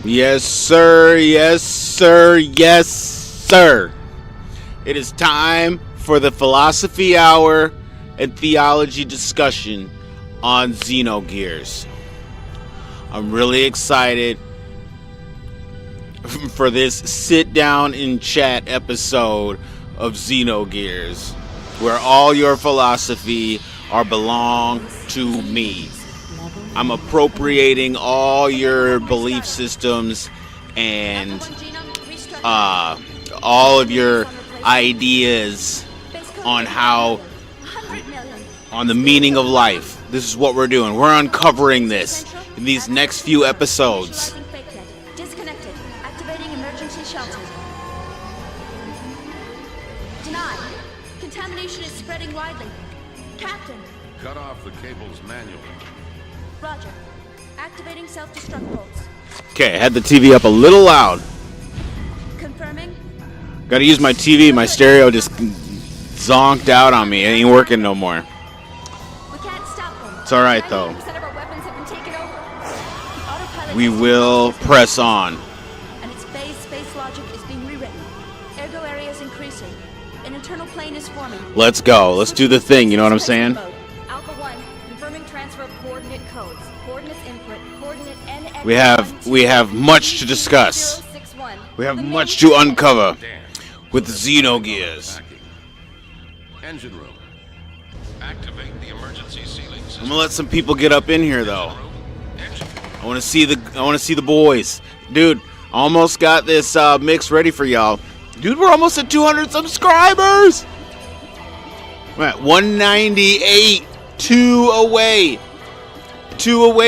Yes, sir. Yes, sir. Yes, sir. It is time for the philosophy hour and theology discussion on Xenogears. I'm really excited for this sit down and chat episode of Xenogears, where all your philosophy are belong to me. I'm appropriating all your belief systems and all of your ideas on on the meaning of life. This is what we're doing. We're uncovering this in these next few episodes. Disconnected. Activating emergency shelter. Denied. Contamination is spreading widely. Captain. Cut off the cables manually. Roger. Activating self-destruct bolts. Okay, I had the TV up a little loud. Confirming. Gotta use my TV. My stereo just zonked out on me. It ain't working no more. We can't stop them. It's alright though. 98% of our weapons have been taken over. The autopilot We system will is press on. and its base space logic is being rewritten. Ergo area is increasing. An internal plane is forming. Let's go. Let's do the thing. You know what I'm saying? Alpha 1, confirming transfer of coordinate codes. Coordinates input, coordinate NX. We have much to discuss. 061. We have much to uncover with Xenogears. Engine room. Activate the emergency ceiling system. I'm gonna let some people get up in here though. Engine. I want to see the boys, dude. Almost got this mix ready for y'all, dude. We're almost at 200 subscribers. We're at 198, two away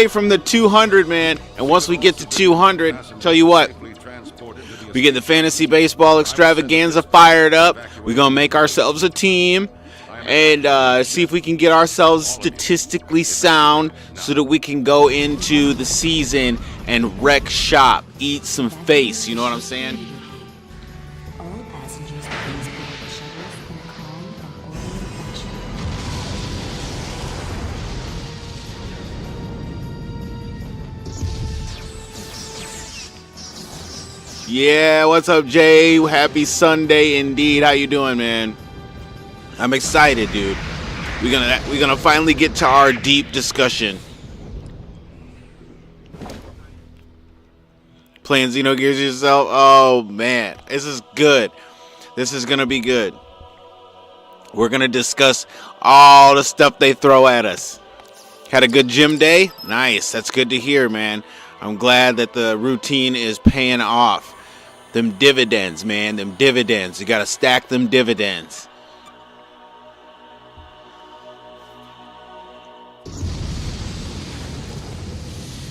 from the 200, man. And once we get to 200, tell you what, we get the fantasy baseball extravaganza fired up. We're gonna make ourselves a team and see if we can get ourselves statistically sound so that we can go into the season and wreck shop, eat some face. You know what I'm saying? All passengers please board the shuttles in a calm and orderly fashion. Yeah, what's up, Jay? Happy Sunday indeed. How you doing, man? I'm excited, dude. We're gonna finally get to our deep discussion. Playing Xenogears yourself? Oh man, this is good. This is gonna be good. We're gonna discuss all the stuff they throw at us. Had a good gym day? Nice. That's good to hear, man. I'm glad that the routine is paying off. Them dividends, man. Them dividends. You gotta stack them dividends.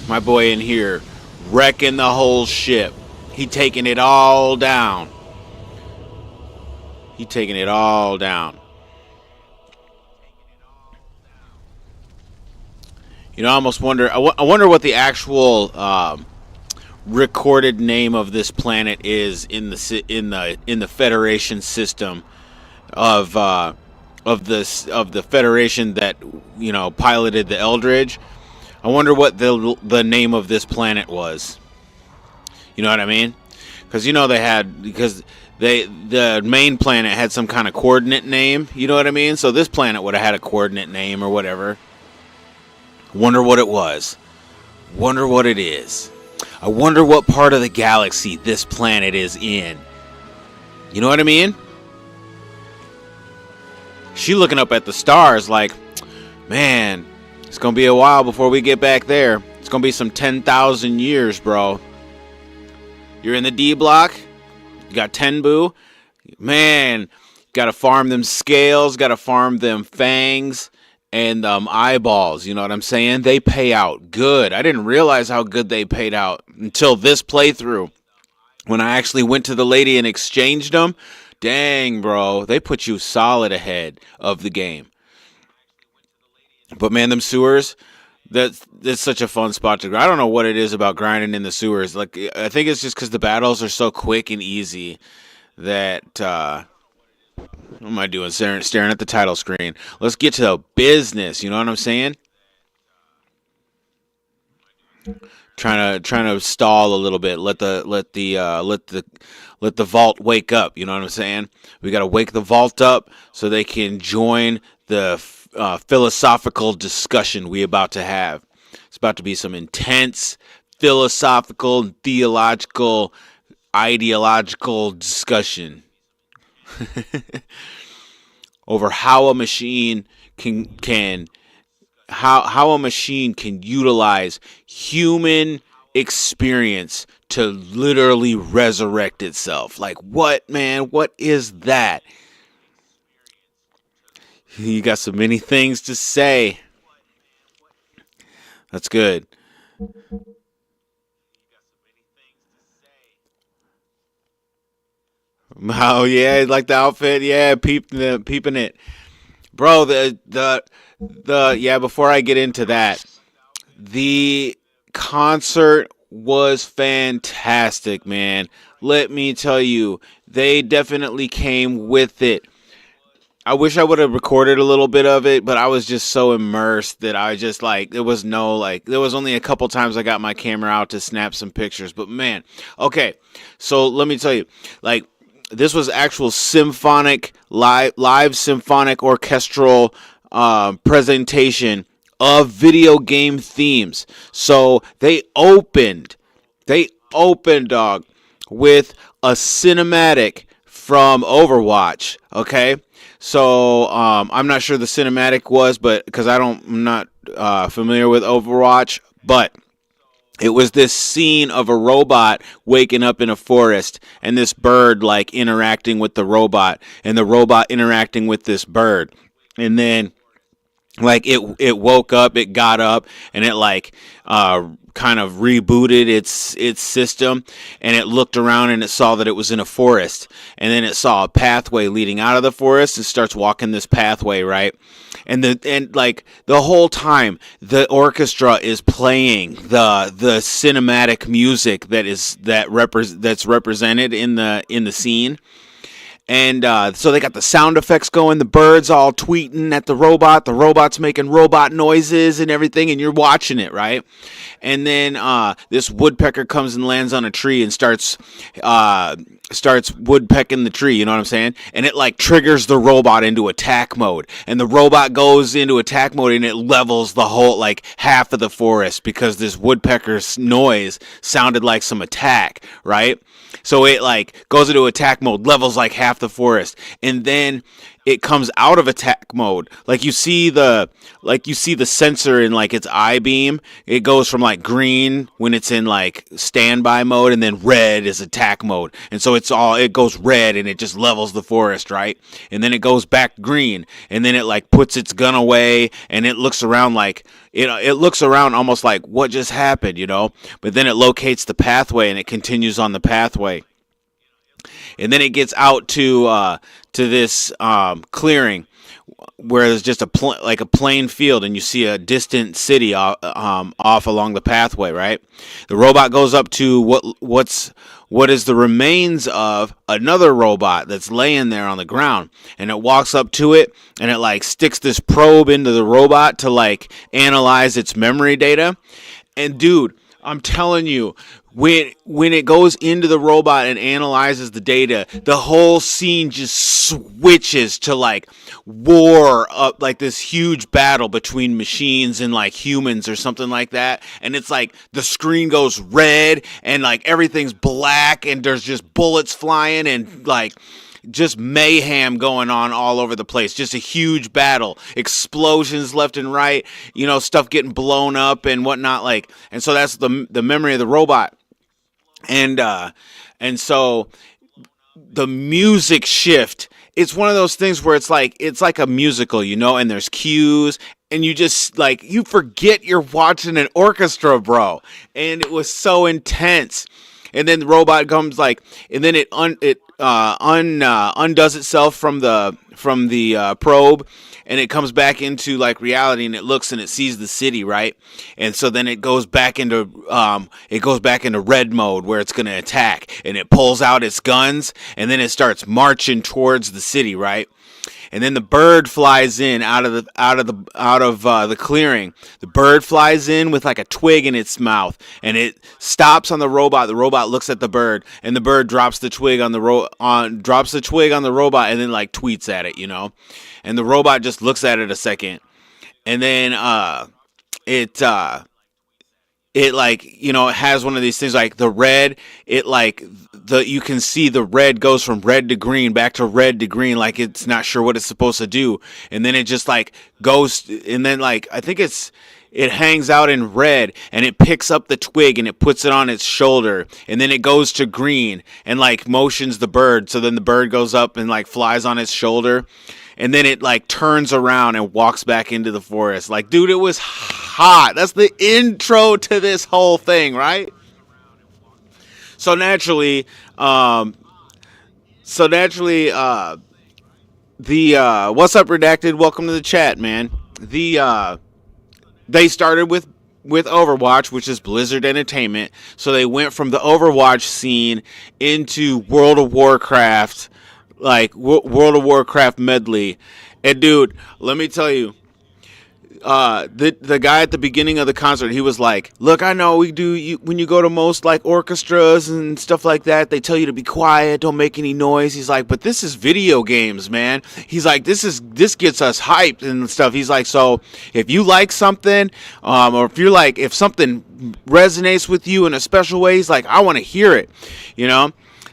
My boy in here wrecking the whole ship. He taking it all down. He taking it all down. You know, I almost wonder. I wonder what the actual recorded name of this planet is in the Federation system of the Federation that piloted the Eldridge. I wonder what the name of this planet was. You know what I mean? Because the main planet had some kind of coordinate name. You know what I mean? So this planet would have had a coordinate name or whatever. Wonder what it was. Wonder what it is. I wonder what part of the galaxy this planet is in. You know what I mean? She looking up at the stars like, man, it's going to be a while before we get back there. It's going to be some 10,000 years, bro. You're in the D block. You got Tenbu. Man, got to farm them scales. Got to farm them fangs and eyeballs. You know what I'm saying? They pay out good. I didn't realize how good they paid out until this playthrough. When I actually went to the lady and exchanged them. Dang, bro. They put you solid ahead of the game. But man, them sewers, that's such a fun spot to grind. I don't know what it is about grinding in the sewers. Like, I think it's just because the battles are so quick and easy that what am I doing? Staring at the title screen. Let's get to the business. You know what I'm saying? trying to stall a little bit. Let the vault wake up. You know what I'm saying? We got to wake the vault up so they can join the philosophical discussion we about to have. It's about to be some intense philosophical, theological, ideological discussion over how a machine can how a machine can utilize human experience to literally resurrect itself. Like, what, man? What is that? You got so many things to say. That's good. Oh yeah, like the outfit. Yeah, peeping it, bro. The yeah. Before I get into that, the concert was fantastic, man. Let me tell you, they definitely came with it. I wish I would have recorded a little bit of it, but I was just so immersed that I just like, there was no, like, there was only a couple times I got my camera out to snap some pictures, but man, okay, so let me tell you, like, this was actual symphonic, live symphonic orchestral presentation of video game themes. So they opened, dog, with a cinematic from Overwatch, okay? So I'm not sure the cinematic was, but because I'm not familiar with Overwatch, but it was this scene of a robot waking up in a forest and this bird like interacting with the robot and the robot interacting with this bird. And then like it woke up, it got up, and it like kind of rebooted its system, and it looked around and it saw that it was in a forest, and then it saw a pathway leading out of the forest and starts walking this pathway, right? And like the whole time the orchestra is playing the cinematic music that's represented in the scene. And so they got the sound effects going, the birds all tweeting at the robot's making robot noises and everything, and you're watching it, right? And then this woodpecker comes and lands on a tree and starts woodpecking the tree, you know what I'm saying? And it like triggers the robot into attack mode. And the robot goes into attack mode and it levels the whole, like half of the forest because this woodpecker's noise sounded like some attack, right? So it like goes into attack mode, levels like half the forest, and then it comes out of attack mode. Like you see the sensor in like its eye beam. It goes from like green when it's in like standby mode, and then red is attack mode. And so it goes red and it just levels the forest, right? And then it goes back green, and then it like puts its gun away, and it looks around like it looks around almost like what just happened, you know? But then it locates the pathway and it continues on the pathway. And then it gets out to this clearing where there's just a plain field, and you see a distant city off along the pathway, right? The robot goes up to what is the remains of another robot that's laying there on the ground, and it walks up to it, and it like sticks this probe into the robot to like analyze its memory data. And dude, I'm telling you, when it goes into the robot and analyzes the data, the whole scene just switches to like war, like this huge battle between machines and like humans or something like that. And it's like the screen goes red and like everything's black and there's just bullets flying and like just mayhem going on all over the place. Just a huge battle, explosions left and right, you know, stuff getting blown up and whatnot. Like, and so that's the memory of the robot. And so the music shift, it's one of those things where it's like a musical, you know, and there's cues and you just like, you forget you're watching an orchestra, bro. And it was so intense. And then the robot comes like, and then it undoes itself from the probe, and it comes back into like reality, and it looks and it sees the city, right? And so then it goes back into red mode where it's going to attack, and it pulls out its guns, and then it starts marching towards the city, right? and then the bird flies in out of the clearing. The bird flies in with like a twig in its mouth, and it stops on the robot. The robot looks at the bird, and the bird drops the twig on the robot, and then like tweets at it, and the robot just looks at it a second, and then it like, it has one of these things like the red, you can see the red goes from red to green, back to red to green, like it's not sure what it's supposed to do. And then it just like goes, and then like, I think it hangs out in red, and it picks up the twig and it puts it on its shoulder, and then it goes to green and like motions the bird. So then the bird goes up and like flies on its shoulder. And then it like turns around and walks back into the forest. Like, dude, it was hot. That's the intro to this whole thing, right? So naturally, the what's up, Redacted? Welcome to the chat, man. They started with Overwatch, which is Blizzard Entertainment. So they went from the Overwatch scene into World of Warcraft. Like World of Warcraft medley. And dude, let me tell you, the guy at the beginning of the concert, he was like, look, I know when you go to most like orchestras and stuff like that, they tell you to be quiet, don't make any noise. He's like, but this is video games, man. He's like, this gets us hyped and stuff. He's like, so if you like something, or if something resonates with you in a special way, he's like, I want to hear it,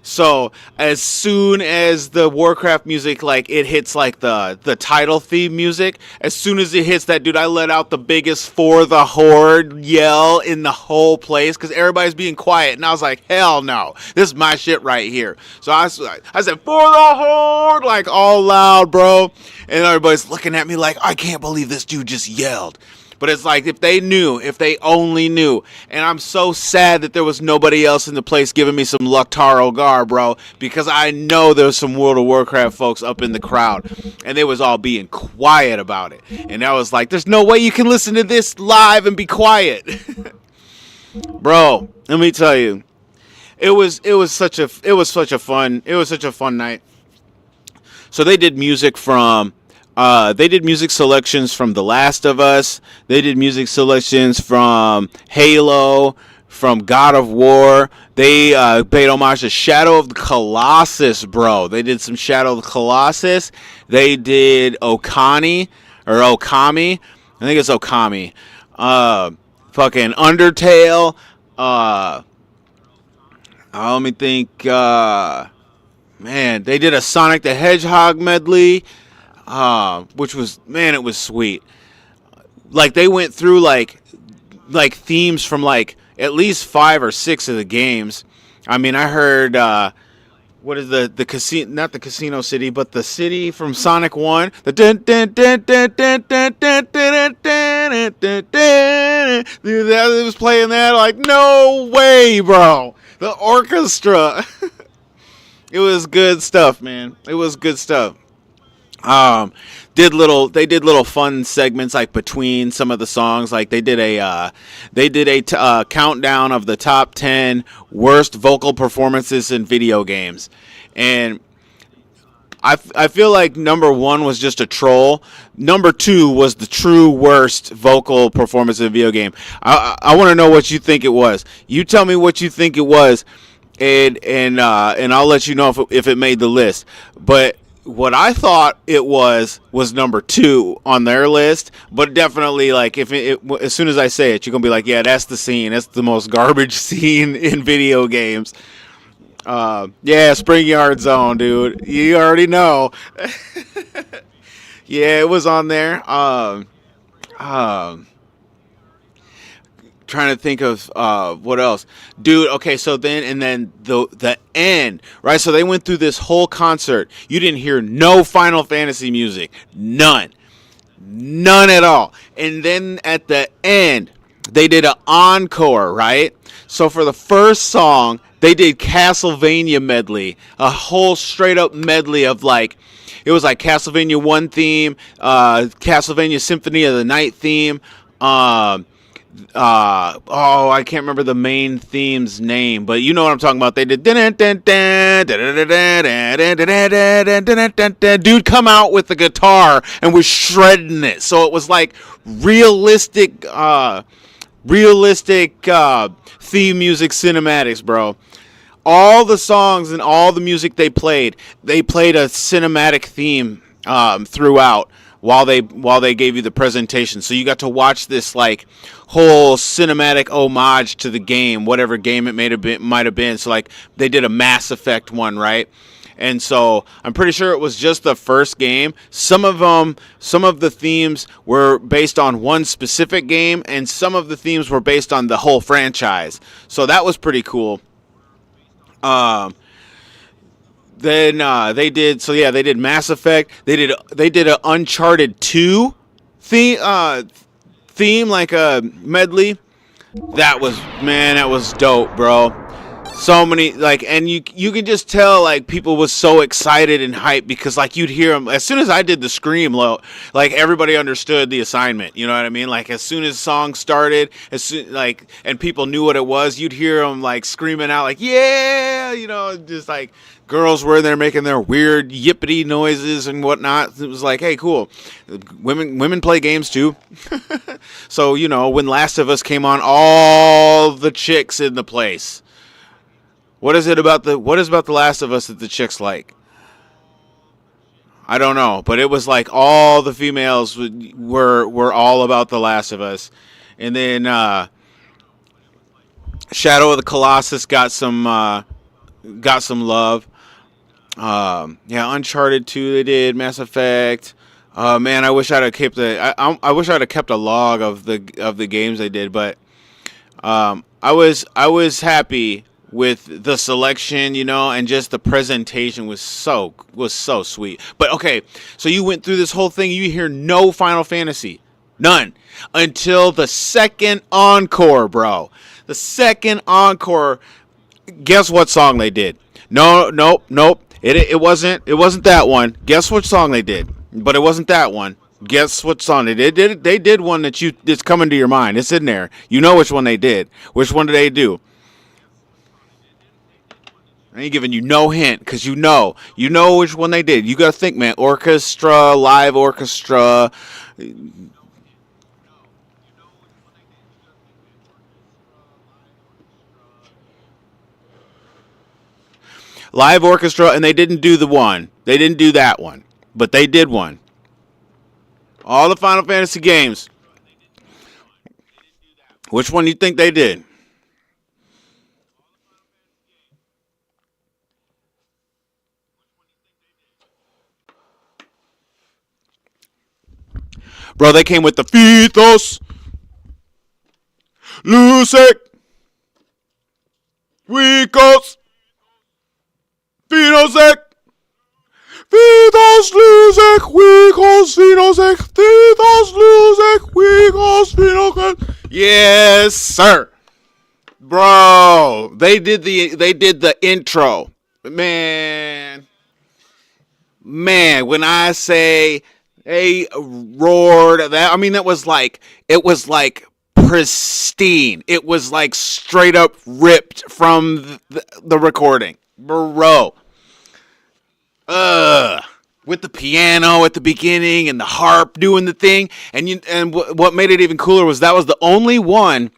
So as soon as the Warcraft music, like it hits like the title theme music, as soon as it hits that, dude, I let out the biggest "For the Horde" yell in the whole place because everybody's being quiet, and I was like, hell no, this is my shit right here. So I said, "For the Horde," like all loud, bro, and everybody's looking at me like, I can't believe this dude just yelled. But it's like, if they only knew. And I'm so sad that there was nobody else in the place giving me some Luchtaro Gar, bro. Because I know there's some World of Warcraft folks up in the crowd. And they was all being quiet about it. And I was like, there's no way you can listen to this live and be quiet. Bro, let me tell you. It was such a fun night. So they did music selections from The Last of Us. They did music selections from Halo, from God of War. They paid homage to Shadow of the Colossus, bro. They did some Shadow of the Colossus. They did Okami. I think it's Okami. Fucking Undertale. Let me think. Man, they did a Sonic the Hedgehog medley. Which was, man, it was sweet. Like they went through like themes from like at least 5 or 6 of the games. I mean, I heard what is the casino? Not the Casino City, but the city from Sonic 1. The dude, that was playing that. Like, no way, bro. The orchestra. It was good stuff, man. It was good stuff. They did little fun segments like between some of the songs. Like they did a countdown of the top 10 worst vocal performances in video games, and I feel like number 1 was just a troll. Number 2 was the true worst vocal performance in a video game. I want to know what you think it was. You tell me what you think it was, and I'll let you know if it made the list. But what I thought it was number 2 on their list, but definitely, like, as soon as I say it, you're gonna be like, yeah, that's the scene. That's the most garbage scene in video games. Yeah, Spring Yard Zone, dude. You already know. Yeah, it was on there. Trying to think of what else, dude. Okay, so then the end, right? So they went through this whole concert. You didn't hear no Final Fantasy music, none at all. And then at the end, they did an encore, right? So for the first song, they did Castlevania medley, a whole straight up medley of like, it was like Castlevania 1 theme, Castlevania Symphony of the Night theme. I can't remember the main theme's name, but you know what I'm talking about. They did dude come out with the guitar and was shredding it, so it was like realistic theme music cinematics, bro. All the songs and all the music they played a cinematic theme throughout while they gave you the presentation. So you got to watch this like whole cinematic homage to the game, whatever game it might have been. So like they did a Mass Effect one, right? And so I'm pretty sure it was just the first game. Some of the themes were based on one specific game, and some of the themes were based on the whole franchise. So that was pretty cool. Then they did Mass Effect. They did a Uncharted 2 theme like a medley. That was dope, bro. So many and you can just tell like people was so excited and hyped because like you'd hear them as soon as I did the scream like everybody understood the assignment, you know what I mean? Like as soon as songs started, and people knew what it was, you'd hear them like screaming out like yeah, just like girls were in there making their weird yippity noises and whatnot. It was like, hey, cool. Women play games too. So when Last of Us came on, all the chicks in the place. What is about the Last of Us that the chicks like? I don't know, but it was like all the females were all about the Last of Us, and then Shadow of the Colossus got some love. Uncharted 2 they did, Mass Effect. Man, I wish I'd have kept a log of the games they did, but I was happy with the selection, and just the presentation was so sweet. But okay, so you went through this whole thing, you hear no Final Fantasy. None. Until the second encore, bro. The second encore, guess what song they did? Nope. It wasn't that one. Guess what song they did? But it wasn't that one. Guess what song they did? They did one that's coming to your mind. It's in there. You know which one they did. Which one did they do? I ain't giving you no hint because you know which one they did. You gotta think, man. Orchestra, live orchestra. Live orchestra, and they didn't do the one. They didn't do that one, but they did one. All the Final Fantasy games. Which one do you think they did? Bro, they came with the Fithos, Lusek, Wikos, Finosek, Fithos, Lusek, Wikos, Finosek, Fithos, Lusek, Wikos, Finosek. Yes, sir. Bro, they did the intro. Man, when I say they roared, it was like pristine. It was like straight up ripped from the recording, bro. With the piano at the beginning and the harp doing the thing, and what made it even cooler was that was the only one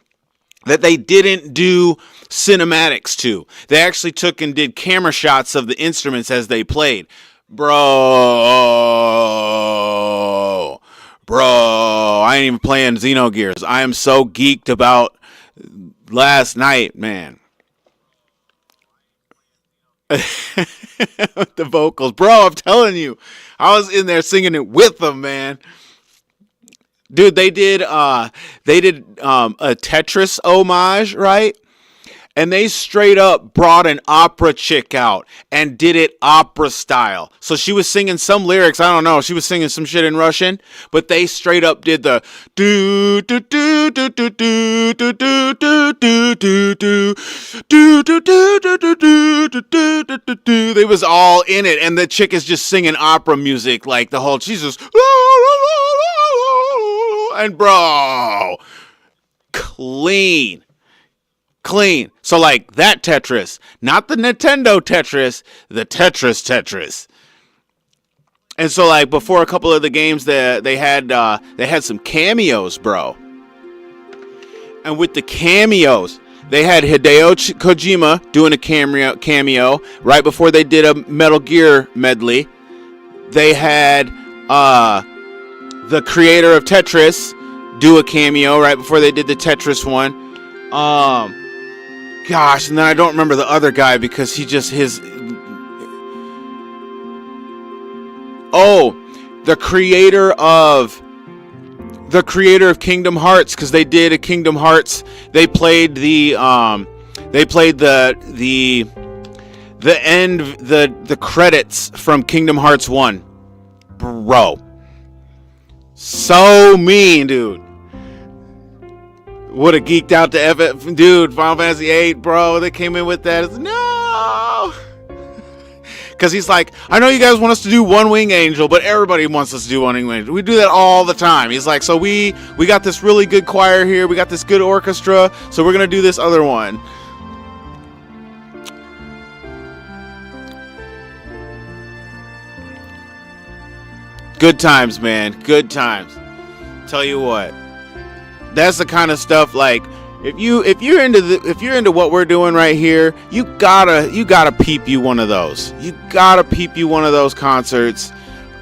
that they didn't do cinematics to. They actually took and did camera shots of the instruments as they played. Bro, I ain't even playing Xenogears. I am so geeked about last night, man. The vocals, bro, I'm telling you, I was in there singing it with them, man. Dude, they did a Tetris homage, right? And they straight up brought an opera chick out and did it opera style. So she was singing some lyrics, I don't know, she was singing some shit in Russian, but they straight up did the do do do do do do do do do do do do do do do do do do do. They was all in it, and the chick is just singing opera music like the whole. She's just and bro. clean. So like that Tetris, not the Nintendo Tetris, the Tetris. And so like before a couple of the games that they had some cameos, bro. And with the cameos, they had Hideo Kojima doing a cameo right before they did a Metal Gear medley. They had the creator of Tetris do a cameo right before they did the Tetris one. Gosh, and then I don't remember the other guy because he just the creator of Kingdom Hearts, because they did a Kingdom Hearts. They played the credits from Kingdom Hearts 1. Bro. So mean, dude. Would have geeked out to dude, Final Fantasy 8, bro. They came in with that. No. Because he's like, I know you guys want us to do One Wing Angel, but everybody wants us to do One Wing Angel. We do that all the time. He's like, so we got this really good choir here. We got this good orchestra. So we're going to do this other one. Good times, man. Good times. Tell you what. That's the kind of stuff like if you're into what we're doing right here, you gotta peep you one of those. You gotta peep you one of those concerts.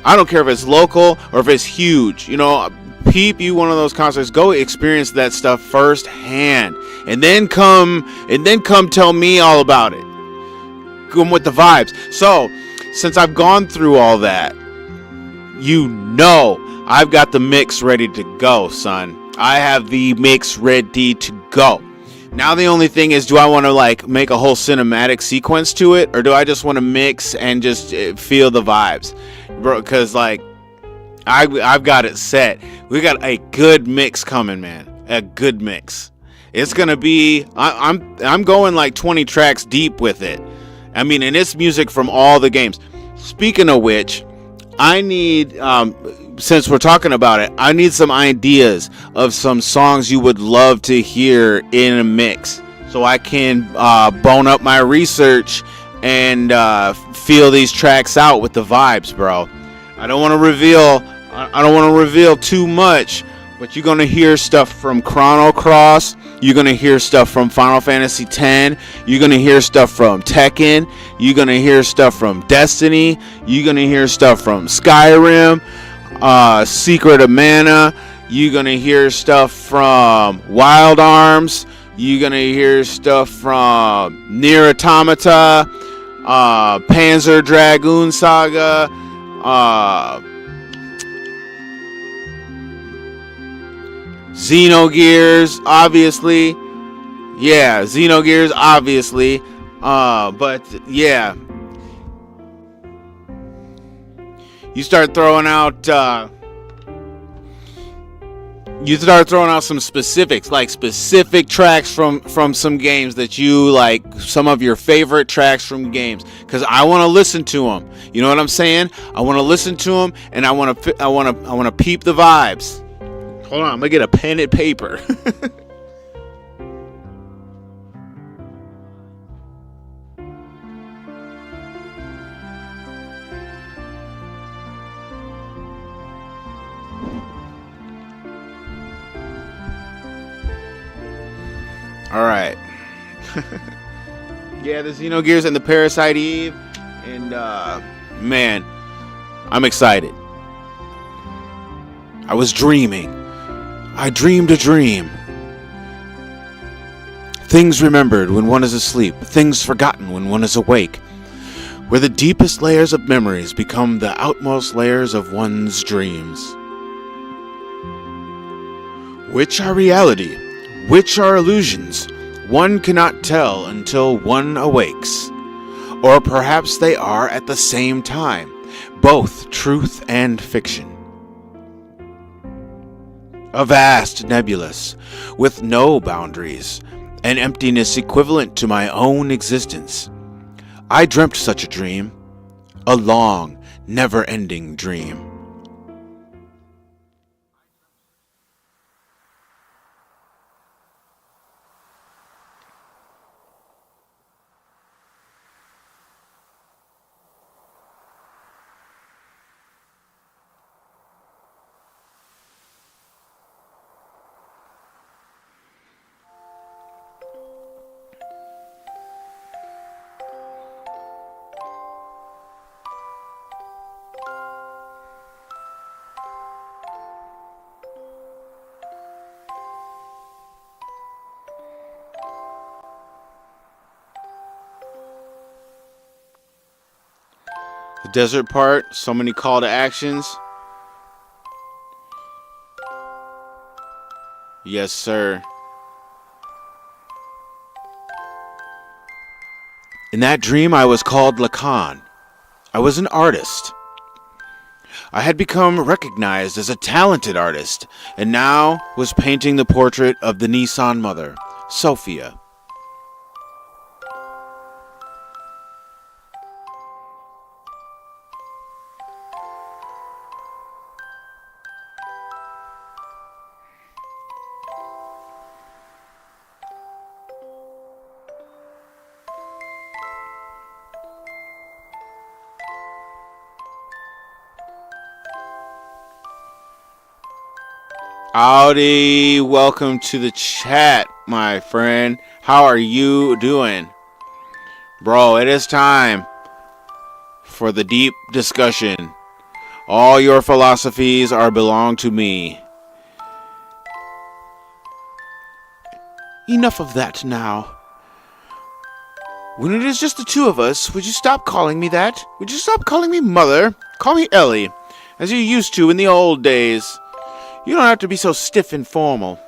I don't care if it's local or if it's huge. You know, peep you one of those concerts. Go experience that stuff firsthand, and then come tell me all about it. Come with the vibes. So, since I've gone through all that, you know I've got the mix ready to go, son. I have the mix ready to go. Now the only thing is, do I want to like make a whole cinematic sequence to it, or do I just want to mix and just feel the vibes, bro? Because like I've got it set. We got a good mix coming, man. A good mix. It's gonna be. I'm going like 20 tracks deep with it. I mean, and it's music from all the games. Speaking of which, I need, since we're talking about it, I need some ideas of some songs you would love to hear in a mix, so I can bone up my research and feel these tracks out with the vibes, bro. I don't want to reveal too much, but you're gonna hear stuff from Chrono Cross. You're gonna hear stuff from Final Fantasy X. You're gonna hear stuff from Tekken. You're gonna hear stuff from Destiny. You're gonna hear stuff from Skyrim, Secret of Mana. You're gonna hear stuff from Wild Arms. You're gonna hear stuff from Nier Automata, Panzer Dragoon Saga, Xenogears, obviously. Yeah, Xenogears, obviously. But yeah, you start throwing out some specifics, like specific tracks from some games that you like, some of your favorite tracks from games, because I want to listen to them. You know what I'm saying? I want to listen to them, and I want to peep the vibes. Hold on, I'm gonna get a pen and paper. All right. Yeah, the Xenogears and the Parasite Eve, and man, I'm excited. I was dreaming. I dreamed a dream. Things remembered when one is asleep, things forgotten when one is awake, where the deepest layers of memories become the outmost layers of one's dreams. Which are reality? Which are illusions? One cannot tell until one awakes. Or perhaps they are at the same time, both truth and fiction. A vast nebulous, with no boundaries, an emptiness equivalent to my own existence. I dreamt such a dream, a long, never-ending dream. The desert part, so many call to actions. Yes, sir. In that dream, I was called Lacan. I was an artist. I had become recognized as a talented artist, and now was painting the portrait of the Nissan mother, Sophia. Howdy, welcome to the chat, my friend. How are you doing? Bro, it is time for the deep discussion. All your philosophies are belong to me. Enough of that now. When it is just the two of us, would you stop calling me that? Would you stop calling me mother? Call me Ellie, as you used to in the old days. You don't have to be so stiff and formal.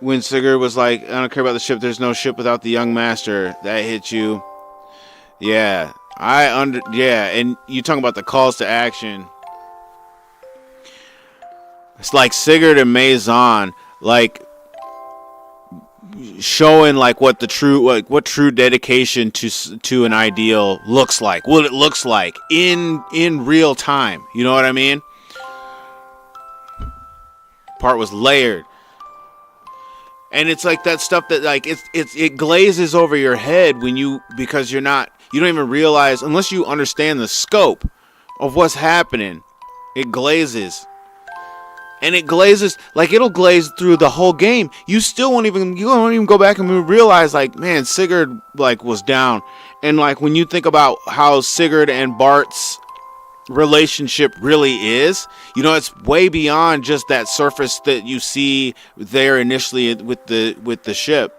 When Sigurd was like, I don't care about the ship, there's no ship without the young master. That hit you. Yeah. And you talking about the calls to action. It's like Sigurd and Maison, like, showing like what true dedication to an ideal looks like, what it looks like in real time. You know what I mean? Part was layered, and it's like that stuff that like it glazes over your head because you don't even realize, unless you understand the scope of what's happening. It glazes. And it glazes, like it'll glaze through the whole game. You won't even go back and realize, like, man, Sigurd like was down. And like when you think about how Sigurd and Bart's relationship really is, it's way beyond just that surface that you see there initially with the ship.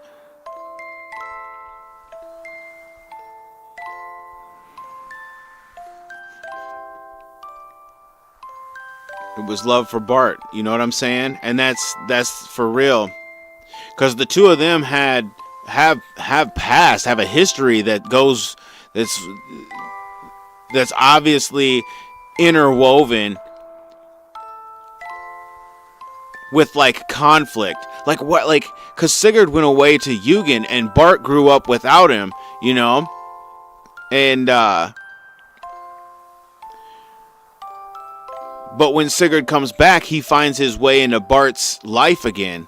It was love for Bart, you know what I'm saying? And that's for real. Because the two of them have a history that's obviously interwoven with like conflict. Like what, like, because Sigurd went away to Eugen and Bart grew up without him, and but when Sigurd comes back, he finds his way into Bart's life again.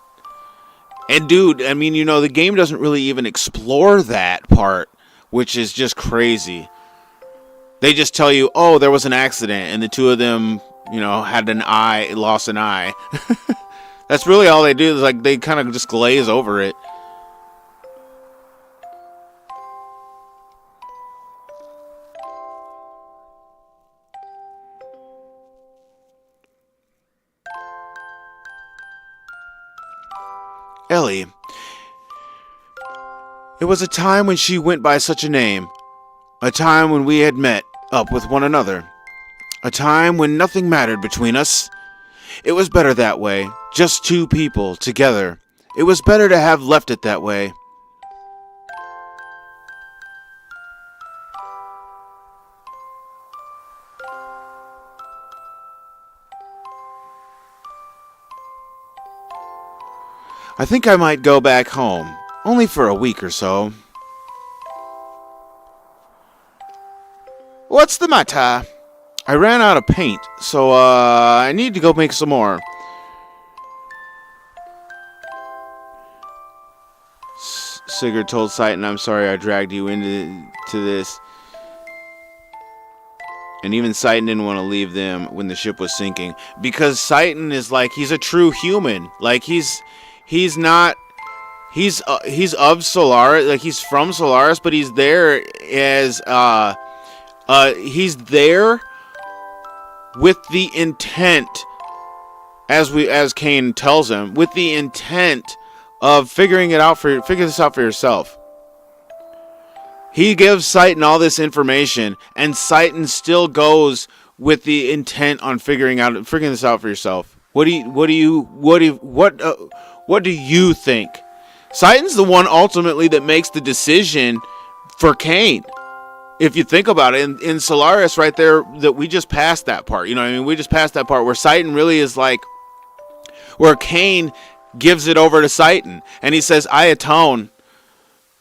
And dude, I mean, the game doesn't really even explore that part, which is just crazy. They just tell you, oh, there was an accident, and the two of them, lost an eye. That's really all they do, is like they kind of just glaze over it. Ellie. It was a time when she went by such a name. A time when we had met up with one another. A time when nothing mattered between us. It was better that way. Just two people together. It was better to have left it that way. I think I might go back home, only for a week or so. What's the matter? I ran out of paint, so I need to go make some more. Sigurd told Seitan, I'm sorry I dragged you into this. And even Seitan didn't want to leave them when the ship was sinking. Because Seitan is like, he's a true human. Like, he's of Solaris, like he's from Solaris, but he's there as he's there with the intent as Kane tells him, with the intent of figure this out for yourself. He gives Citan all this information, and Citan still goes with the intent on figuring this out for yourself. What do you think? Citan's the one ultimately that makes the decision for Kane. If you think about it, in Solaris right there, that we just passed that part. You know what I mean? We just passed that part where Citan really is like, where Kane gives it over to Citan, and he says, I atone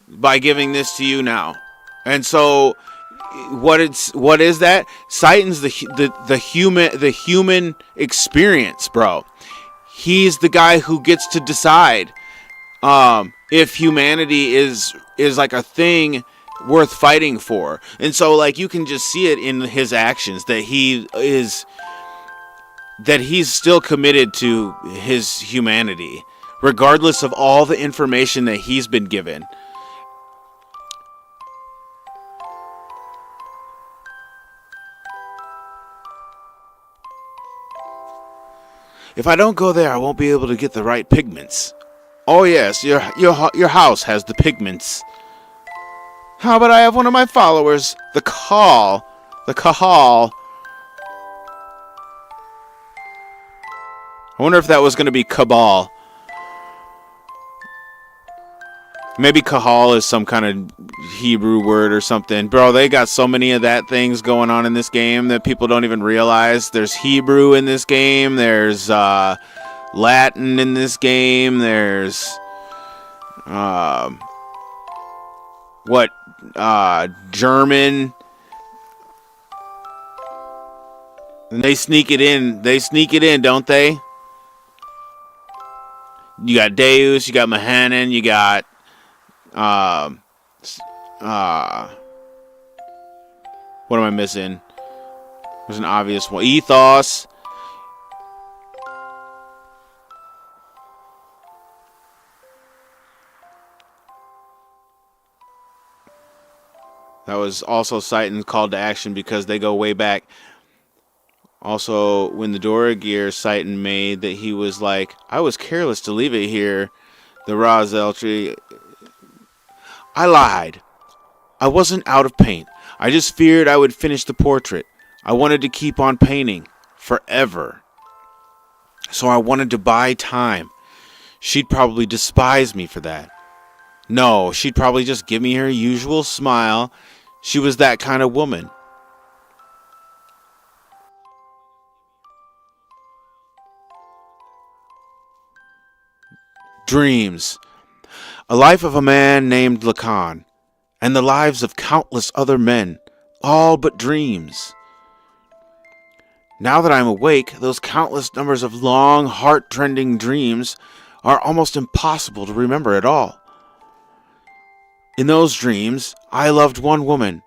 by giving this to you now. And so what is that? Citan's the human experience, bro. He's the guy who gets to decide if humanity is like a thing worth fighting for. And so like you can just see it in his actions that he's still committed to his humanity, regardless of all the information that he's been given. If I don't go there, I won't be able to get the right pigments. Oh yes, your house has the pigments. How about I have one of my followers, the Kahal. I wonder if that was going to be Cabal. Maybe Kahal is some kind of Hebrew word or something. Bro, they got so many of that things going on in this game that people don't even realize. There's Hebrew in this game. There's Latin in this game. There's German. And they sneak it in. They sneak it in, don't they? You got Deus, you got Mahanan, you got what am I missing? There's an obvious one. Ethos. That was also Citan's call to action because they go way back. Also, when the Xenogears Citan made that, he was like, I was careless to leave it here. The Razel tree. I lied. I wasn't out of paint. I just feared I would finish the portrait. I wanted to keep on painting forever. So I wanted to buy time. She'd probably despise me for that. No, she'd probably just give me her usual smile. She was that kind of woman. Dreams. A life of a man named Lacan, and the lives of countless other men, all but dreams. Now that I'm awake, those countless numbers of long, heart-rending dreams are almost impossible to remember at all. In those dreams, I loved one woman.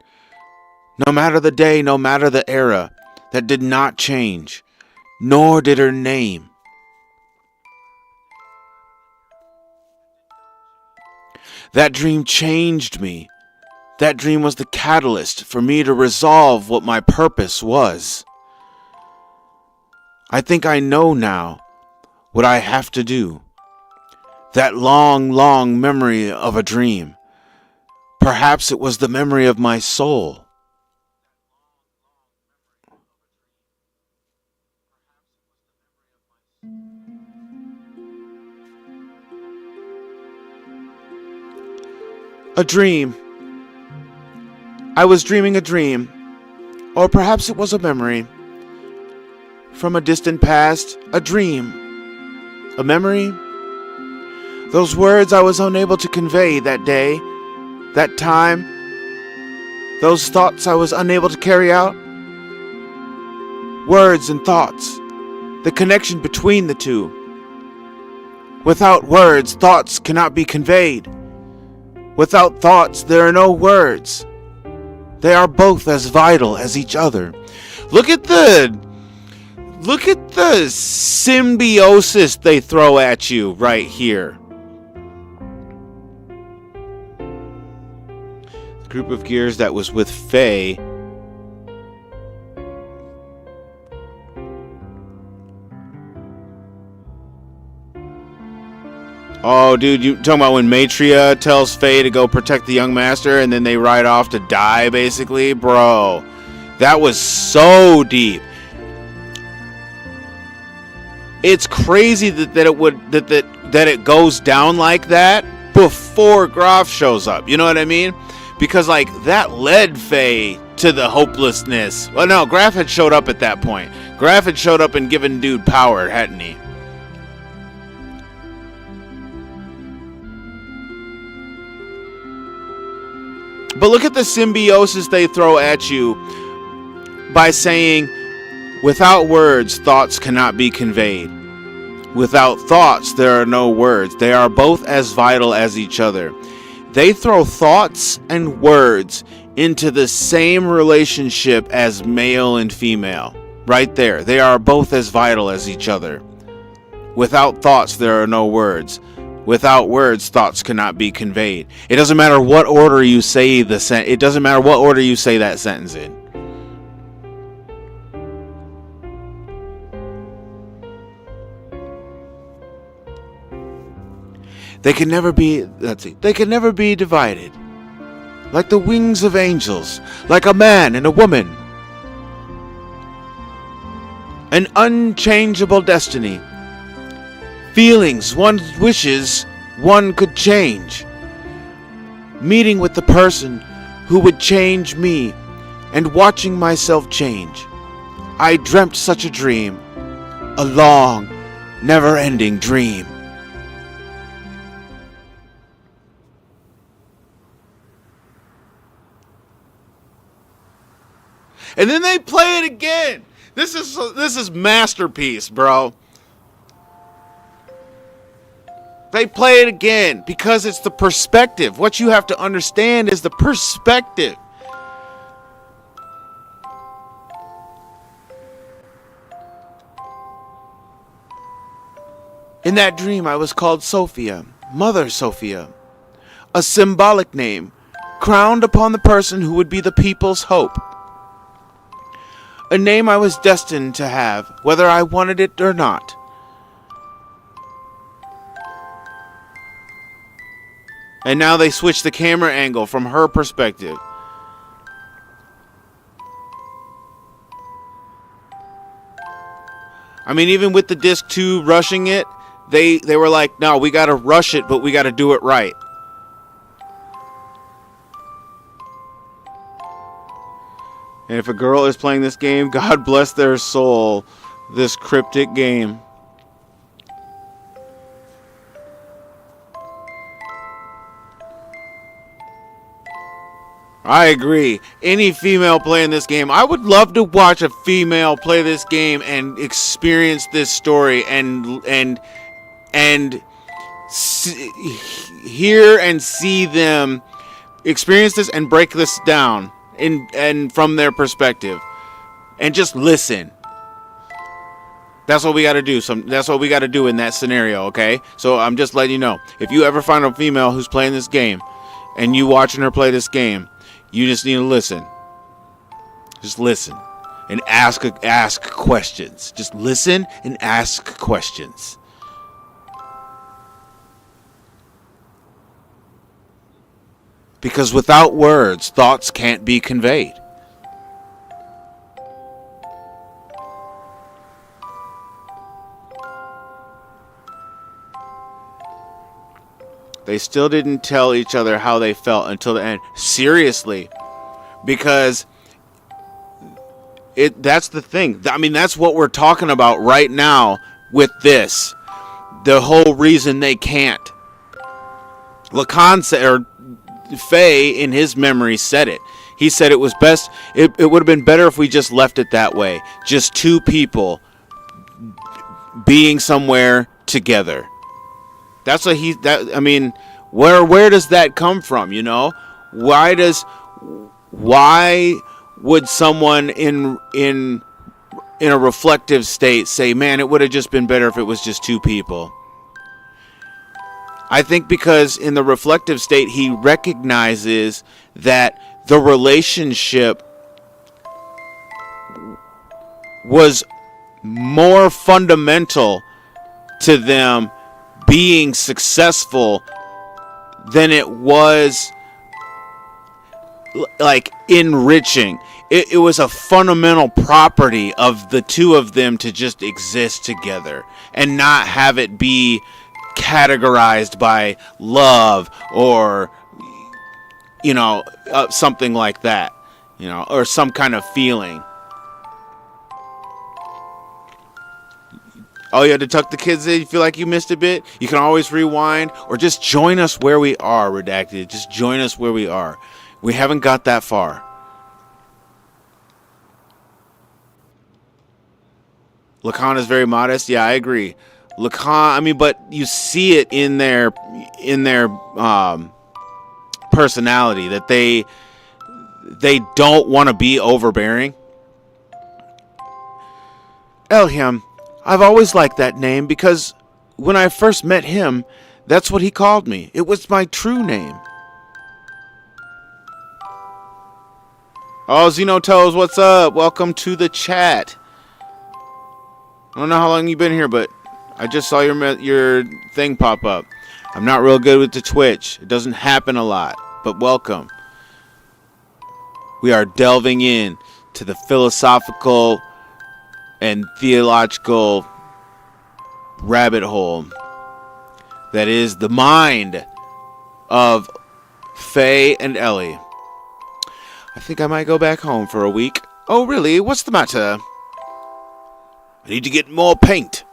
No matter the day, no matter the era, that did not change, nor did her name. That dream changed me. That dream was the catalyst for me to resolve what my purpose was. I think I know now what I have to do. That long, long memory of a dream. Perhaps it was the memory of my soul. A dream. I was dreaming a dream, or perhaps it was a memory. From a distant past, a dream. A memory? Those words I was unable to convey that day, that time. Those thoughts I was unable to carry out. Words and thoughts. The connection between the two. Without words, thoughts cannot be conveyed. Without thoughts, there are no words. They are both as vital as each other. Look at the symbiosis they throw at you right here. The group of gears that was with Faye Oh, dude, you talking about when Maitreya tells Faye to go protect the young master and then they ride off to die, basically? Bro, that was so deep. It's crazy that it goes down like that before Graf shows up. You know what I mean? Because, like, that led Faye to the hopelessness. Well, no, Graf had showed up at that point. Graf had showed up and given dude power, hadn't he? But look at the symbiosis they throw at you by saying, without words, thoughts cannot be conveyed. Without thoughts, there are no words. They are both as vital as each other. They throw thoughts and words into the same relationship as male and female. Right there. They are both as vital as each other. Without thoughts, there are no words. Without words, thoughts cannot be conveyed. It doesn't matter what order you say it doesn't matter what order you say that sentence in. They can never be divided. Like the wings of angels, like a man and a woman. An unchangeable destiny. Feelings one wishes one could change. Meeting with the person who would change me and watching myself change. I dreamt such a dream. A long, never-ending dream. And then they play it again. This is masterpiece, bro. They play it again because it's the perspective. What you have to understand is the perspective. In that dream, I was called Sophia, Mother Sophia, a symbolic name crowned upon the person who would be the people's hope. A name I was destined to have, whether I wanted it or not. And now they switch the camera angle from her perspective. I mean, even with the disc 2 rushing it, they were like, no, we got to rush it, but we got to do it right. And if a girl is playing this game, God bless their soul, this cryptic game. I agree. Any female playing this game, I would love to watch a female play this game and experience this story and hear and see them experience this and break this down and from their perspective and just listen. That's what we got to do. That's what we got to do in that scenario, okay? So I'm just letting you know. If you ever find a female who's playing this game and you watching her play this game, you just need to listen. Just listen and ask questions. Just listen and ask questions. Because without words, thoughts can't be conveyed. They still didn't tell each other how they felt until the end. Seriously. Because that's the thing. I mean, that's what we're talking about right now with this. The whole reason they can't. Lacan said, or Faye in his memory said it. He said it was best, it would have been better if we just left it that way. Just two people being somewhere together. That's what I mean, where does that come from, you know? Why would someone in a reflective state say, man, it would have just been better if it was just two people? I think because in the reflective state, he recognizes that the relationship was more fundamental to them being successful than it was like enriching. It was a fundamental property of the two of them to just exist together and not have it be categorized by love or, you know, something like that, you know, or some kind of feeling. Oh, you had to tuck the kids in? You feel like you missed a bit? You can always rewind or just join us where we are, Redacted. Just join us where we are. We haven't got that far. Lacan is very modest. Yeah, I agree. Lacan, I mean, but you see it in their personality that they don't want to be overbearing. Elham, I've always liked that name because when I first met him, that's what he called me. It was my true name. Oh, Xenotoes, what's up? Welcome to the chat. I don't know how long you've been here, but I just saw your thing pop up. I'm not real good with the Twitch. It doesn't happen a lot, but welcome. We are delving in to the philosophical and theological rabbit hole that is the mind of Faye and Ellie. I think I might go back home for a week. Oh, really? What's the matter? I need to get more paint.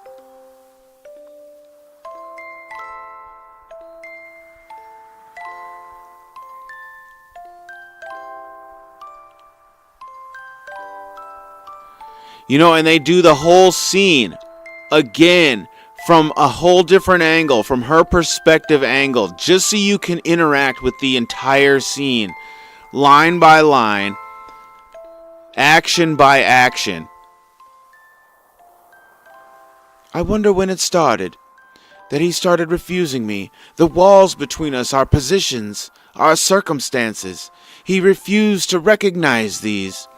You know, and they do the whole scene again from a whole different angle, from her perspective angle, just so you can interact with the entire scene, line by line, action by action. I wonder when it started, that he started refusing me. The walls between us, our positions, our circumstances. He refused to recognize these.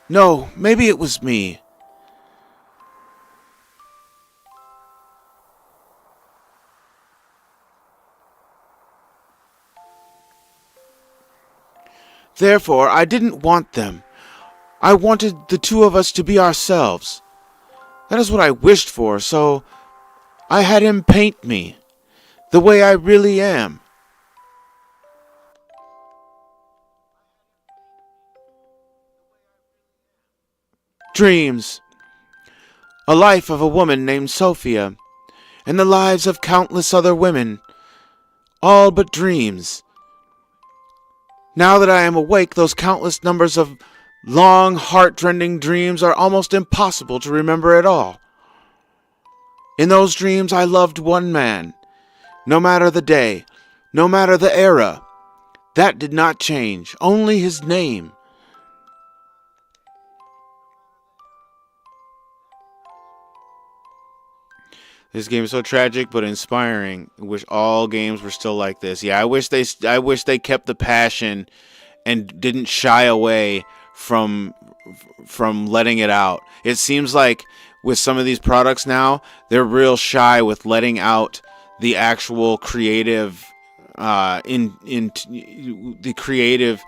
No, maybe it was me. Therefore, I didn't want them. I wanted the two of us to be ourselves. That is what I wished for, so I had him paint me the way I really am. Dreams. A life of a woman named Sophia, and the lives of countless other women, all but dreams. Now that I am awake, those countless numbers of long, heart-rending dreams are almost impossible to remember at all. In those dreams, I loved one man. No matter the day, no matter the era, that did not change, only his name. This game is so tragic but inspiring. I wish all games were still like this. Yeah, I wish they kept the passion and didn't shy away from letting it out. It seems like with some of these products now, they're real shy with letting out the actual creative the creative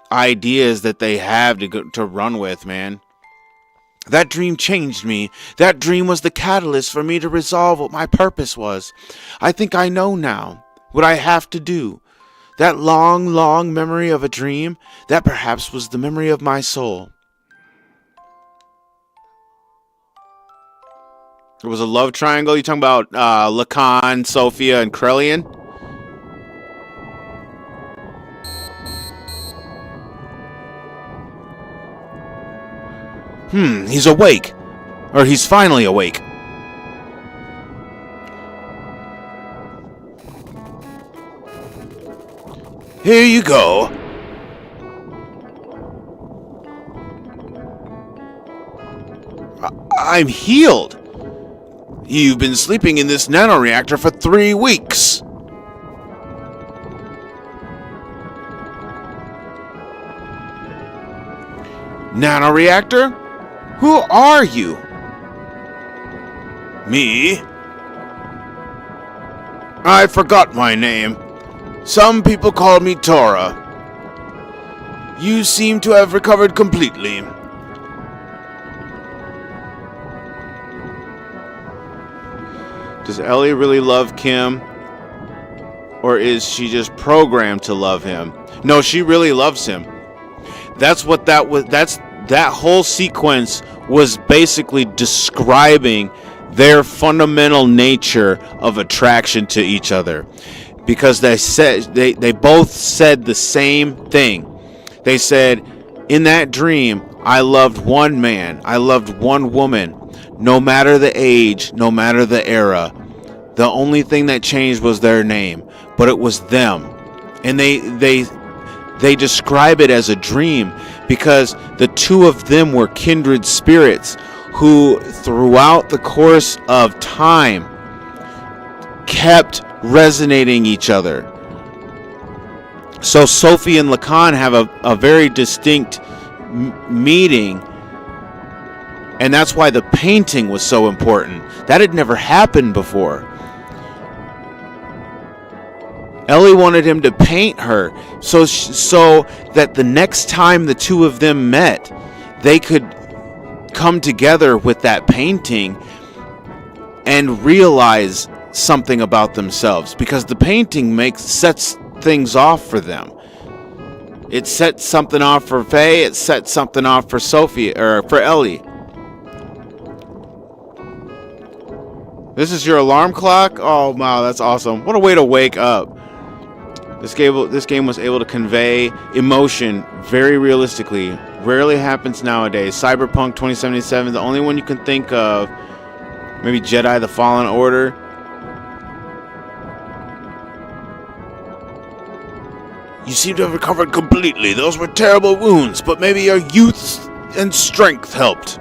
ideas that they have to run with, man. That dream changed me. That dream was the catalyst for me to resolve what my purpose was. I think I know now what I have to do. That long, long memory of a dream, that perhaps was the memory of my soul. It was a love triangle? You talking about Lacan, Sophia, and Krelian? He's awake. Or he's finally awake. Here you go. I'm healed. You've been sleeping in this nanoreactor for 3 weeks. Nanoreactor? Who are you? Me? I forgot my name. Some people call me Tora. You seem to have recovered completely. Does Ellie really love Kim? Or is she just programmed to love him? No, she really loves him. That's what that was. That whole sequence was basically describing their fundamental nature of attraction to each other, because they both said the same thing. They said, in that dream, I loved one man, I loved one woman, no matter the age, no matter the era. The only thing that changed was their name, but it was them. And they describe it as a dream because the two of them were kindred spirits who, throughout the course of time, kept resonating each other. So Sophie and Lacan have a very distinct meeting, and that's why the painting was so important. That had never happened before. Ellie wanted him to paint her so that the next time the two of them met, they could come together with that painting and realize something about themselves, because the painting sets things off for them. It sets something off for Faye, it sets something off for Sophie, or for Ellie. This is your alarm clock? Oh wow, that's awesome. What a way to wake up. This game was able to convey emotion very realistically. Rarely happens nowadays. Cyberpunk 2077 is the only one you can think of. Maybe Jedi the Fallen Order. You seem to have recovered completely. Those were terrible wounds, but maybe your youth and strength helped.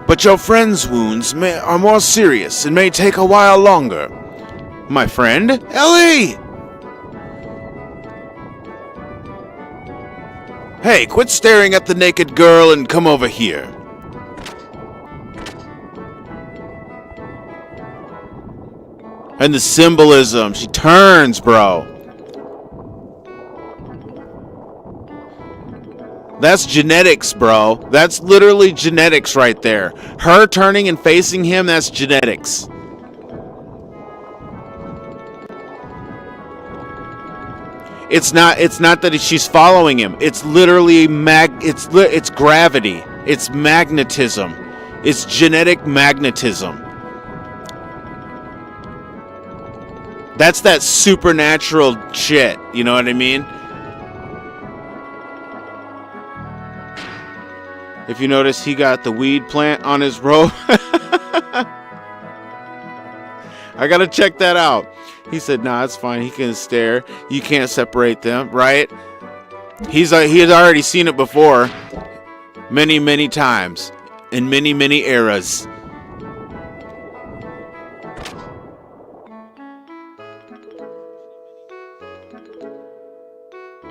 But your friend's wounds are more serious and may take a while longer. My friend, Ellie! Hey, quit staring at the naked girl and come over here. And the symbolism, she turns, bro. That's genetics, bro. That's literally genetics right there. Her turning and facing him, that's genetics. It's not that she's following him. It's literally it's gravity. It's magnetism. It's genetic magnetism. That's that supernatural shit. You know what I mean? If you notice, he got the weed plant on his robe. I gotta check that out. He said, nah, it's fine. He can stare. You can't separate them, right? He has already seen it before. Many, many times. In many, many eras.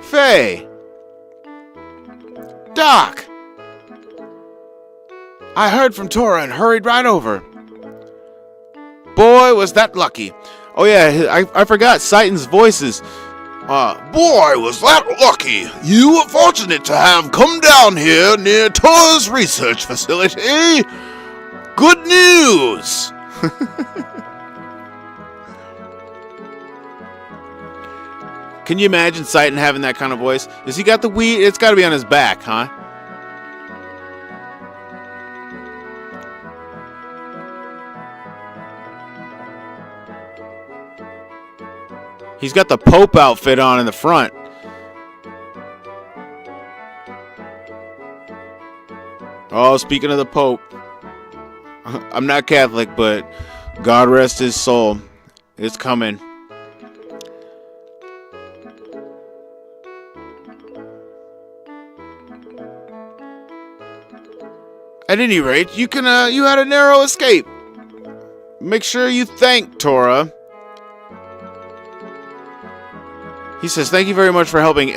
Faye. Doc. I heard from Tora and hurried right over. Boy, was that lucky. Oh yeah, I forgot Satan's voices. Boy, was that lucky. You were fortunate to have come down here near Tora's research facility. Good news. Can you imagine Satan having that kind of voice? Has he got the weed? It's got to be on his back, huh? He's got the Pope outfit on in the front. Oh, speaking of the Pope, I'm not Catholic, but God rest his soul. It's coming. At any rate, you had a narrow escape. Make sure you thank Tora. He says, thank you very much for helping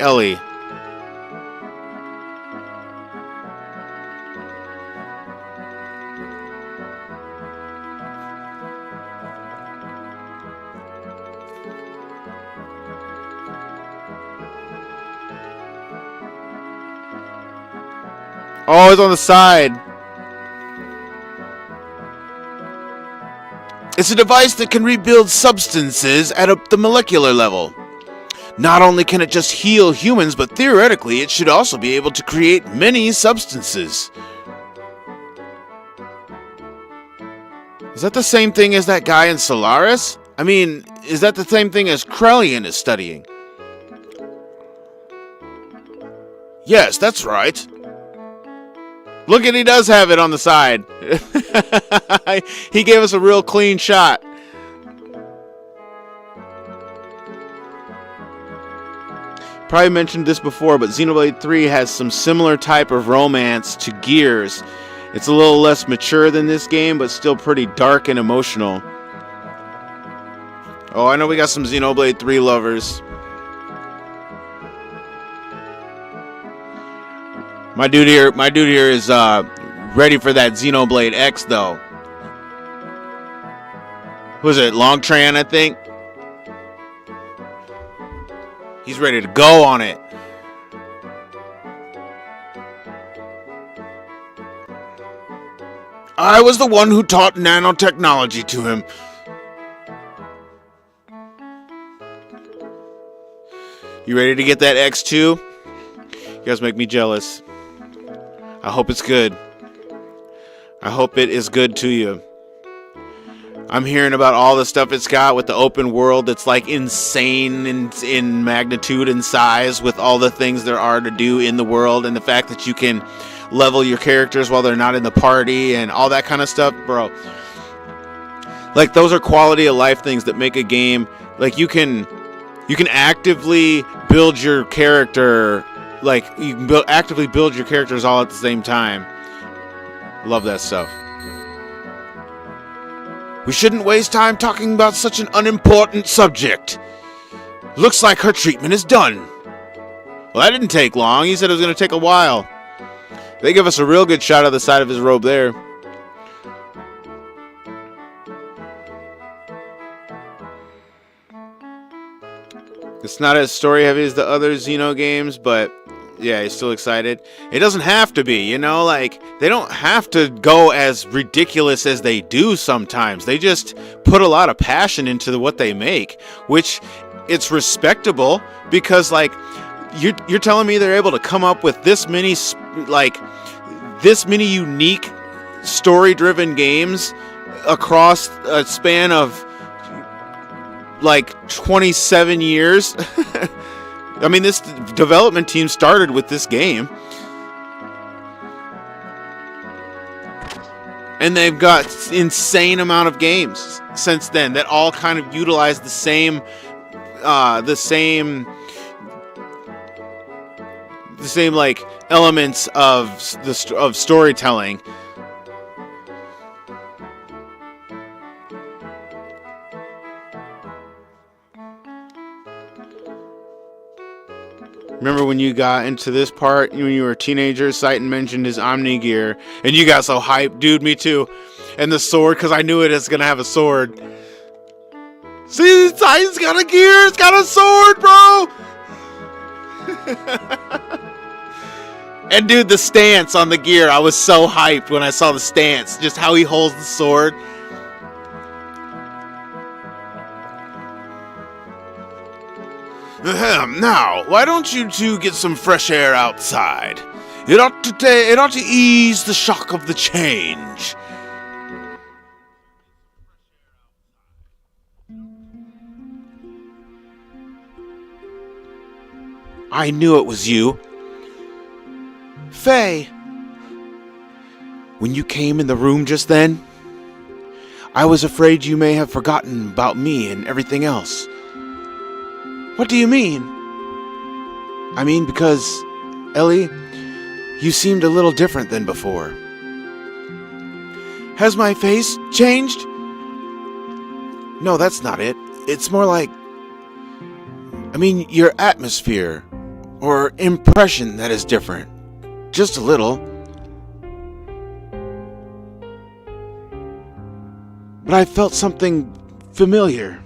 Oh, it's on the side. It's a device that can rebuild substances at the molecular level. Not only can it just heal humans, but theoretically it should also be able to create many substances. Is that the same thing as that guy in Solaris? I mean, is that the same thing as Krellian is studying? Yes, that's right. Look at, he does have it on the side. He gave us a real clean shot. Probably mentioned this before, but Xenoblade 3 has some similar type of romance to Gears. It's a little less mature than this game, but still pretty dark and emotional. Oh, I know we got some Xenoblade 3 lovers. My dude here is ready for that Xenoblade X though. Who's it? Longtran, I think. He's ready to go on it. I was the one who taught nanotechnology to him. You ready to get that X2? You guys make me jealous. I hope it's good. I hope it is good to you. I'm hearing about all the stuff it's got with the open world that's like insane in magnitude and size, with all the things there are to do in the world, and the fact that you can level your characters while they're not in the party and all that kind of stuff, bro. Like, those are quality of life things that make a game. Like, you can actively build your character. Like, you can actively build your characters all at the same time. Love that stuff. We shouldn't waste time talking about such an unimportant subject. Looks like her treatment is done. Well, that didn't take long. He said it was going to take a while. They give us a real good shot of the side of his robe there. It's not as story heavy as the other Xeno games, but yeah, he's still excited. It doesn't have to be, you know, like, they don't have to go as ridiculous as they do sometimes. They just put a lot of passion into what they make, which it's respectable, because, like, you're telling me they're able to come up with this many unique story-driven games across a span of like 27 years. I mean, this development team started with this game, and they've got insane amount of games since then that all kind of utilize the same like elements of storytelling. Remember when you got into this part when you were a teenager? Satan mentioned his Omni gear, and you got so hyped, dude. Me too. And the sword, because I knew it was gonna have a sword. See, Titan's got a gear. It's got a sword, bro. And dude, the stance on the gear, I was so hyped when I saw the stance, just how he holds the sword. Ahem, now, why don't you two get some fresh air outside? It ought to ease the shock of the change. I knew it was you. Faye. When you came in the room just then, I was afraid you may have forgotten about me and everything else. What do you mean? I mean, because, Ellie, you seemed a little different than before. Has my face changed? No, that's not it. It's more like, I mean, your atmosphere or impression that is different. Just a little. But I felt something familiar.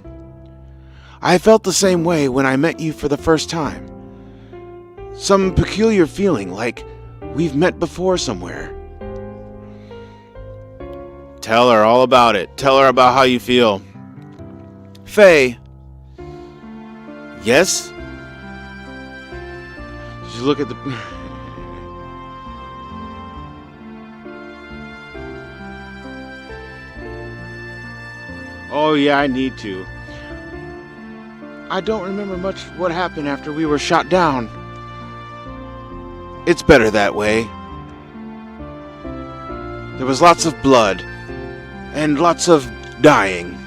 I felt the same way when I met you for the first time. Some peculiar feeling, like we've met before somewhere. Tell her all about it. Tell her about how you feel. Faye. Yes? Did you look at the... Oh, yeah, I need to. I don't remember much what happened after we were shot down. It's better that way. There was lots of blood. And lots of dying.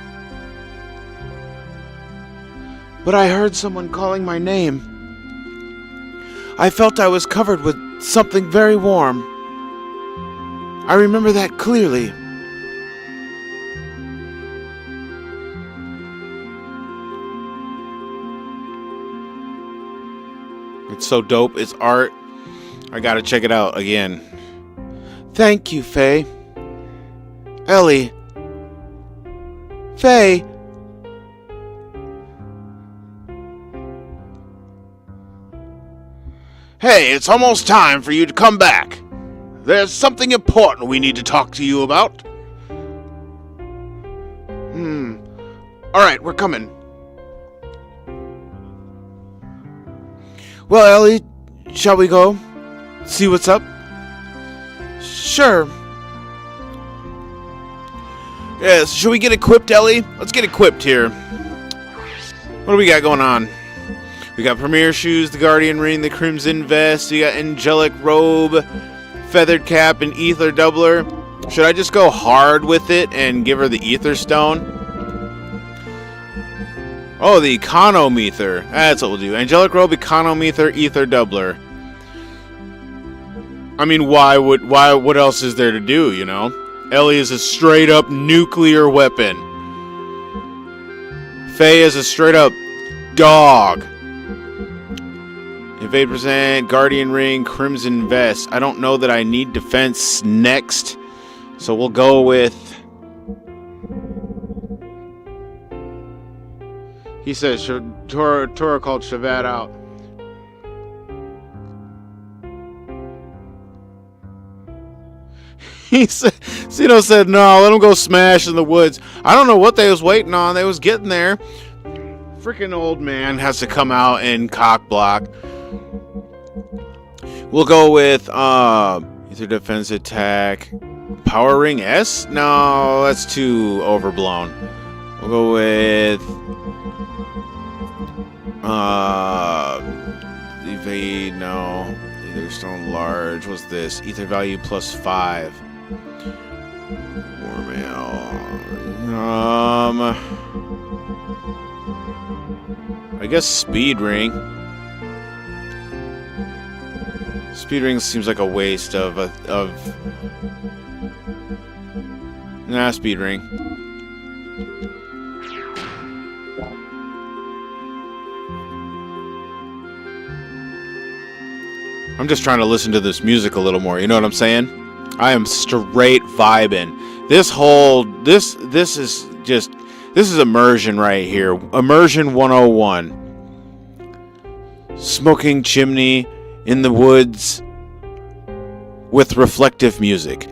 But I heard someone calling my name. I felt I was covered with something very warm. I remember that clearly. It's so dope. It's art. I gotta check it out again. Thank you, Faye. Ellie. Faye. Hey, it's almost time for you to come back. There's something important we need to talk to you about. Alright, we're coming. Well, Ellie, shall we go? See what's up? Sure. Yes, should we get equipped, Ellie? Let's get equipped here. What do we got going on? We got Premier Shoes, the Guardian Ring, the Crimson Vest, we got Angelic Robe, Feathered Cap, and Ether Doubler. Should I just go hard with it and give her the Ether Stone? Oh, the Economether. That's what we'll do. Angelic Robe, Economether, Ether Doubler. I mean, what else is there to do, you know? Ellie is a straight up nuclear weapon. Faye is a straight up dog. Evade percent, Guardian Ring, Crimson Vest. I don't know that I need defense next. So we'll go with... He says Tora called Shabbat out. He said, Zeno said, no, let him go smash in the woods. I don't know what they was waiting on. They was getting there. Freaking old man has to come out and cock block. We'll go with either defense attack. Power Ring S? No, that's too overblown. We'll go with evade, no. Ether Stone Large. What's this? Ether value plus 5. War mail. I guess Speed Ring. Speed Ring seems like a waste of nah, Speed Ring. I'm just trying to listen to this music a little more, you know what I'm saying? I am straight vibing. This is immersion right here. Immersion 101. Smoking chimney in the woods with reflective music.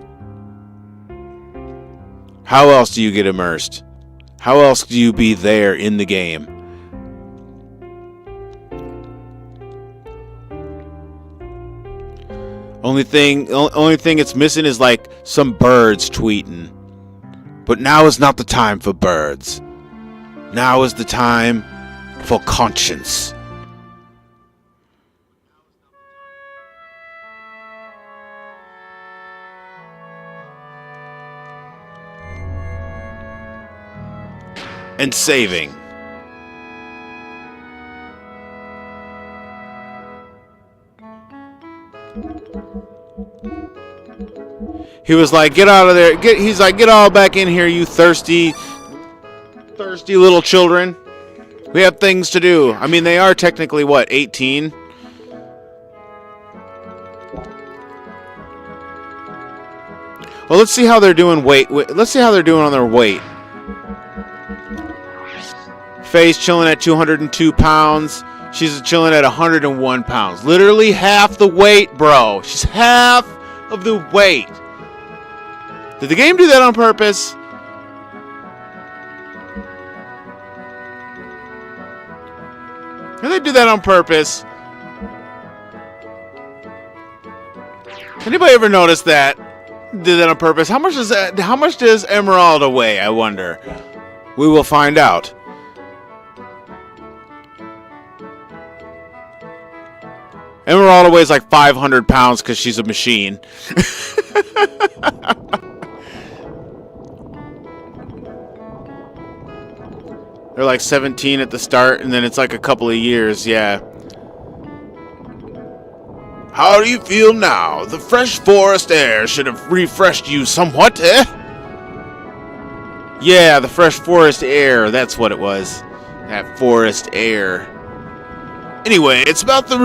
How else do you get immersed? How else do you be there in the game? Only thing it's missing is like some birds tweeting. But now is not the time for birds. Now is the time for conscience. And saving. He was like, get out of there. He's like, get all back in here, you thirsty little children. We have things to do. I mean, they are technically, what, 18? Well, let's see how they're doing let's see how they're doing on their weight. Faye's chilling at 202 pounds. She's chilling at 101 pounds. Literally half the weight, bro. She's half of the weight. Did the game do that on purpose? Did they do that on purpose? Anybody ever notice that? Did that on purpose? How much does that? How much does Emeralda weigh? I wonder. We will find out. Emeralda weighs like 500 pounds because she's a machine. They're like 17 at the start, and then it's like a couple of years, yeah. How do you feel now? The fresh forest air should have refreshed you somewhat, eh? Yeah, the fresh forest air, that's what it was. That forest air. Anyway, it's about the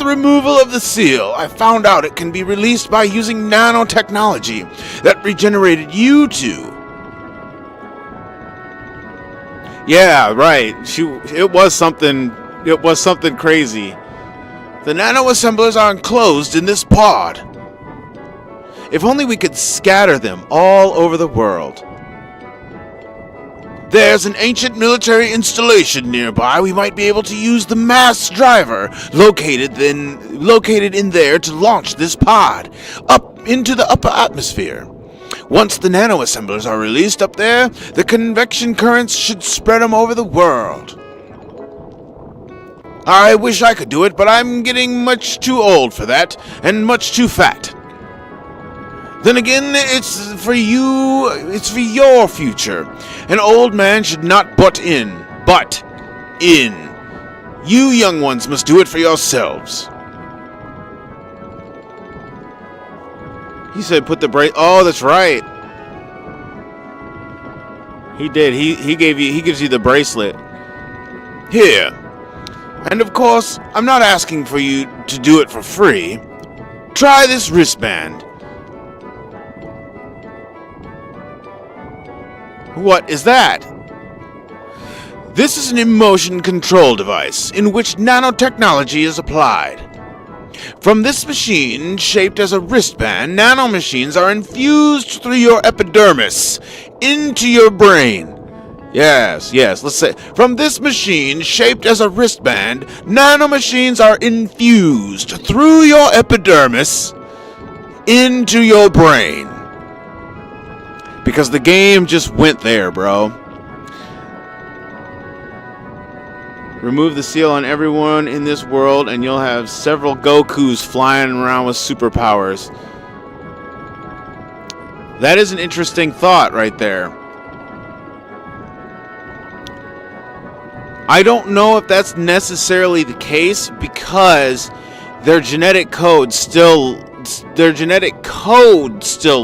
removal of the seal. I found out it can be released by using nanotechnology that regenerated you two. Yeah, right. It was something crazy. The nanoassemblers are enclosed in this pod. If only we could scatter them all over the world. There's an ancient military installation nearby. We might be able to use the mass driver located in there to launch this pod up into the upper atmosphere. Once the nanoassemblers are released up there, the convection currents should spread them over the world. I wish I could do it, but I'm getting much too old for that, and much too fat. Then again, it's for your future. An old man should not butt in. You young ones must do it for yourselves. He said put the Oh, that's right. He did. He gives you the bracelet. Here. And of course, I'm not asking for you to do it for free. Try this wristband. What is that? This is an emotion control device in which nanotechnology is applied. From this machine, shaped as a wristband, nanomachines are infused through your epidermis into your brain. Yes, let's say, from this machine, shaped as a wristband, nanomachines are infused through your epidermis into your brain. Because the game just went there, bro. Remove the seal on everyone in this world and you'll have several Gokus flying around with superpowers. That is an interesting thought right there. I don't know if that's necessarily the case because their genetic code still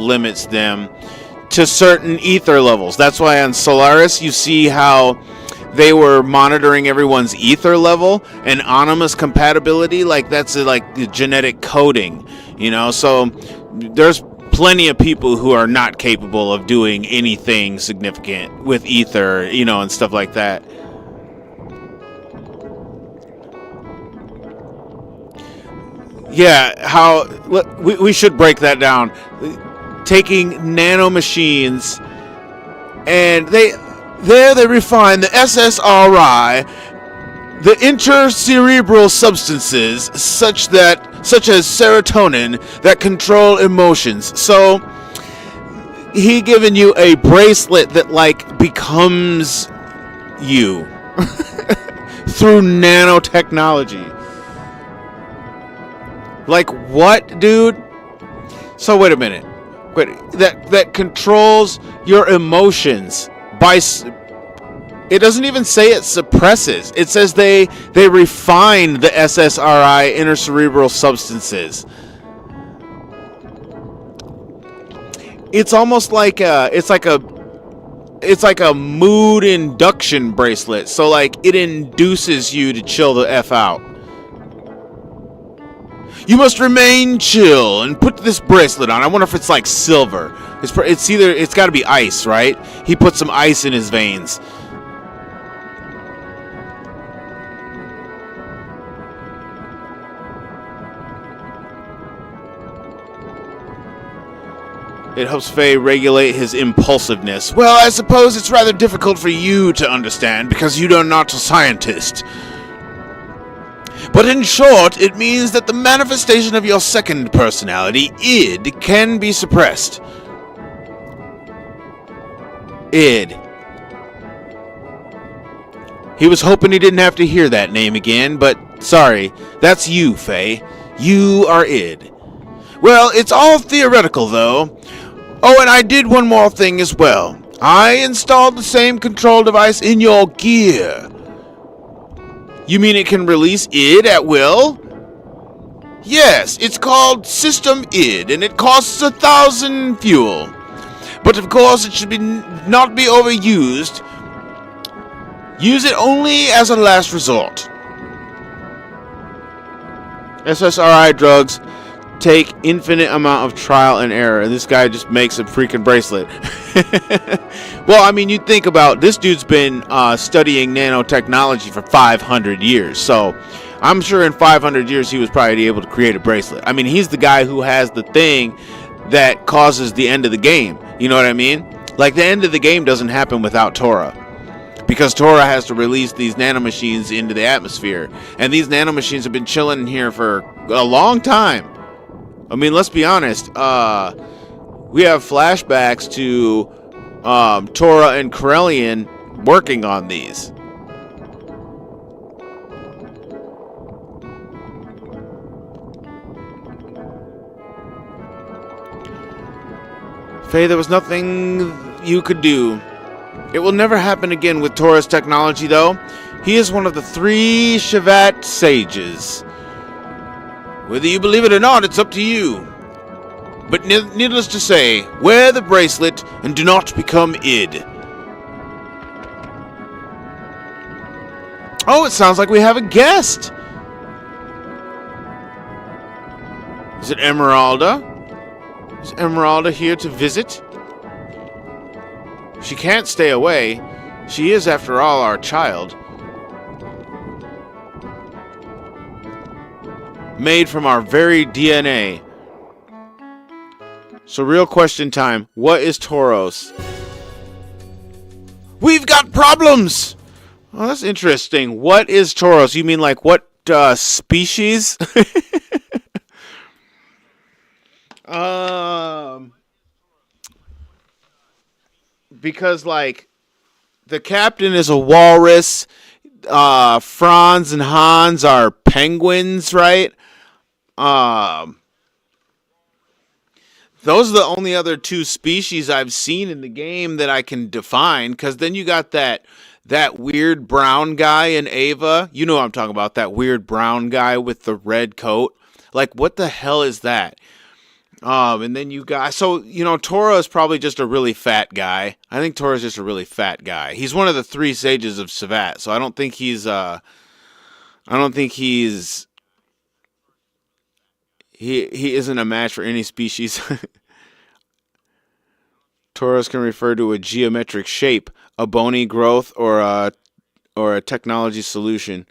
limits them to certain ether levels. That's why on Solaris you see how they were monitoring everyone's ether level and animus compatibility. Like that's like the genetic coding, you know. So there's plenty of people who are not capable of doing anything significant with ether, you know, and stuff like that. Yeah, how we should break that down. Taking nanomachines, and they refine the SSRI, the intercerebral substances such as serotonin that control emotions. So he giving you a bracelet that like becomes you through nanotechnology. Like what, dude? So wait a minute. That controls your emotions by. It doesn't even say it suppresses. It says they refine the SSRI intercerebral substances. It's almost like it's like a mood induction bracelet. So like it induces you to chill the F out. You must remain chill and put this bracelet on. I wonder if it's like silver. It's got to be ice, right? He put some ice in his veins. It helps Faye regulate his impulsiveness. Well, I suppose it's rather difficult for you to understand because you are not a scientist. But in short, it means that the manifestation of your second personality, id, can be suppressed. Id. He was hoping he didn't have to hear that name again, but sorry, that's you, Faye. You are id. Well, it's all theoretical, though. Oh, and I did one more thing as well. I installed the same control device in your gear. You mean it can release id at will? Yes, it's called System id, and it costs 1,000 fuel. But of course, it should not be overused. Use it only as a last resort. SSRI drugs take infinite amount of trial and error, and this guy just makes a freaking bracelet. Well, I mean, you think about this dude's been studying nanotechnology for 500 years, so I'm sure in 500 years he was probably able to create a bracelet. I mean, he's the guy who has the thing that causes the end of the game. You know what I mean? Like, the end of the game doesn't happen without Torah, because Torah has to release these nanomachines into the atmosphere, and these nanomachines have been chilling here for a long time. I mean, let's be honest. We have flashbacks to Torah and Corellian working on these. Faye, there was nothing you could do. It will never happen again with Torah's technology, though. He is one of the 3 Shevat sages. Whether you believe it or not, it's up to you. But needless to say, wear the bracelet and do not become id. Oh, it sounds like we have a guest. Is it Emeralda? Is Emeralda here to visit? She can't stay away. She is, after all, our child. Made from our very DNA. So, real question time. What is Tauros? We've got problems! Oh, that's interesting. What is Tauros? You mean like what species? Because, like, the captain is a walrus. Franz and Hans are penguins, right? Those are the only other 2 species I've seen in the game that I can define. Because then you got that weird brown guy in Ava. You know what I'm talking about. That weird brown guy with the red coat. Like, what the hell is that? And then you got... So, you know, Torah is probably just a really fat guy. I think Torah is just a really fat guy. He's one of the 3 sages of Shevat. So I don't think he's... He isn't a match for any species. Torus can refer to a geometric shape, a bony growth, or a technology solution.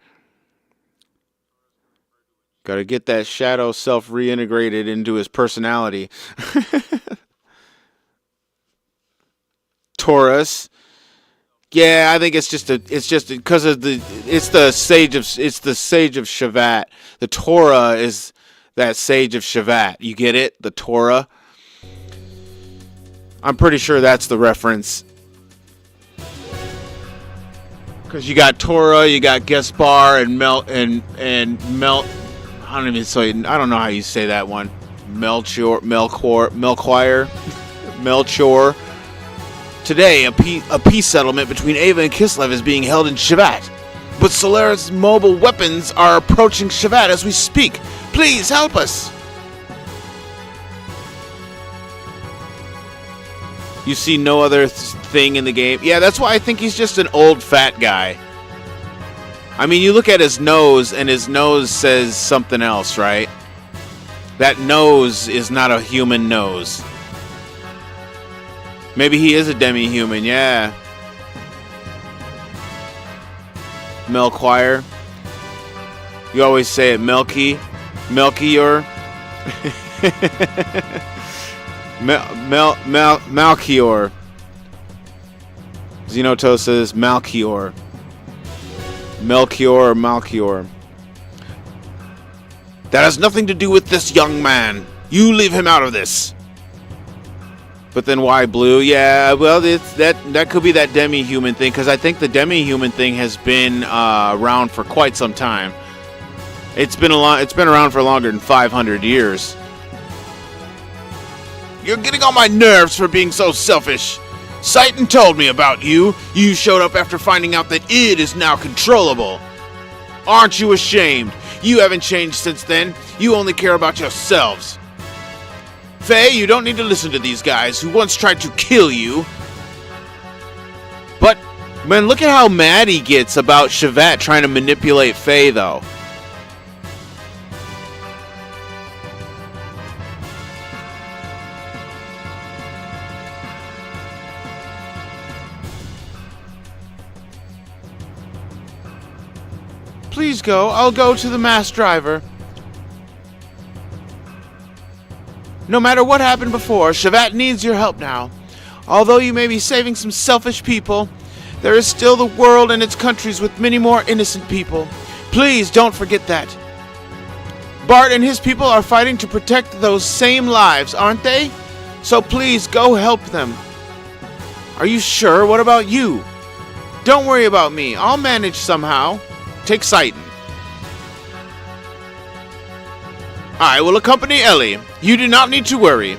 Gotta get that shadow self reintegrated into his personality. Taurus. Yeah, I think it's just because of it's the sage of Shevat. The Torah is that sage of Shevat. You get it? The Torah. I'm pretty sure that's the reference. Because you got Torah, you got Gaspar and Melt. I don't know how you say that one. Melchior. Today, a peace settlement between Ava and Kislev is being held in Shevat. But Solaris' mobile weapons are approaching Shevat as we speak. Please help us. You see no other thing in the game. Yeah, that's why I think he's just an old fat guy. I mean, you look at his nose, and his nose says something else, right? That nose is not a human nose. Maybe he is a demi-human, yeah. Melchior. You always say it, Melchior. Malchior. Xenoto says Malchior. Melchior or Malchior. That has nothing to do with this young man. You leave him out of this. But then why blue? Yeah, well, that could be that demi-human thing, because I think the demi-human thing has been around for quite some time. It's been around for longer than 500 years. You're getting on my nerves for being so selfish. Satan told me about you. You showed up after finding out that it is now controllable. Aren't you ashamed? You haven't changed since then. You only care about yourselves. Faye, you don't need to listen to these guys who once tried to kill you. But, man, look at how mad he gets about Shevat trying to manipulate Faye, though. Please go. I'll go to the mass driver. No matter what happened before, Shevat needs your help now. Although you may be saving some selfish people, there is still the world and its countries with many more innocent people. Please don't forget that. Bart and his people are fighting to protect those same lives, aren't they? So please go help them. Are you sure? What about you? Don't worry about me. I'll manage somehow. Take Satan. I will accompany Ellie. You do not need to worry.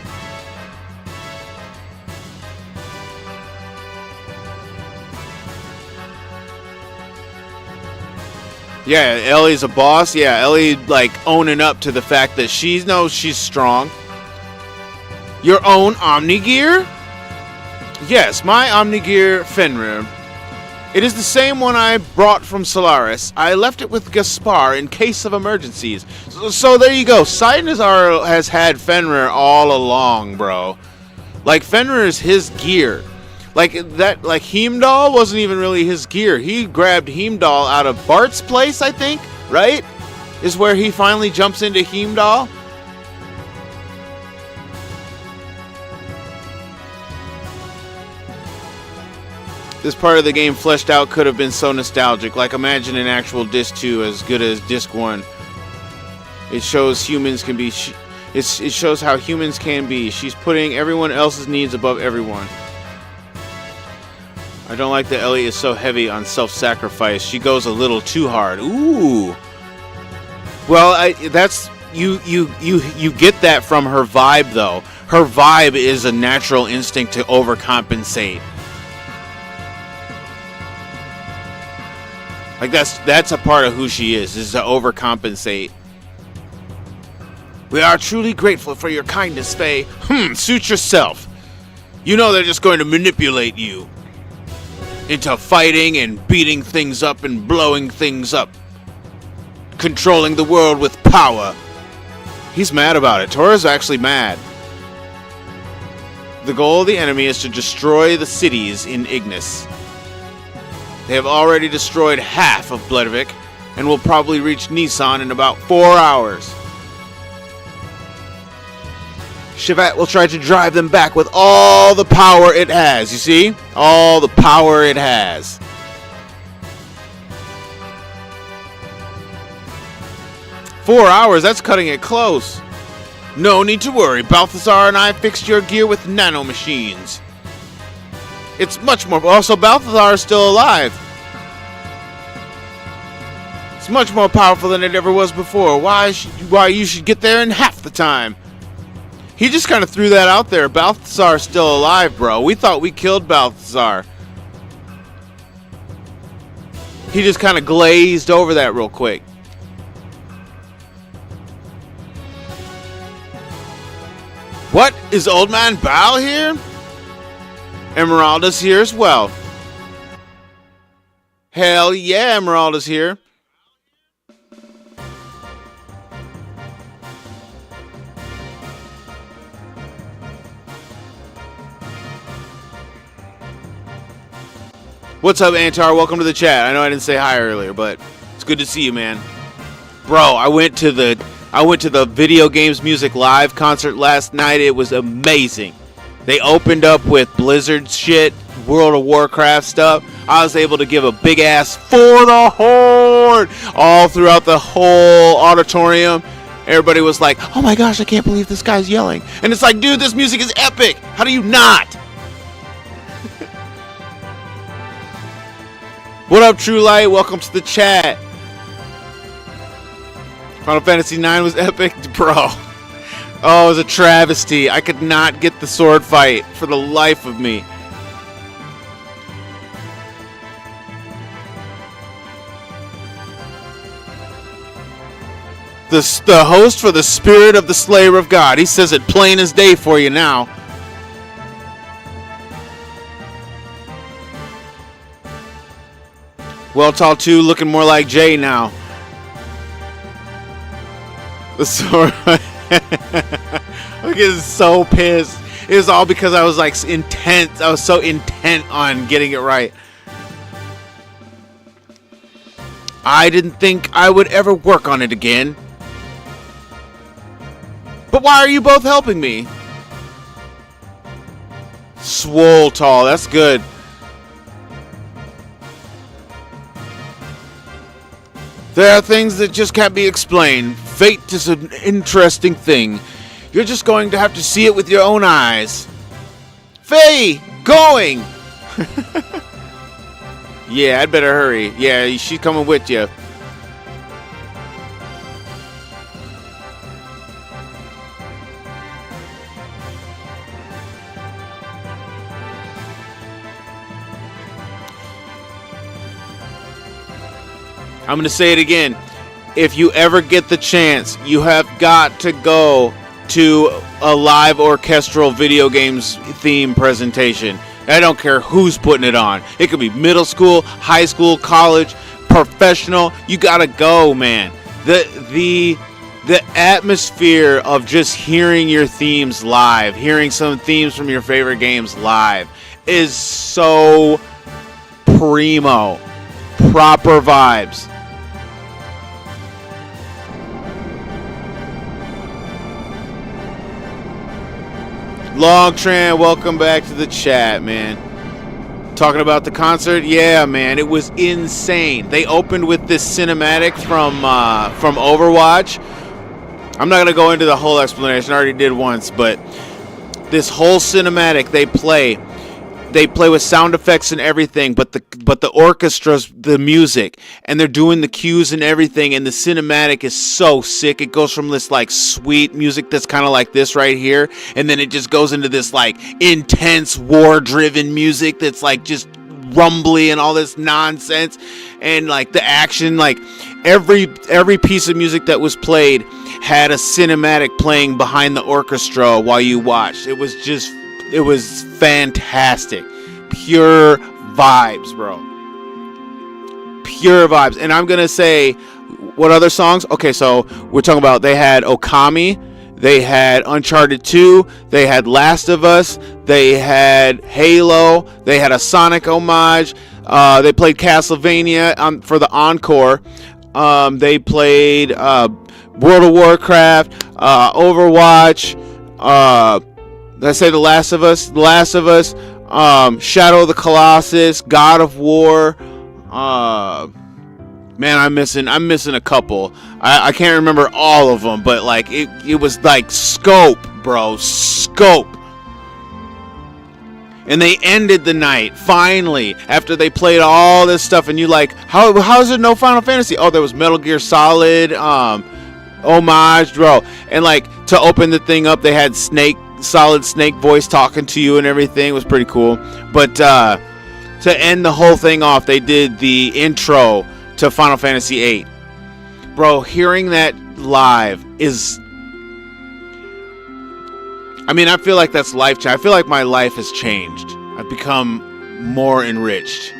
Yeah, Ellie's a boss. Yeah, Ellie like owning up to the fact that she knows she's strong. Your own Omnigear? Yes, my Omnigear Fenrir. It is the same one I brought from Solaris. I left it with Gaspar in case of emergencies. So there you go. Satan has had Fenrir all along, bro. Like, Fenrir is his gear. Like, Heimdall wasn't even really his gear. He grabbed Heimdall out of Bart's place, I think, right? Is where he finally jumps into Heimdall. This part of the game fleshed out could have been so nostalgic. Like, imagine an actual Disc 2 as good as Disc 1. It shows humans can be... It shows how humans can be. She's putting everyone else's needs above everyone. I don't like that Ellie is so heavy on self-sacrifice. She goes a little too hard. Ooh. Well, that's... You get that from her vibe, though. Her vibe is a natural instinct to overcompensate. Like, that's a part of who she is to overcompensate. We are truly grateful for your kindness, Faye. Suit yourself. You know they're just going to manipulate you into fighting and beating things up and blowing things up. Controlling the world with power. He's mad about it. Tora's actually mad. The goal of the enemy is to destroy the cities in Ignis. They have already destroyed half of Bledvik and will probably reach Nissan in about 4 hours. Shevat will try to drive them back with all the power it has. You see? All the power it has. "4 hours? That's cutting it close. No need to worry. Balthazar and I fixed your gear with nanomachines. It's much more... Also, Balthazar is still alive. It's much more powerful than it ever was before. Why you should get there in half the time." He just kind of threw that out there. Balthazar's still alive, bro. We thought we killed Balthazar. He just kind of glazed over that real quick. What? Is Old Man Bao here? Emeralda's here as well. Hell yeah, Emeralda's here. What's up, Antar? Welcome to the chat. I know I didn't say hi earlier, but it's good to see you, man. Bro, I went to the I went to the Video Games Music Live concert last night. It was amazing. They opened up with Blizzard shit, World of Warcraft stuff. I was able to give a big ass for the Horde all throughout the whole auditorium. Everybody was like, oh my gosh, I can't believe this guy's yelling. And it's like, dude, this music is epic. How do you not? What up, True Light? Welcome to the chat. Final Fantasy IX was epic, bro. Oh, it was a travesty. I could not get the sword fight for the life of me. The host for the Spirit of the Slayer of God. He says it plain as day for you now. Well, Tall 2 looking more like Jay now. The sword. I'm getting so pissed. It was all because I was like intent. I was so intent on getting it right. I didn't think I would ever work on it again. But why are you both helping me? Swole Tall, that's good. There are things that just can't be explained. Fate is an interesting thing. You're just going to have to see it with your own eyes. Faye, going! Yeah, I'd better hurry. Yeah, she's coming with you. I'm going to say it again. If you ever get the chance, you have got to go to a live orchestral video games theme presentation. I don't care who's putting it on. It could be middle school, high school, college, professional. You got to go, man. The atmosphere of just hearing your themes live, hearing some themes from your favorite games live is so primo. Proper vibes. Longtran, welcome back to the chat, man. Talking about the concert, yeah, man, it was insane. They opened with this cinematic from Overwatch. I'm not gonna go into the whole explanation. I already did once, but this whole cinematic they play with sound effects and everything, but the orchestra's the music, and they're doing the cues and everything, and the cinematic is so sick. It goes from this like sweet music that's kind of like this right here, and then it just goes into this like intense war-driven music that's like just rumbly and all this nonsense, and like the action, like every piece of music that was played had a cinematic playing behind the orchestra while you watched. It was fantastic. Pure vibes, bro. Pure vibes. And I'm going to say, what other songs? Okay, so we're talking about, they had Okami, they had Uncharted 2, they had Last of Us, they had Halo, they had a Sonic homage, they played Castlevania for the encore, they played World of Warcraft, Overwatch, did I say The Last of Us? The Last of Us, Shadow of the Colossus, God of War. Man, I'm missing a couple. I can't remember all of them, but like it was like scope, bro, scope. And they ended the night finally after they played all this stuff, and you like, how is there no Final Fantasy? Oh, there was Metal Gear Solid, homage, bro. And like to open the thing up, they had Solid Snake voice talking to you and everything. It was pretty cool. But to end the whole thing off, they did the intro to Final Fantasy VIII. Bro, hearing that live is, I mean, I feel like that's life change. I feel like my life has changed. I've become more enriched.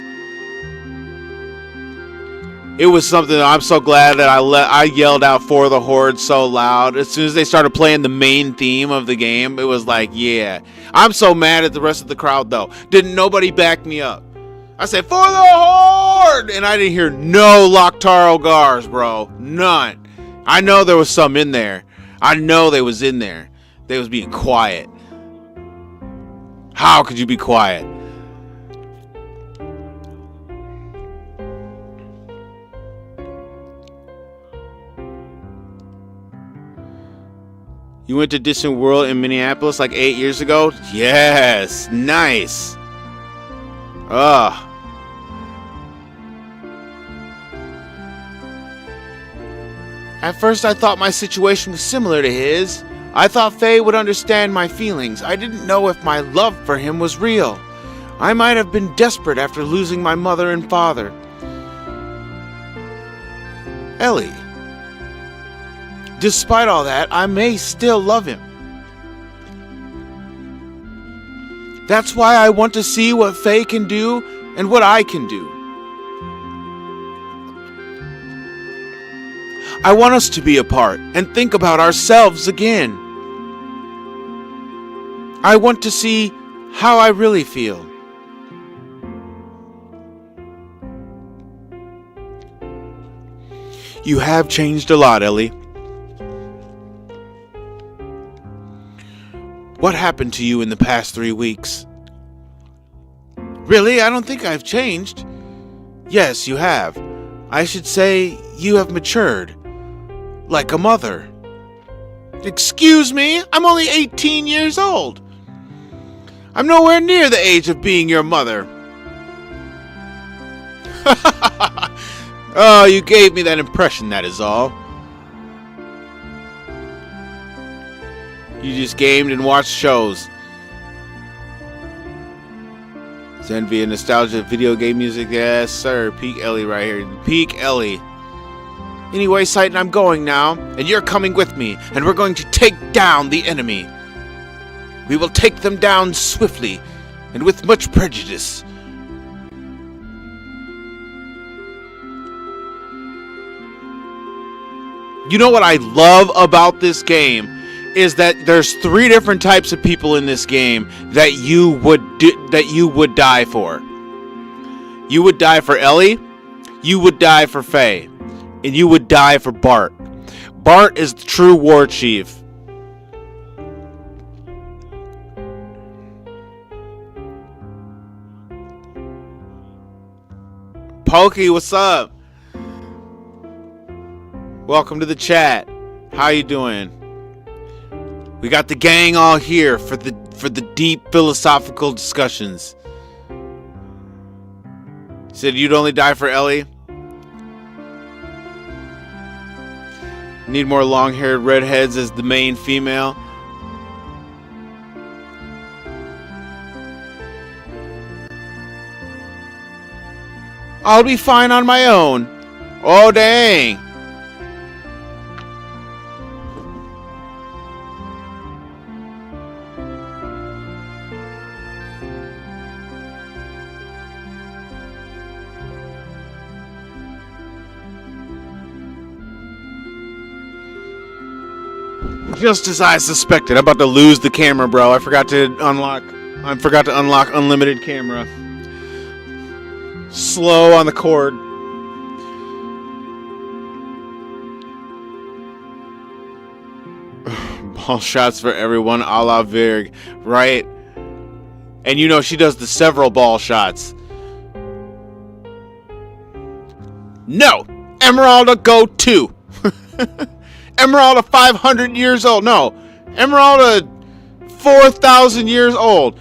It was something that I'm so glad that I yelled out For the Horde so loud. As soon as they started playing the main theme of the game, it was like, yeah. I'm so mad at the rest of the crowd, though. Didn't nobody back me up. I said, For the Horde! And I didn't hear no Loktar Ogars, bro. None. I know there was some in there. I know they was in there. They was being quiet. How could you be quiet? You went to Distant World in Minneapolis like 8 years ago? Yes, nice. Ugh. At first I thought my situation was similar to his. I thought Faye would understand my feelings. I didn't know if my love for him was real. I might have been desperate after losing my mother and father. Ellie. Despite all that, I may still love him. That's why I want to see what Faye can do and what I can do. I want us to be apart and think about ourselves again. I want to see how I really feel. You have changed a lot, Ellie. What happened to you in the past 3 weeks? Really? I don't think I've changed. Yes, you have. I should say you have matured. Like a mother. Excuse me? I'm only 18 years old. I'm nowhere near the age of being your mother. Oh, you gave me that impression, that is all. You just gamed and watched shows. It's envy and nostalgia, video game music. Yes, sir. Peak Ellie right here. Peak Ellie. Anyway, Citan, I'm going now, and you're coming with me, and we're going to take down the enemy. We will take them down swiftly, and with much prejudice. You know what I love about this game is that there's 3 different types of people in this game that you would die for. You would die for Ellie, you would die for Faye, and you would die for Bart. Bart is the true war chief. Pokey, what's up? Welcome to the chat. How you doing? We got the gang all here for the deep philosophical discussions. Said you'd only die for Ellie? Need more long-haired redheads as the main female? I'll be fine on my own. Oh, dang. Just as I suspected. I'm about to lose the camera, bro. I forgot to unlock unlimited camera. Slow on the cord. Ball shots for everyone, a la Virg, right? And you know she does the several ball shots. No! Emeralda, go 2. Emeralda 500 years old. No. Emeralda 4,000 years old.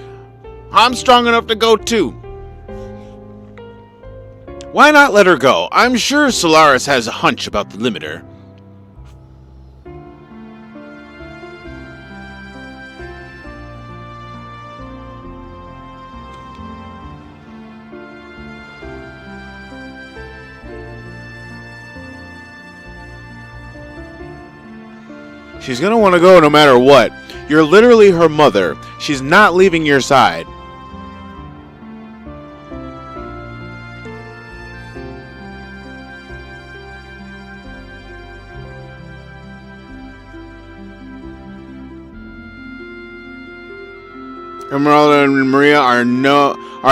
I'm strong enough to go 2. Why not let her go? I'm sure Solaris has a hunch about the limiter. She's gonna want to go no matter what. You're literally her mother. She's not leaving your side. Emeralda and Maria are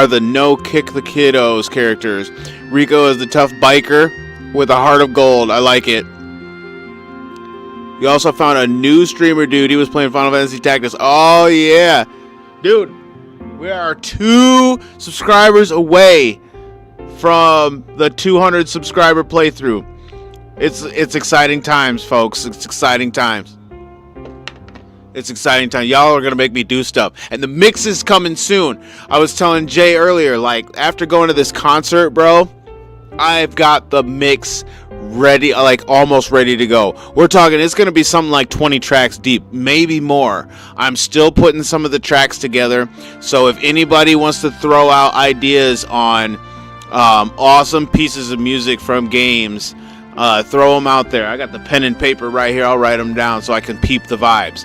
the no kick the kiddos characters. Rico is the tough biker with a heart of gold. I like it. We also found a new streamer, dude. He was playing Final Fantasy Tactics. Oh, yeah. Dude, we are 2 subscribers away from the 200 subscriber playthrough. It's exciting times, folks. It's exciting times. It's exciting time. Y'all are going to make me do stuff. And the mix is coming soon. I was telling Jay earlier, like, after going to this concert, bro, I've got the mix ready, like, almost ready to go. We're talking, it's going to be something like 20 tracks deep, maybe more. I'm still putting some of the tracks together. So if anybody wants to throw out ideas on awesome pieces of music from games, throw them out there. I got the pen and paper right here. I'll write them down so I can peep the vibes.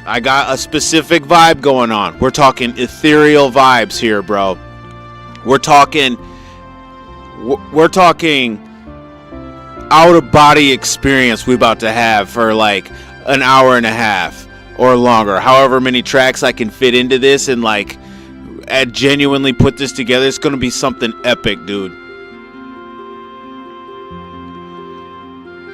I got a specific vibe going on. We're talking ethereal vibes here, bro. We're talking out of body experience we about to have for like an hour and a half or longer. However many tracks I can fit into this and like genuinely put this together, it's gonna be something epic, dude.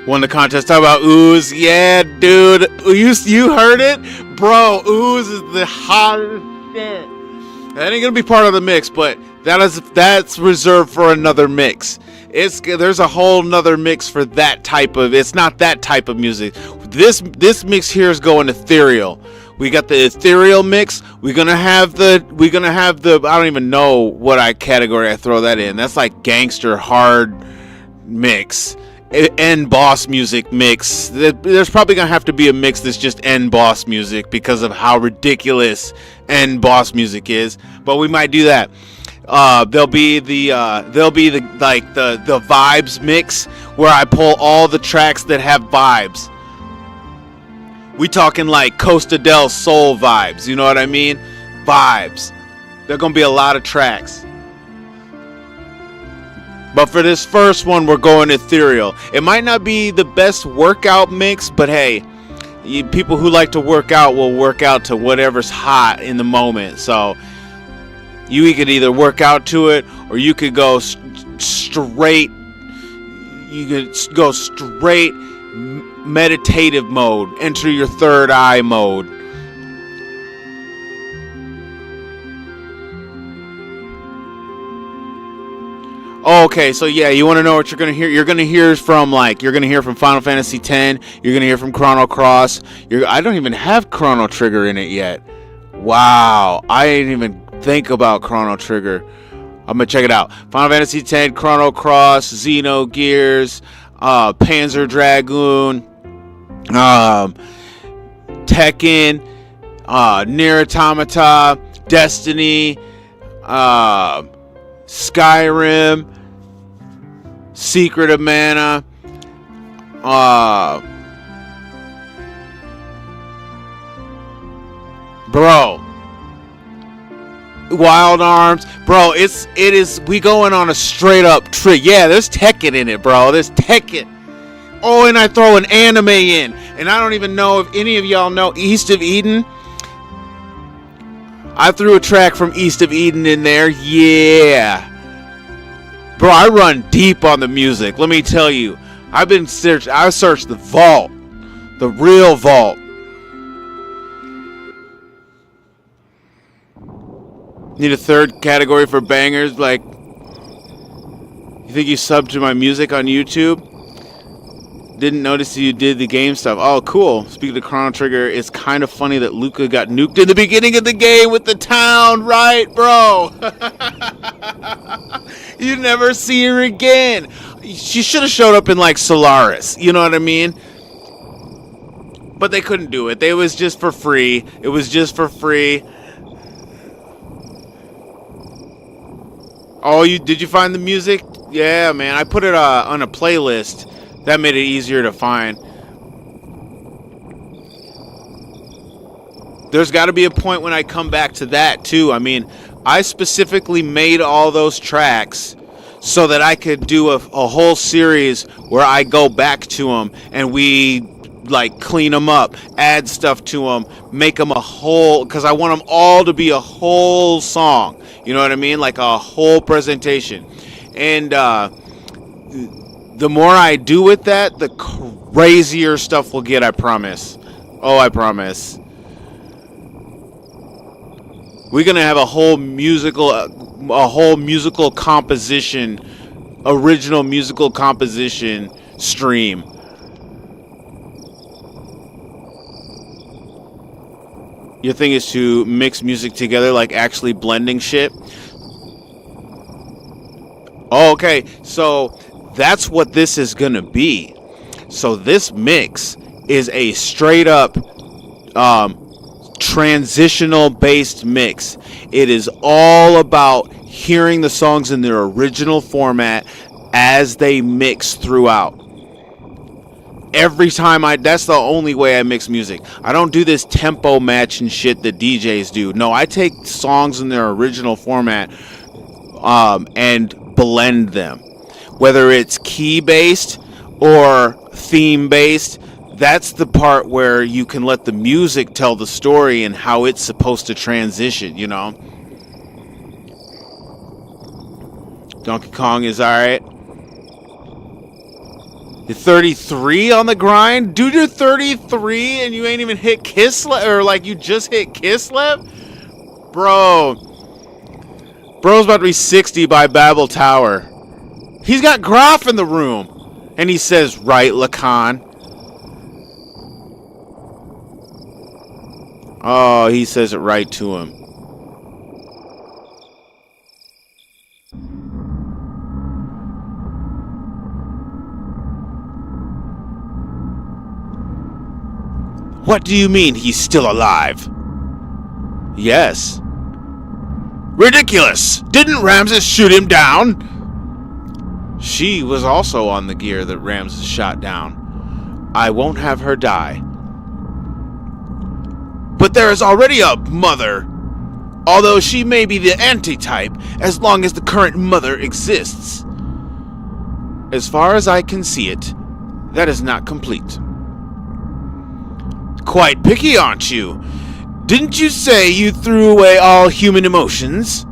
Won the contest. Talk about Ooze. Yeah, dude. You heard it? Bro, Ooze is the hottest shit. That ain't gonna be part of the mix, but that's reserved for another mix. There's a whole nother mix for that type of, it's not that type of music. This mix here is going ethereal. We got the ethereal mix. We're gonna have the I don't even know what category I throw that in. That's like gangster hard mix. End boss music mix. There's probably gonna have to be a mix that's just end boss music because of how ridiculous end boss music is. But we might do that. There'll be the vibes mix where I pull all the tracks that have vibes. We talking like Costa del Sol vibes. You know what I mean? Vibes. There's gonna be a lot of tracks. But for this first one, we're going ethereal. It might not be the best workout mix, but hey, people who like to work out will work out to whatever's hot in the moment. So you could either work out to it, or you could go straight. You could go straight meditative mode. Enter your third eye mode. Okay, so yeah, you want to know what you're gonna hear? You're gonna hear from Final Fantasy X. You're gonna hear from Chrono Cross. I don't even have Chrono Trigger in it yet. Wow, I didn't even think about Chrono Trigger. I'm gonna check it out. Final Fantasy X, Chrono Cross, Xenogears, Panzer Dragoon, Tekken, Nier Automata, Destiny, Skyrim, Secret of Mana, bro, Wild Arms, bro. We going on a straight up trip. Yeah, there's Tekken in it, bro. There's Tekken. Oh, and I throw an anime in, and I don't even know if any of y'all know East of Eden. I threw a track from East of Eden in there. Yeah. Bro, I run deep on the music. Let me tell you. I searched the vault. The real vault. Need a third category for bangers? Like, you think you subbed to my music on YouTube? Didn't notice you did the game stuff. Oh, cool. Speaking of Chrono Trigger, it's kind of funny that Luca got nuked in the beginning of the game with the town, right, bro? You never see her again. She should have showed up in, like, Solaris. You know what I mean? But they couldn't do it. It was just for free. It was just for free. Oh, did you find the music? Yeah, man. I put it on a playlist. That made it easier to find. There's got to be a point when I come back to that, too. I mean, I specifically made all those tracks so that I could do a whole series where I go back to them and we, like, clean them up, add stuff to them, make them a whole, because I want them all to be a whole song. You know what I mean? Like a whole presentation. And, the more I do with that, the crazier stuff we'll get, I promise. Oh, I promise. We're gonna have a whole musical composition, original musical composition stream. Your thing is to mix music together, like actually blending shit. Oh, okay, so that's what this is gonna be. So this mix is a straight up transitional based mix. It is all about hearing the songs in their original format as they mix throughout. Every time that's the only way I mix music. I don't do this tempo match and shit that DJs do. No, I take songs in their original format and blend them. Whether it's key based or theme based, that's the part where you can let the music tell the story and how it's supposed to transition, you know? Donkey Kong is alright. You're 33 on the grind? Dude, you're 33 and you ain't even hit Kislev? Or like you just hit Kislev? Bro. Bro's about to be 60 by Babel Tower. He's got Graf in the room. And he says, right, Lacan. Oh, he says it right to him. What do you mean he's still alive? Yes. Ridiculous! Didn't Ramses shoot him down? She was also on the gear that Ramses shot down. I won't have her die. But there is already a mother. Although she may be the antitype, as long as the current mother exists. As far as I can see it, that is not complete. Quite picky, aren't you? Didn't you say you threw away all human emotions?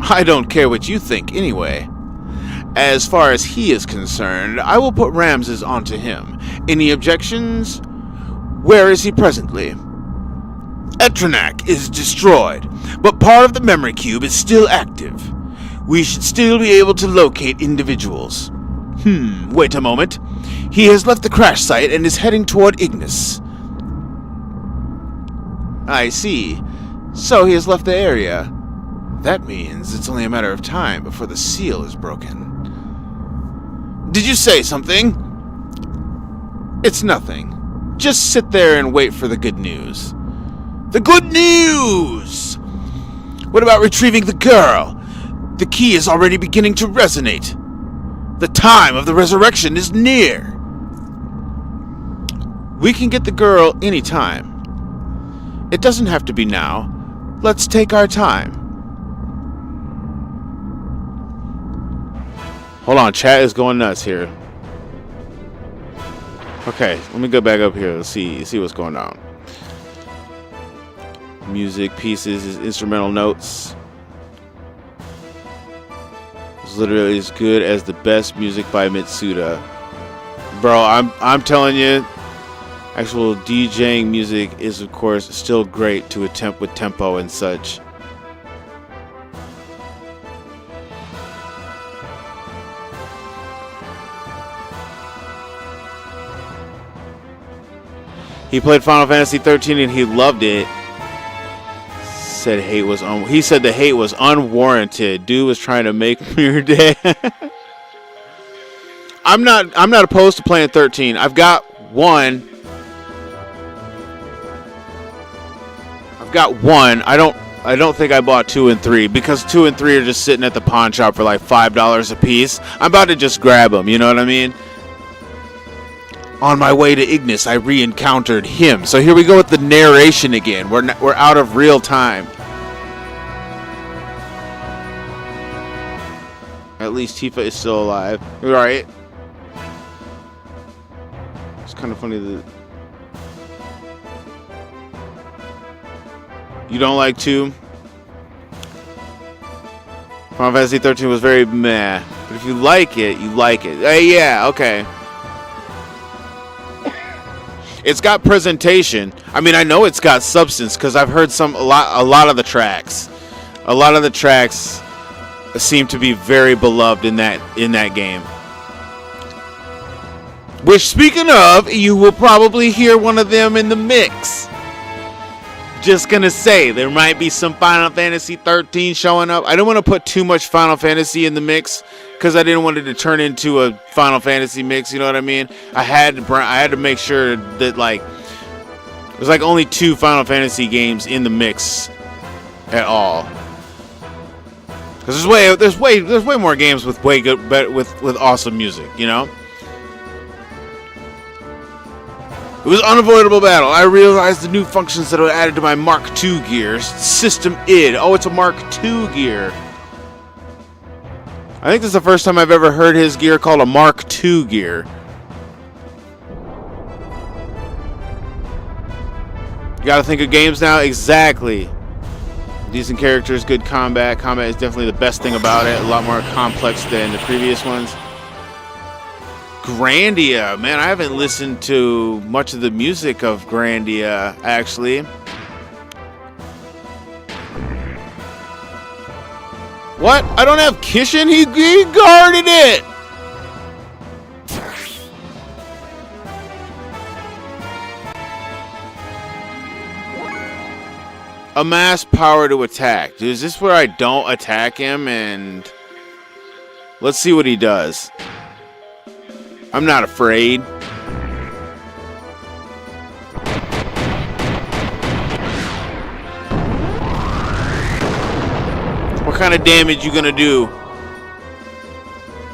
I don't care what you think anyway. As far as he is concerned, I will put Ramses onto him. Any objections? Where is he presently? Etronac is destroyed, but part of the memory cube is still active. We should still be able to locate individuals. Wait a moment. He has left the crash site and is heading toward Ignis. I see. So he has left the area. That means it's only a matter of time before the seal is broken. Did you say something? It's nothing. Just sit there and wait for the good news. The good news! What about retrieving the girl? The key is already beginning to resonate. The time of the resurrection is near. We can get the girl anytime. It doesn't have to be now. Let's take our time. Hold on, chat is going nuts here. Okay, let me go back up here. Let's see what's going on. Music pieces, instrumental notes. It's literally as good as the best music by Mitsuda. Bro, I'm telling you, actual DJing music is of course still great to attempt with tempo and such. He played Final Fantasy 13 and he loved it. Said hate was he said the hate was unwarranted. Dude was trying to make me day. I'm not opposed to playing 13. I've got one. I don't think I bought 2 and 3 because 2 and 3 are just sitting at the pawn shop for like $5 a piece. I'm about to just grab them, you know what I mean? On my way to Ignis, I re-encountered him. So here we go with the narration again. We're out of real time. At least Tifa is still alive. Right? It's kind of funny that... You don't like 2? Final Fantasy 13 was very meh. But if you like it, you like it. Yeah, okay. It's got presentation. I mean, I know it's got substance because I've heard a lot of the tracks. A lot of the tracks seem to be very beloved in that game. Which, speaking of, you will probably hear one of them in the mix. Just gonna say, there might be some Final Fantasy 13 showing up. I don't want to put too much Final Fantasy in the mix because I didn't want it to turn into a Final Fantasy mix. You know what I mean? I had to make sure that like there's like only 2 Final Fantasy games in the mix at all. Because there's way more games with way good, with awesome music. You know. It was unavoidable battle. I realized the new functions that were added to my Mark II gear. System id. Oh, it's a Mark II gear. I think this is the first time I've ever heard his gear called a Mark II gear. You gotta think of games now? Exactly. Decent characters, good combat. Combat is definitely the best thing about it. A lot more complex than the previous ones. Grandia, man, I haven't listened to much of the music of Grandia, actually. What? I don't have Kishin? He guarded it! Amass power to attack. Dude, is this where I don't attack him? And let's see what he does. I'm not afraid. What kind of damage you gonna do?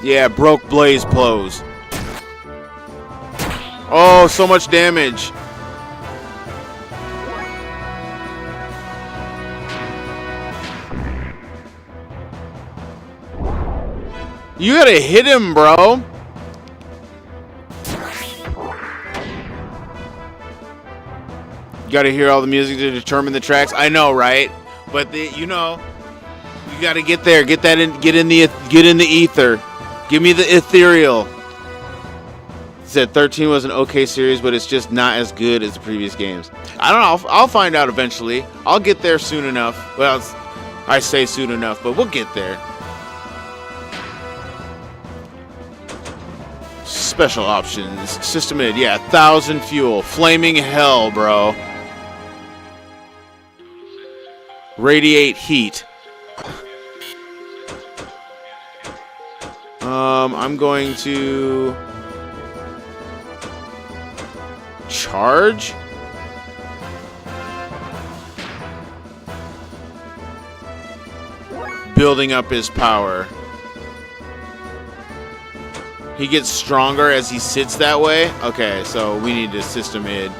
Yeah, broke blaze blows. Oh, so much damage. You gotta hit him, bro. You gotta hear all the music to determine the tracks. I know, right? But you gotta get there. Get in the ether. Give me the ethereal. Said 13 was an okay series, but it's just not as good as the previous games. I don't know. I'll find out eventually. I'll get there soon enough. Well, I say soon enough, but we'll get there. Special options. System id. Yeah, 1,000 fuel. Flaming hell, bro. Radiate heat. I'm going to charge. Building up his power. He gets stronger as he sits that way. Okay, so we need to system id.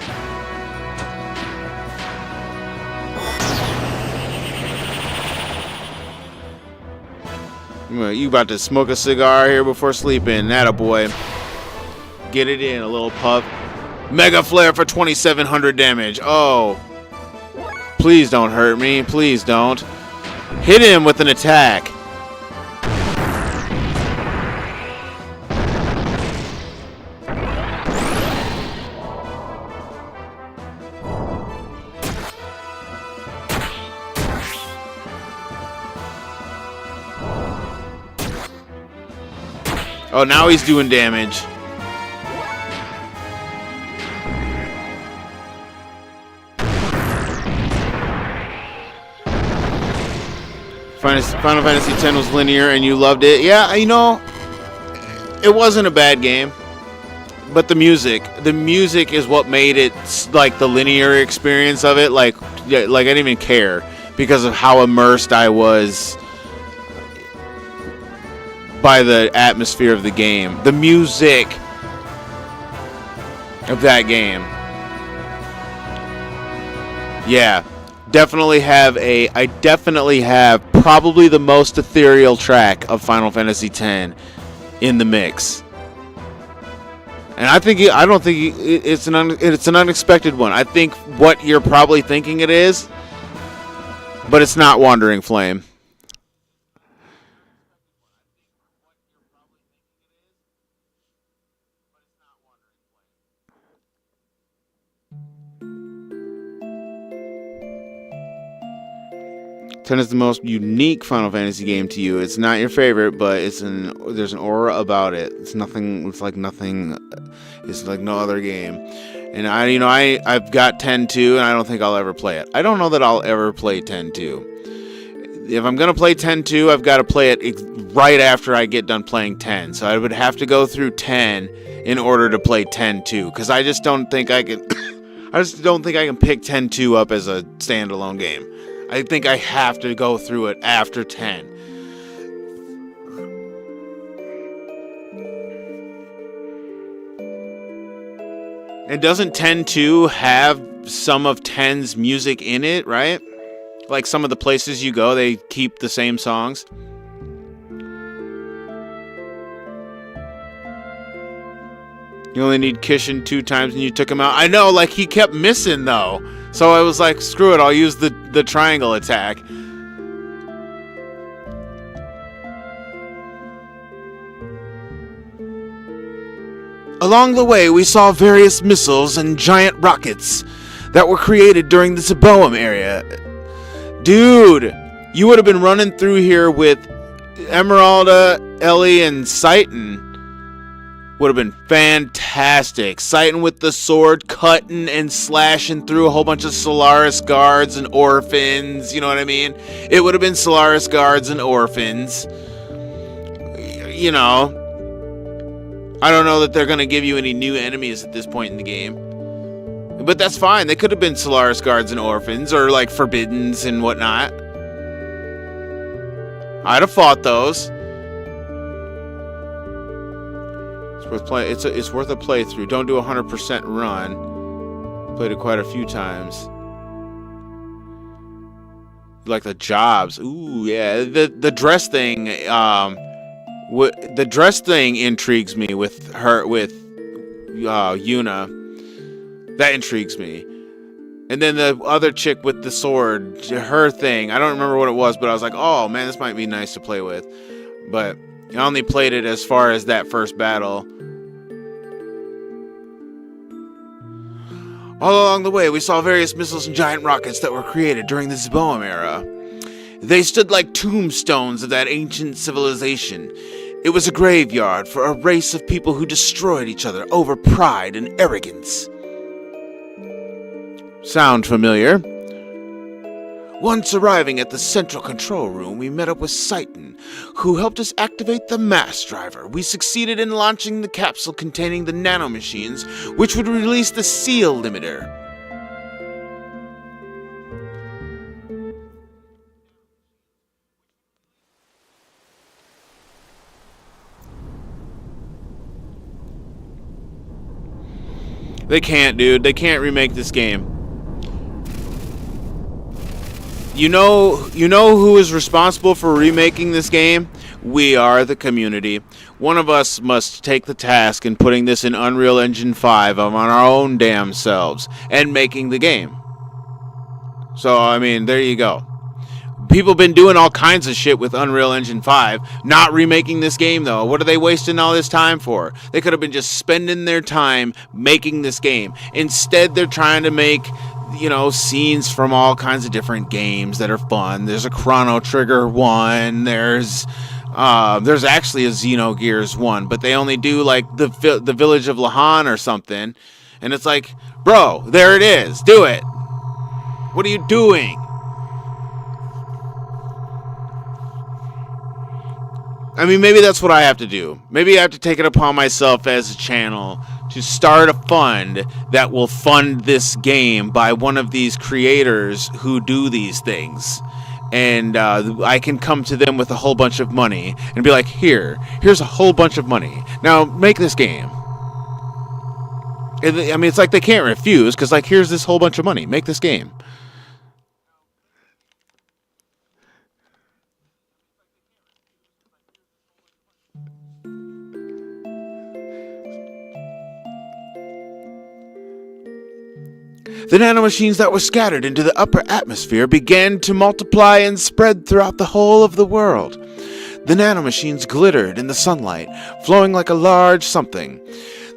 You about to smoke a cigar here before sleeping. Attaboy. Get it in, a little puff. Mega Flare for 2,700 damage. Oh. Please don't hurt me. Please don't. Hit him with an attack. Oh, now he's doing damage. Final Fantasy X was linear and you loved it. Yeah, you know, it wasn't a bad game. But the music is what made it like the linear experience of it. Like I didn't even care because of how immersed I was by the atmosphere of the game. The music of that game. Yeah. I definitely have probably the most ethereal track of Final Fantasy X in the mix. And I don't think it's an unexpected one. I think what you're probably thinking it is, but it's not Wandering Flame. 10 is the most unique Final Fantasy game to you. It's not your favorite, but there's an aura about it. It's like nothing. It's like no other game. And I've got 10-2, and I don't think I'll ever play it. I don't know that I'll ever play 10-2. If I'm gonna play 10-2, I've got to play it right after I get done playing 10. So I would have to go through 10 in order to play 10-2, because I just don't think I can. I just don't think I can pick 10-2 up as a standalone game. I think I have to go through it after 10. And doesn't 10-2 have some of 10's music in it, right? Like some of the places you go, they keep the same songs. You only need Kishin 2 times and you took him out. I know, like he kept missing though. So I was like, screw it, I'll use the triangle attack. Along the way, we saw various missiles and giant rockets that were created during the Zeboam area. Dude, you would have been running through here with Emeralda, Ellie, and Citan. Would have been fantastic. Citan with the sword, cutting and slashing through a whole bunch of Solaris guards and orphans. You know what I mean? It would have been Solaris guards and orphans. You know, I don't know that they're going to give you any new enemies at this point in the game. But that's fine. They could have been Solaris guards and orphans, or like Forbiddens and whatnot. I'd have fought those. It's worth a playthrough. Don't do a 100% run. Played it quite a few times. Like the jobs. Ooh, yeah. The dress thing. The dress thing intrigues me with Yuna. That intrigues me. And then the other chick with the sword, her thing. I don't remember what it was, but I was like, oh man, this might be nice to play with. But I only played it as far as that first battle. All along the way, we saw various missiles and giant rockets that were created during the Zeboam era. They stood like tombstones of that ancient civilization. It was a graveyard for a race of people who destroyed each other over pride and arrogance. Sound familiar? Once arriving at the central control room, we met up with Citan, who helped us activate the mass driver. We succeeded in launching the capsule containing the nanomachines, which would release the seal limiter. They can't, dude. They can't remake this game. You know who is responsible for remaking this game? We are the community. One of us must take the task in putting this in Unreal Engine 5 on our own damn selves and making the game. So, I mean, there you go. People been doing all kinds of shit with Unreal Engine 5, not remaking this game though. What are they wasting all this time for? They could have been just spending their time making this game. Instead, they're trying to make, you know, scenes from all kinds of different games that are fun. There's a Chrono Trigger one. There's actually a Xenogears one, but they only do like the Village of Lahan or something. And it's like, bro, there it is. Do it. What are you doing? I mean, maybe that's what I have to do. Maybe I have to take it upon myself as a channel to start a fund that will fund this game by one of these creators who do these things. And I can come to them with a whole bunch of money and be like, here's a whole bunch of money. Now, make this game. And, I mean, it's like they can't refuse, because, like, here's this whole bunch of money. Make this game. The nanomachines that were scattered into the upper atmosphere began to multiply and spread throughout the whole of the world. The nanomachines glittered in the sunlight, flowing like a large something.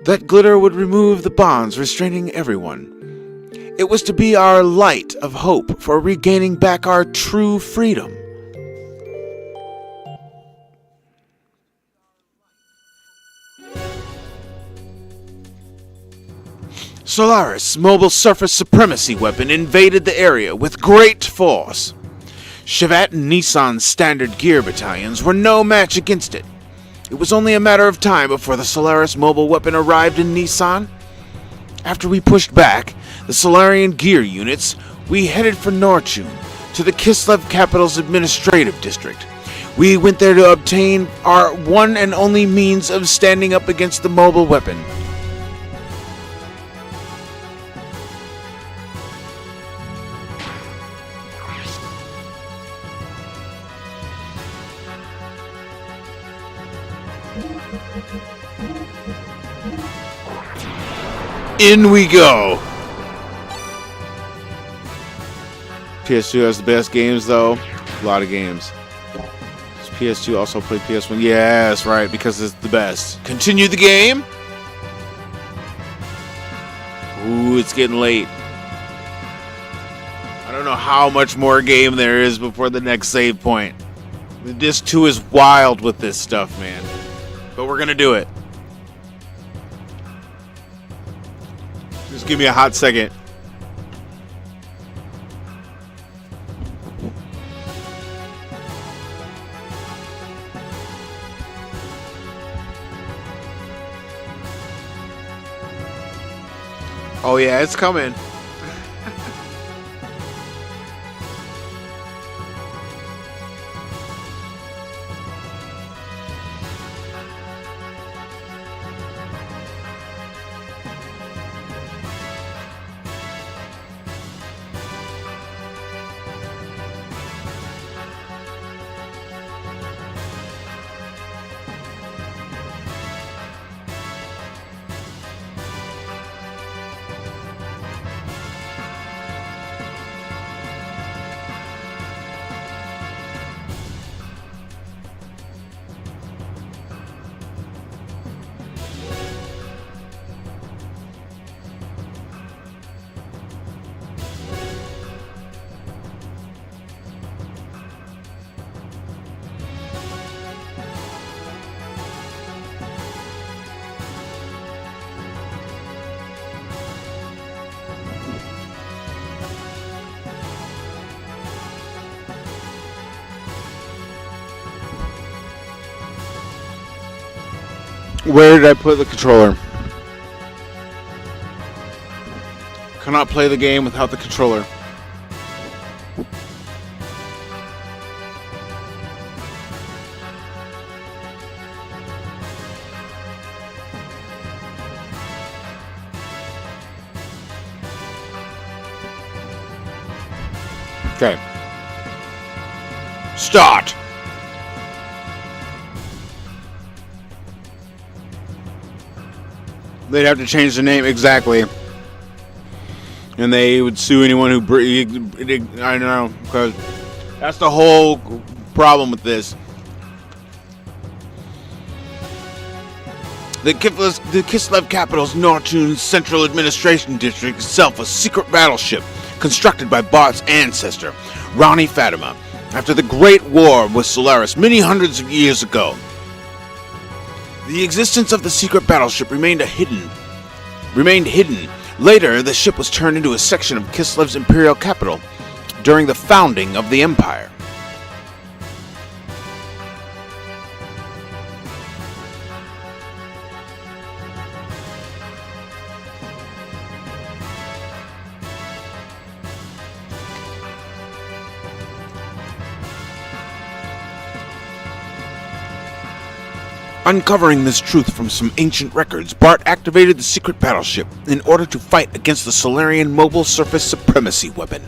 That glitter would remove the bonds restraining everyone. It was to be our light of hope for regaining back our true freedom. Solaris' mobile surface supremacy weapon invaded the area with great force. Chevat and Nissan's standard gear battalions were no match against it. It was only a matter of time before the Solaris mobile weapon arrived in Nissan. After we pushed back the Solarian gear units, we headed for Norchun, to the Kislev capital's administrative district. We went there to obtain our one and only means of standing up against the mobile weapon. In we go! PS2 has the best games, though. A lot of games. Does PS2 also play PS1? Yes, right, because it's the best. Continue the game? Ooh, it's getting late. I don't know how much more game there is before the next save point. The Disc 2 is wild with this stuff, man. But we're gonna do it. Just give me a hot second. Oh yeah, it's coming. Where did I put the controller? Cannot play the game without the controller. Okay. Start! They'd have to change the name exactly, and they would sue anyone who I don't know, because that's the whole problem with this. The Kislev capital's Norchun Central Administration District is itself a secret battleship constructed by Bart's ancestor, Rani Fatima, after the Great War with Solaris many hundreds of years ago. The existence of the secret battleship remained hidden. Later, the ship was turned into a section of Kislev's imperial capital during the founding of the empire. Uncovering this truth from some ancient records, Bart activated the secret battleship in order to fight against the Solarian mobile surface supremacy weapon.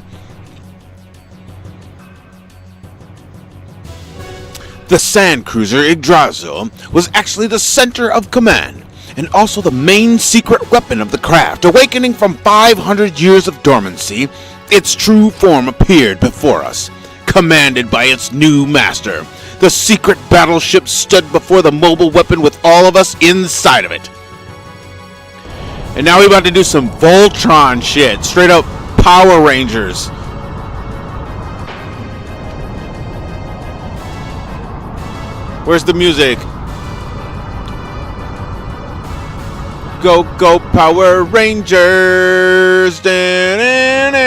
The sand cruiser Yggdrasil was actually the center of command, and also the main secret weapon of the craft. Awakening from 500 years of dormancy, its true form appeared before us, commanded by its new master. The secret battleship stood before the mobile weapon with all of us inside of it. And now we about to do some Voltron shit. Straight up Power Rangers. Where's the music? Go, go, Power Rangers. Da-na-na-na-na.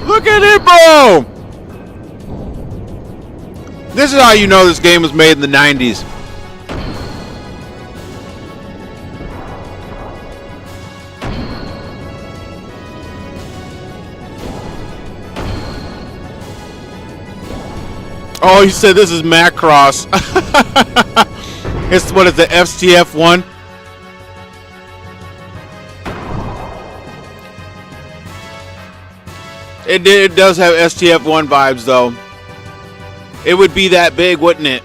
Look at it, bro! This is how you know this game was made in the 90s. Oh, he said this is Macross. It's what is the FTF1? It does have STF1 vibes, though. It would be that big, wouldn't it?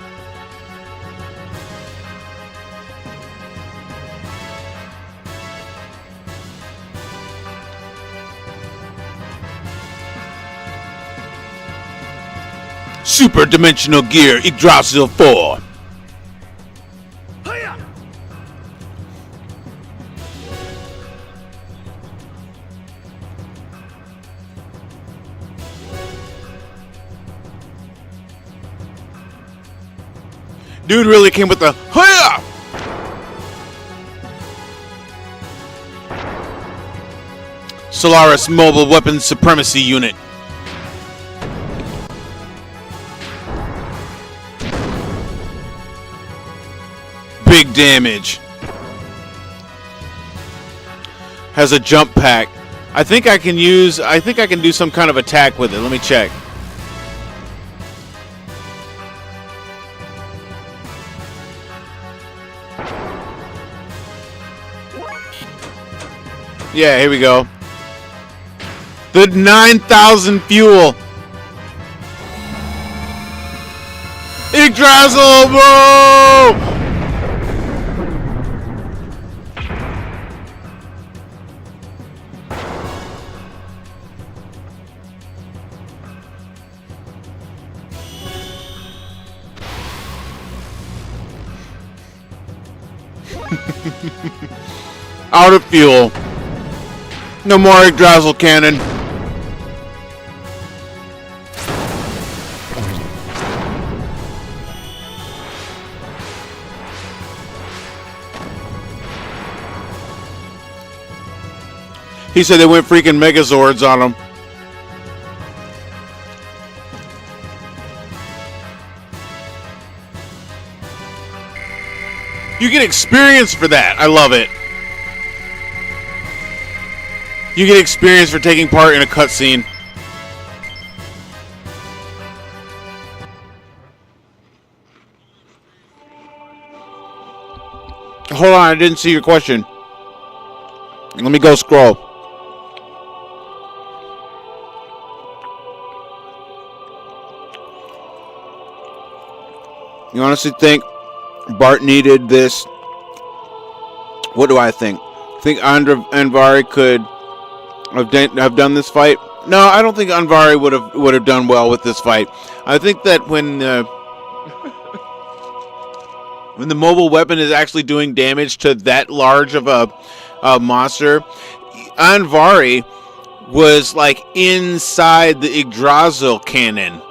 Super Dimensional Gear Yggdrasil 4. Dude really came with the Hiya! Solaris Mobile Weapons Supremacy Unit. Big damage. Has a jump pack. I think I can do some kind of attack with it. Let me check. Yeah, here we go. The 9,000 fuel. Yggdrasil, bro! Out of fuel. No more Yggdrasil cannon. He said they went freaking Megazords on him. You get experience for that. I love it. You get experience for taking part in a cutscene. Hold on, I didn't see your question. Let me go scroll. You honestly think Bart needed this? What do I think? Think Anvari could have done this fight? No, I don't think Anvari would have done well with this fight. I think that when the mobile weapon is actually doing damage to that large of a monster, Anvari was like inside the Yggdrasil cannon.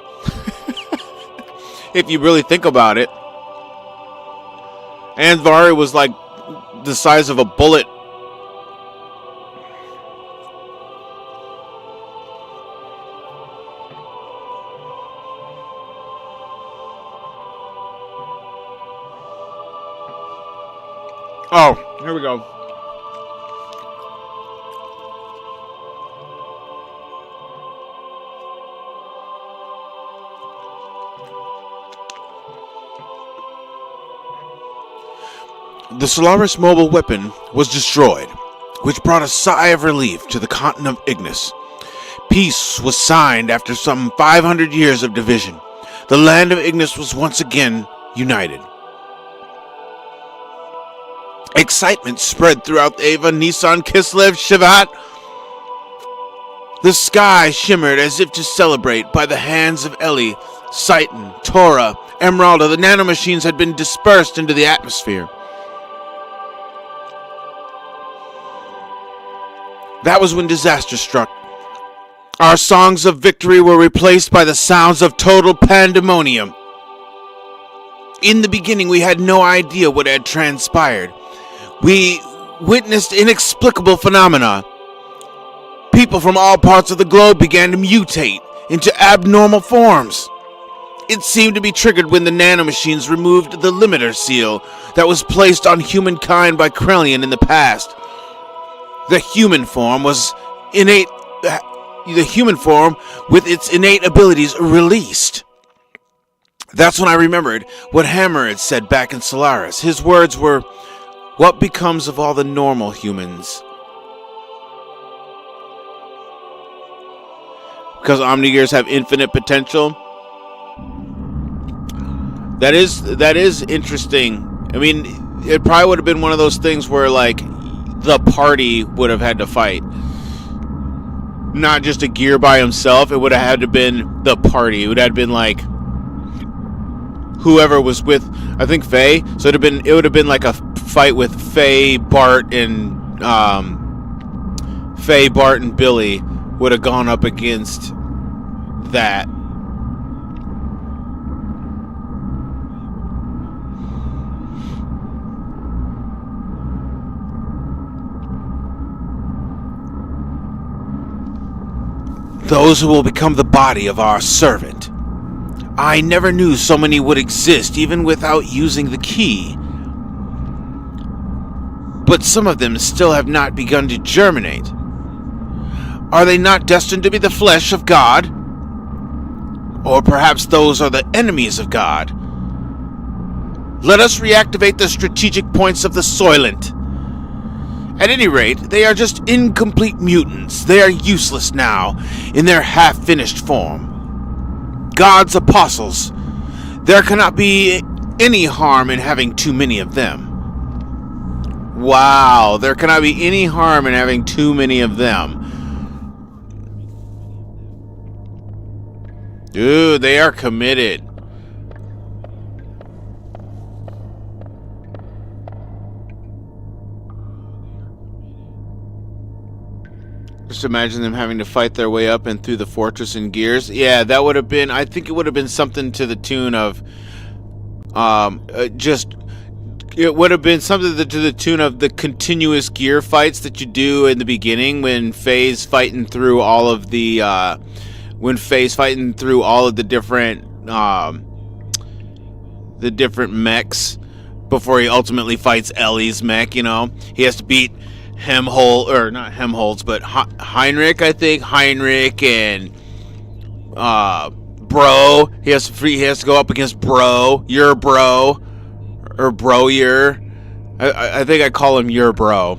If you really think about it. Anvari was like the size of a bullet. Oh, here we go. The Solaris mobile weapon was destroyed, which brought a sigh of relief to the continent of Ignis. Peace was signed after some 500 years of division. the land of Ignis was once again united. Excitement spread throughout Ava, Nissan, Kislev, Shivat. The sky shimmered as if to celebrate. By the hands of Ellie, Saitan, Tora, Emeralda, the nanomachines had been dispersed into the atmosphere. That was when disaster struck. Our songs of victory were replaced by the sounds of total pandemonium. In the beginning, we had no idea what had transpired. We witnessed inexplicable phenomena. People from all parts of the globe began to mutate into abnormal forms. It seemed to be triggered when the nanomachines removed the limiter seal that was placed on humankind by Krellian in the past. The human form with its innate abilities released. That's when I remembered what Hammer had said back in Solaris. His words were, "What becomes of all the normal humans?" Because Omnigears have infinite potential. That is interesting. I mean, it probably would have been one of those things where, like, the party would have had to fight. Not just a gear by himself. It would have had to been the party. It would have been like whoever was with, I think, Faye. So it would have been like a fight with Faye, Bart, and Billy would have gone up against that. Those who will become the body of our servant. I never knew so many would exist, even without using the key. But some of them still have not begun to germinate. Are they not destined to be the flesh of God? Or perhaps those are the enemies of God? Let us reactivate the strategic points of the Soylent. At any rate, they are just incomplete mutants. They are useless now, in their half-finished form. God's apostles. There cannot be any harm in having too many of them. Wow, there cannot be any harm in having too many of them. Dude, they are committed. Just imagine them having to fight their way up and through the fortress in Gears. Yeah, that would have been, I think it would have been something to the tune of, it would have been something to the tune of the continuous gear fights that you do in the beginning when Faye's fighting through all of the, different mechs before he ultimately fights Ellie's mech, you know? He has to beat Heinrich, I think. Heinrich and Bro. He has to go up against Bro. Your Bro. Or Bro-yer. I think I call him Your Bro.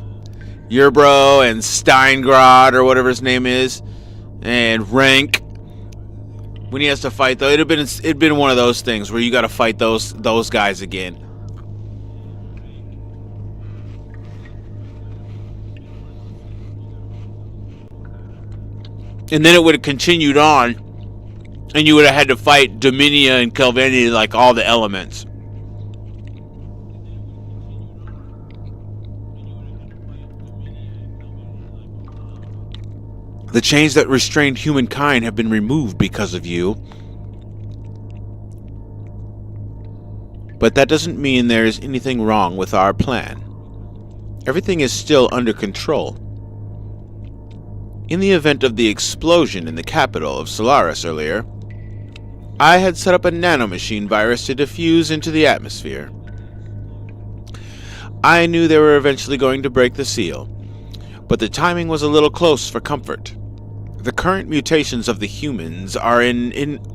Your Bro and Steingrad or whatever his name is. And Rank. When he has to fight though, it'd been one of those things where you gotta fight those guys again. And then it would have continued on, and you would have had to fight Dominia and Kelvini, like all the elements. The chains that restrained humankind have been removed because of you. But that doesn't mean there is anything wrong with our plan. Everything is still under control. In the event of the explosion in the capital of Solaris earlier, I had set up a nanomachine virus to diffuse into the atmosphere. I knew they were eventually going to break the seal, but the timing was a little close for comfort. The current mutations of the humans are an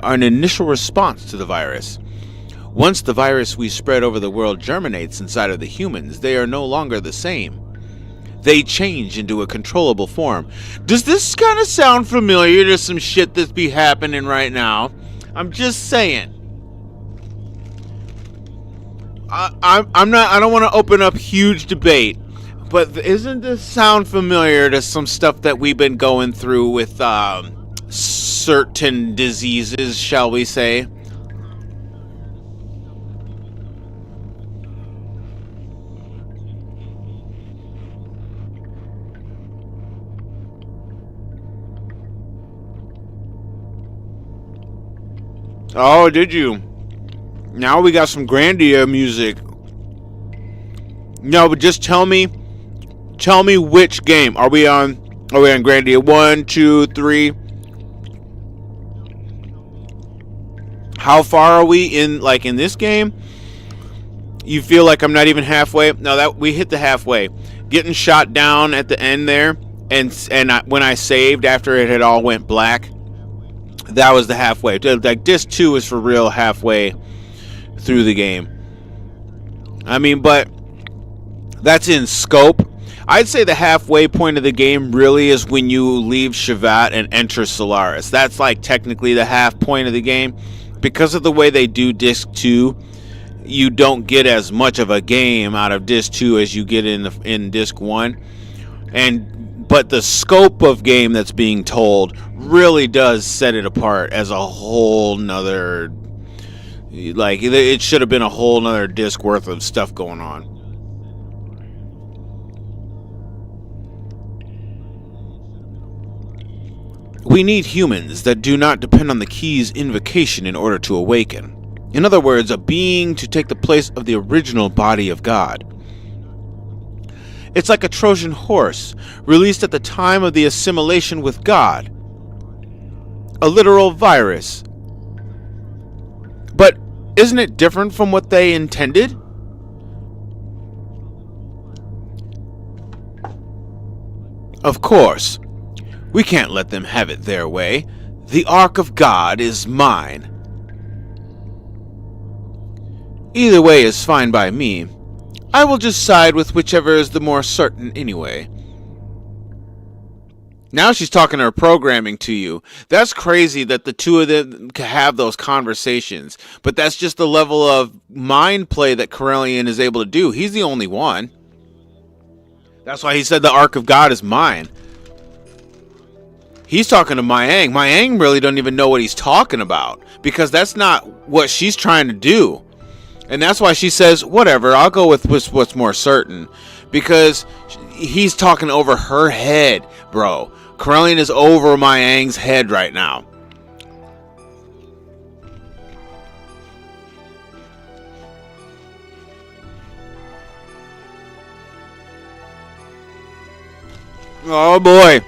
initial response to the virus. Once the virus we spread over the world germinates inside of the humans, they are no longer the same. They change into a controllable form. Does this kind of sound familiar to some shit that's be happening right now? I'm just saying. I'm not. I don't want to open up huge debate, but isn't this sound familiar to some stuff that we've been going through with certain diseases, shall we say? Oh, did you? Now we got some Grandia music. No, but just tell me which game. Are we on Grandia 1, 2, 3? How far are we in this game? You feel like I'm not even halfway? No, that we hit the halfway. Getting shot down at the end there, and when I saved after it had all went black, that was the halfway. Like disc 2 is for real halfway through the game. I mean, but that's in scope. I'd say the halfway point of the game really is when you leave Shavat and enter Solaris. That's like technically the half point of the game. Because of the way they do disc 2, you don't get as much of a game out of disc 2 as you get in disc 1. But the scope of game that's being told really does set it apart as a whole nother, like, it should have been a whole nother disc worth of stuff going on. We need humans that do not depend on the key's invocation in order to awaken. In other words, a being to take the place of the original body of God. It's like a Trojan horse, released at the time of the assimilation with God. A literal virus. But isn't it different from what they intended? Of course. We can't let them have it their way. The Ark of God is mine. Either way is fine by me. I will just side with whichever is the more certain anyway. Now she's talking her programming to you. That's crazy that the two of them can have those conversations. But that's just the level of mind play that Corellian is able to do. He's the only one. That's why he said the Ark of God is mine. He's talking to Mayang. Mayang really don't even know what he's talking about. Because that's not what she's trying to do. And that's why she says, whatever, I'll go with what's more certain. Because he's talking over her head, bro. Corellian is over Mayang's head right now. Oh boy.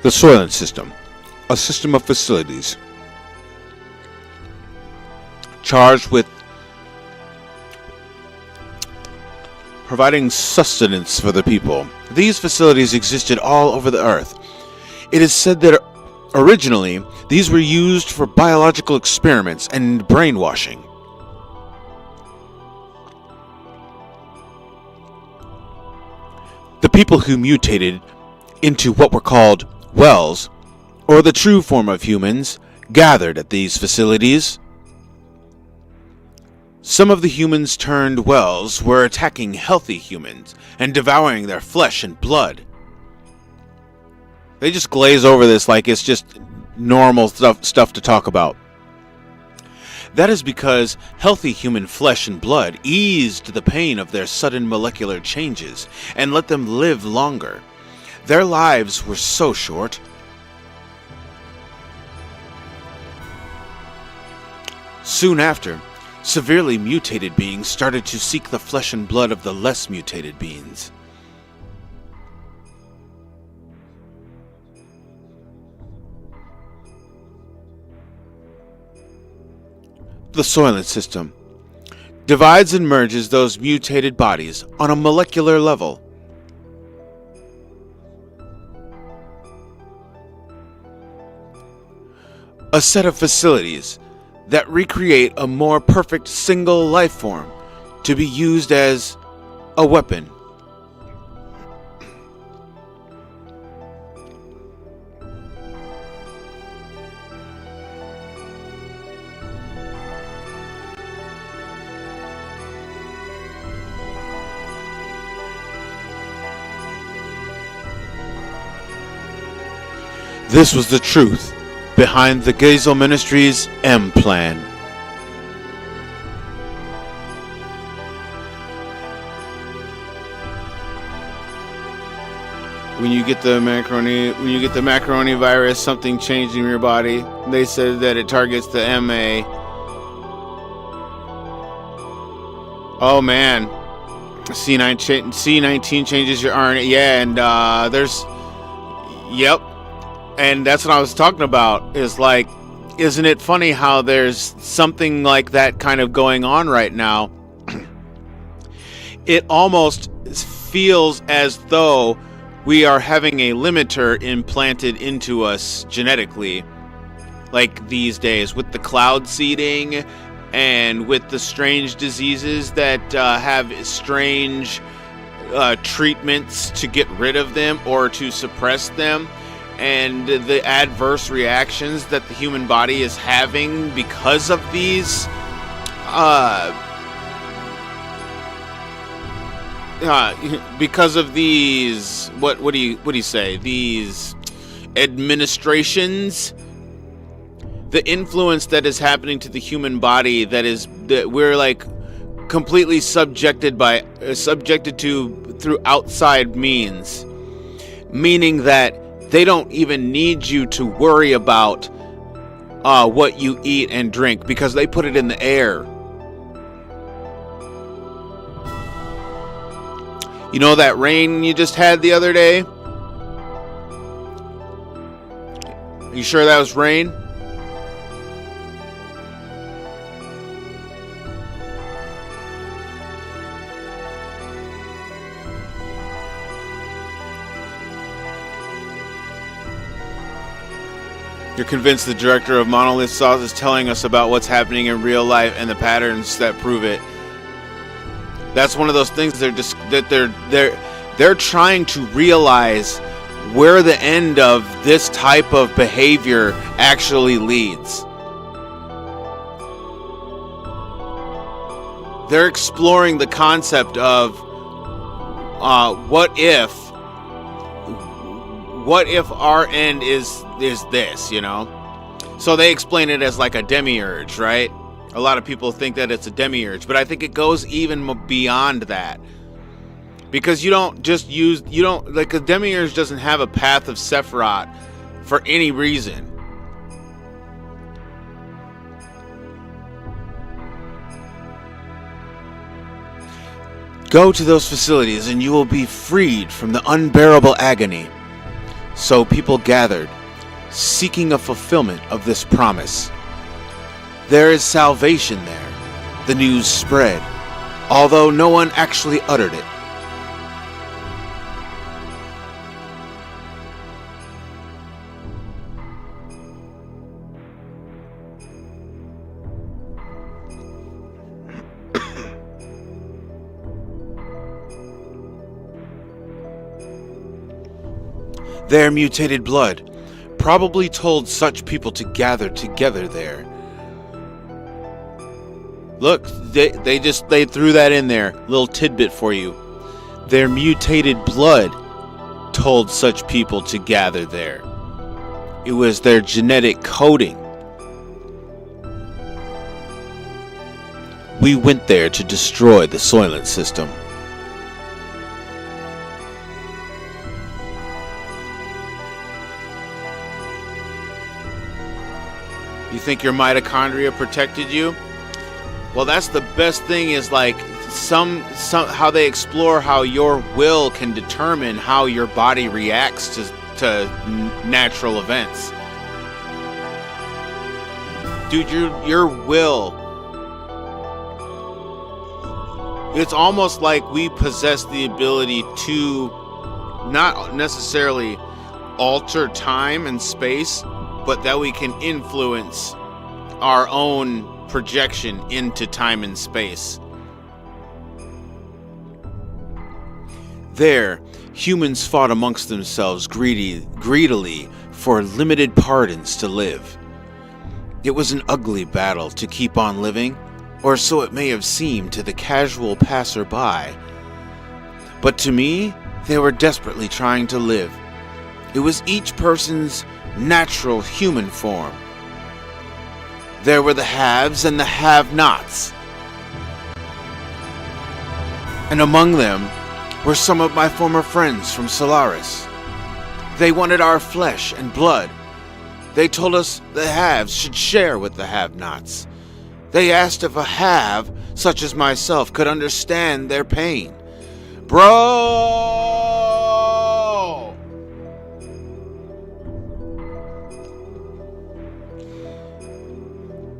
The Soylent System. A system of facilities charged with providing sustenance for the people. These facilities existed all over the earth. It is said that originally these were used for biological experiments and brainwashing. The people who mutated into what were called wells, or the true form of humans, gathered at these facilities. Some of the humans turned wells were attacking healthy humans and devouring their flesh and blood. They just glaze over this like it's just normal stuff to talk about. That is because healthy human flesh and blood eased the pain of their sudden molecular changes and let them live longer. Their lives were so short. Soon after, severely mutated beings started to seek the flesh and blood of the less mutated beings. The Soylent System divides and merges those mutated bodies on a molecular level. A set of facilities that recreate a more perfect single life form to be used as a weapon. This was the truth behind the Geisel Ministries' M plan. When you get the macaroni virus, something changed in your body. They said that it targets the MA. Oh man, C19 changes your RNA. Yeah, and yep, and that's what I was talking about. Is like, isn't it funny how there's something like that kind of going on right now? It almost feels as though we are having a limiter implanted into us genetically, like these days with the cloud seeding and with the strange diseases that have strange treatments to get rid of them or to suppress them, and the adverse reactions that the human body is having because of these what do you say, these administrations, the influence that is happening to the human body, that we're like completely subjected to through outside means, meaning that they don't even need you to worry about what you eat and drink because they put it in the air. You know that rain you just had the other day? You sure that was rain? You're convinced the director of Monolith Sauce is telling us about what's happening in real life and the patterns that prove it. That's one of those things they're trying to realize where the end of this type of behavior actually leads. They're exploring the concept of what if our end is this, you know? So they explain it as like a demiurge, right? A lot of people think that it's a demiurge, but I think it goes even beyond that. Because a demiurge doesn't have a path of Sephiroth for any reason. Go to those facilities and you will be freed from the unbearable agony. So people gathered, seeking a fulfillment of this promise. There is salvation there, the news spread, although no one actually uttered it. Their mutated blood probably told such people to gather together there. Look, they threw that in there, little tidbit for you. Their mutated blood told such people to gather there. It was their genetic coding. We went there to destroy the Soylent system. You think your mitochondria protected you? Well, that's the best thing, is like how they explore how your will can determine how your body reacts to natural events. Dude, your will, it's almost like we possess the ability to not necessarily alter time and space, but that we can influence our own projection into time and space. There, humans fought amongst themselves greedily for limited pardons to live. It was an ugly battle to keep on living, or so it may have seemed to the casual passerby. But to me, they were desperately trying to live. It was each person's natural human form. There were the haves and the have-nots. And among them were some of my former friends from Solaris. They wanted our flesh and blood. They told us the haves should share with the have-nots. They asked if a have, such as myself, could understand their pain. Bro!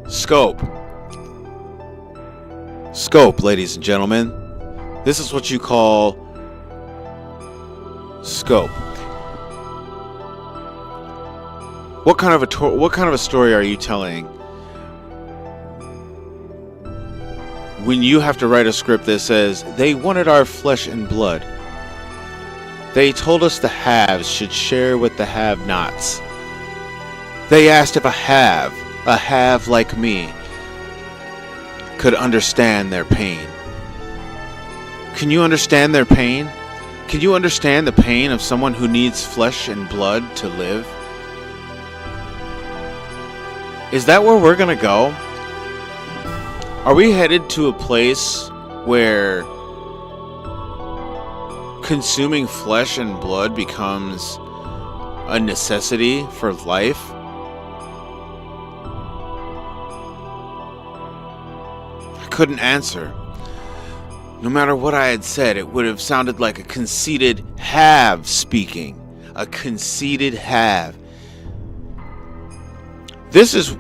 Scope. Scope, ladies and gentlemen. This is what you call scope. What kind of a story are you telling when you have to write a script that says they wanted our flesh and blood? They told us the haves should share with the have-nots. They asked if a have like me, could understand their pain. Can you understand their pain? Can you understand the pain of someone who needs flesh and blood to live? Is that where we're gonna go? Are we headed to a place where consuming flesh and blood becomes a necessity for life? I couldn't answer. No matter what I had said, it would have sounded like a conceited have speaking. A conceited have. This is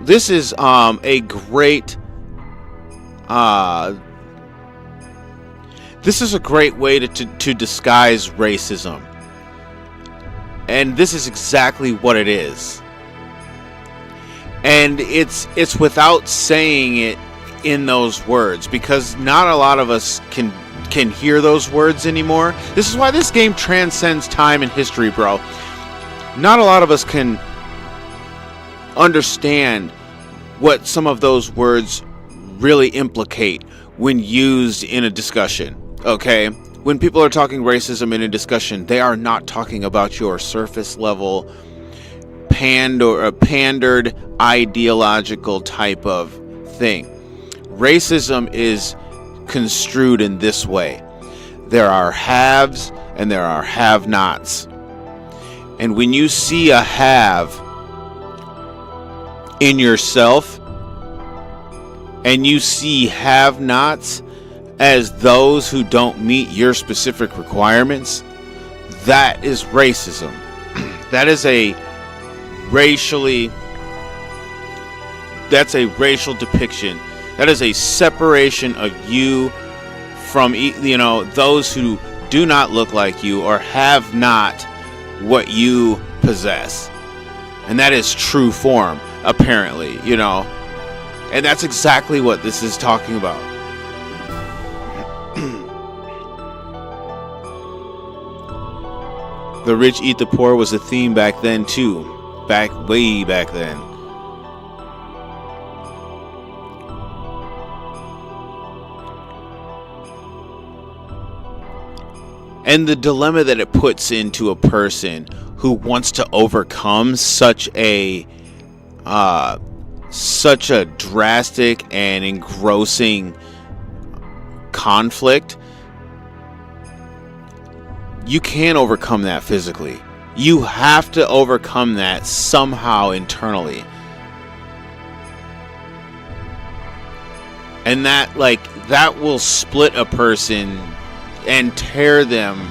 a great this is a great way to disguise racism. And this is exactly what it is. And it's without saying it in those words, because not a lot of us can hear those words anymore. This is why this game transcends time and history, bro. Not a lot of us can understand what some of those words really implicate when used in a discussion. Okay, when people are talking racism in a discussion, they are not talking about your surface level pandered ideological type of thing. Racism is construed in this way. There are haves and there are have-nots. And when you see a have in yourself and you see have-nots as those who don't meet your specific requirements, that is racism. That is that's a racial depiction. That is a separation of you from, those who do not look like you or have not what you possess. And that is true form, apparently, And that's exactly what this is talking about. The rich eat the poor was a theme back then too. Way back then. And the dilemma that it puts into a person who wants to overcome such a drastic and engrossing conflict. You can't overcome that physically. You have to overcome that somehow internally. And that will split a person and tear them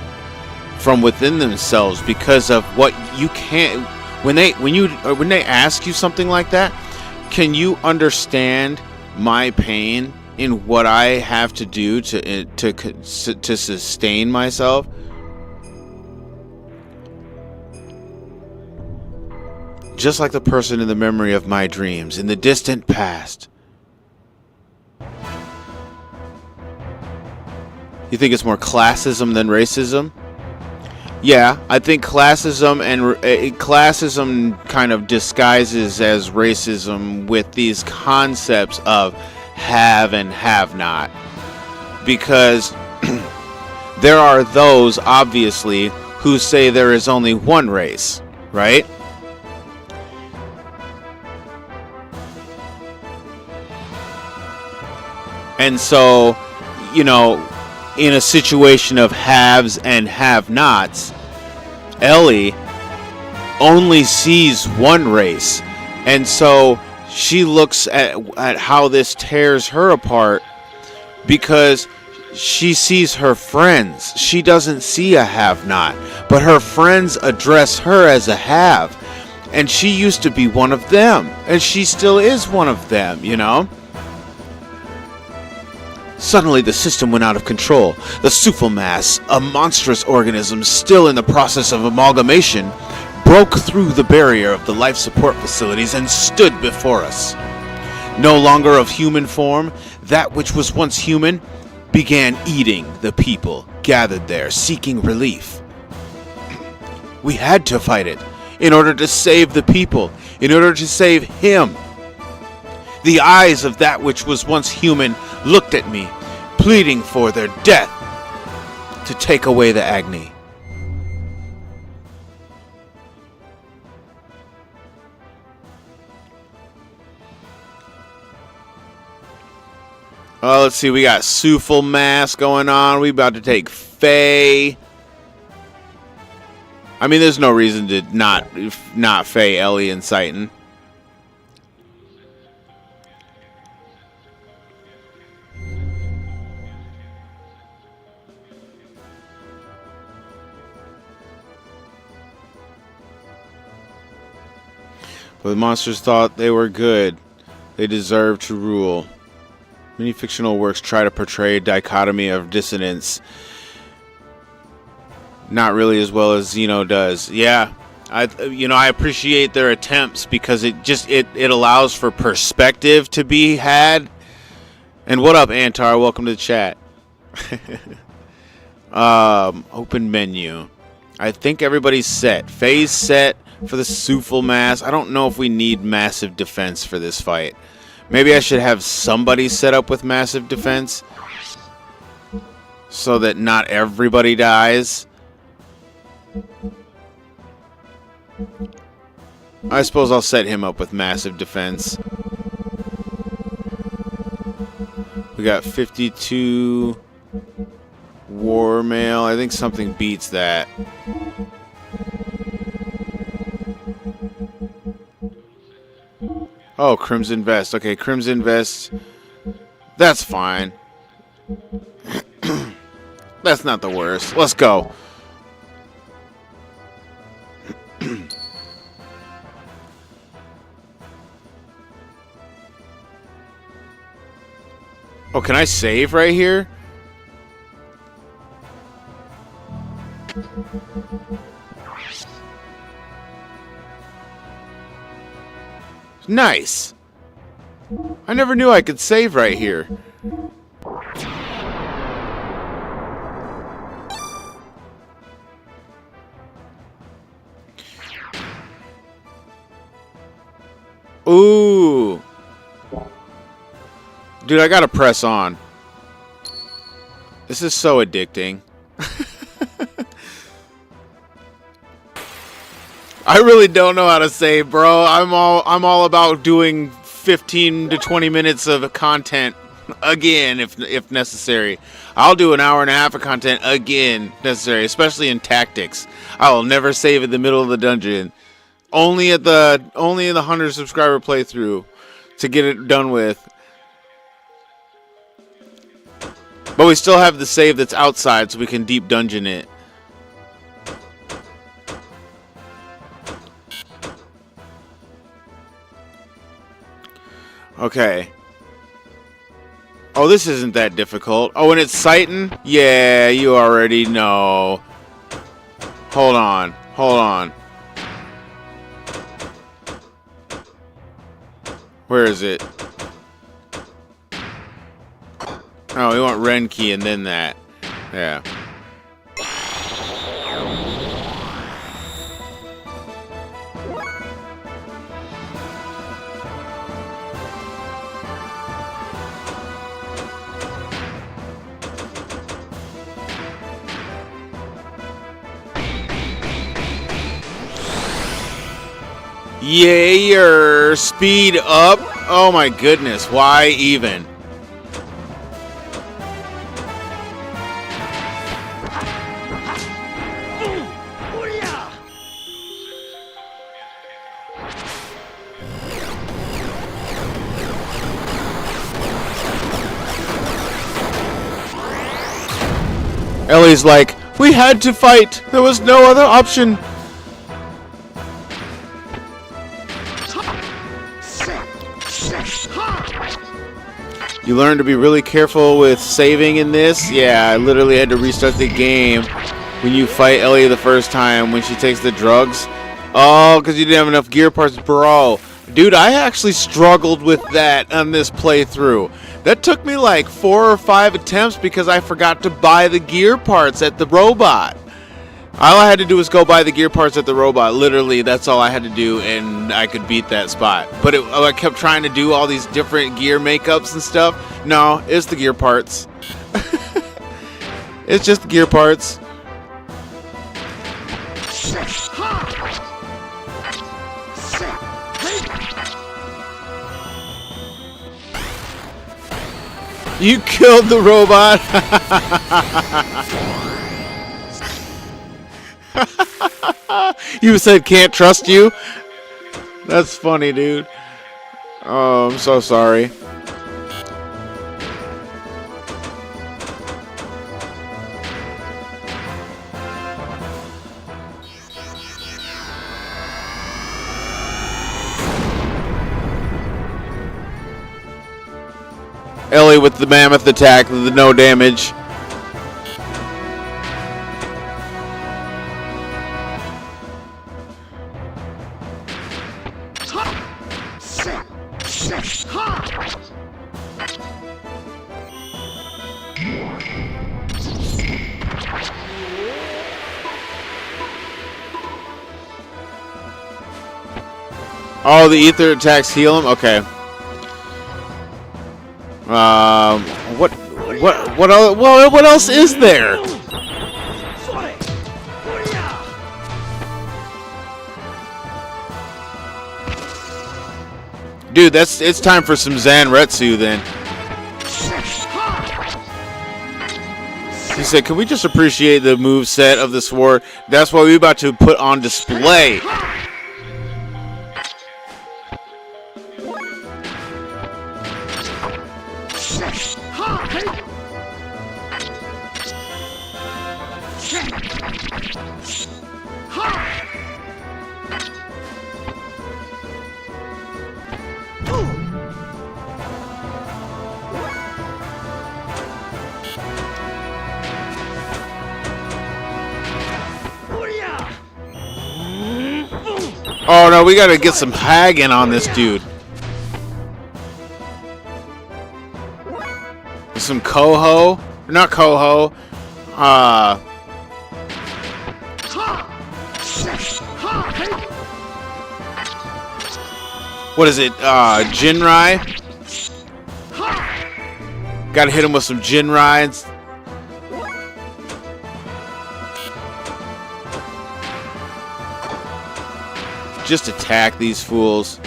from within themselves because of what you can't. When they ask you something like that, can you understand my pain in what I have to do to sustain myself? Just like the person in the memory of my dreams in the distant past. You think it's more classism than racism? Yeah, I think classism kind of disguises as racism with these concepts of have and have not. Because there are those, obviously, who say there is only one race, right? And so, you know, in a situation of haves and have-nots, Ellie only sees one race. And so she looks at how this tears her apart because she sees her friends. She doesn't see a have-not, but her friends address her as a have. And she used to be one of them, and she still is one of them, you know? Suddenly the system went out of control. The Supermass, a monstrous organism still in the process of amalgamation, broke through the barrier of the life support facilities and stood before us. No longer of human form, that which was once human began eating the people gathered there, seeking relief. We had to fight it in order to save the people, in order to save him. The eyes of that which was once human looked at me, pleading for their death to take away the agony. Oh, let's see, we got Supermass going on. We about to take Faye. I mean, there's no reason to not Faye Ellie and Citan. But the monsters thought they were good. They deserved to rule. Many fictional works try to portray a dichotomy of dissonance. Not really as well as Xeno does. Yeah, I appreciate their attempts because it allows for perspective to be had. And what up, Antar? Welcome to the chat. Open menu. I think everybody's set. Phase set for the Supermass. I don't know if we need massive defense for this fight. Maybe I should have somebody set up with massive defense so that not everybody dies. I suppose I'll set him up with massive defense. We got 52 war mail. I think something beats that. Oh, Crimson Vest. Okay, Crimson Vest. That's fine. That's not the worst. Let's go. Oh, can I save right here? Nice. I never knew I could save right here. Ooh. Dude, I gotta press on. This is so addicting. I really don't know how to save, bro. I'm all about doing 15 to 20 minutes of content again if necessary. I'll do an hour and a half of content again if necessary, especially in tactics. I will never save in the middle of the dungeon. Only in the 100 subscriber playthrough to get it done with. But we still have the save that's outside so we can deep dungeon it. Okay. Oh, this isn't that difficult. Oh, and it's Citan? Yeah, you already know. Hold on. Hold on. Where is it? Oh, we want Renki and then that. Yeah. Yayer, speed up. Oh my goodness, why even? Ellie's like, we had to fight. There was no other option. You learn to be really careful with saving in this. Yeah, I literally had to restart the game when you fight Ellie the first time when she takes the drugs. Oh, because you didn't have enough gear parts, bro. Dude, I actually struggled with that on this playthrough. That took me like 4 or 5 attempts because I forgot to buy the gear parts at the robot. All I had to do was go buy the gear parts at the robot. Literally, that's all I had to do, and I could beat that spot. But I kept trying to do all these different gear makeups and stuff. No, it's the gear parts. It's just the gear parts. You killed the robot. You said can't trust you? That's funny, dude. Oh, I'm so sorry. Ellie with the mammoth attack, the no damage. Oh, the ether attacks heal him? Okay. What else is there? Dude, it's time for some Zanretsu then. He said, can we just appreciate the move set of the sword? That's what we're about to put on display. Oh no, we gotta get some hagging on this dude. Some coho? Not coho. What is it? Jinrai? Gotta hit him with some Jinrai. Just attack these fools.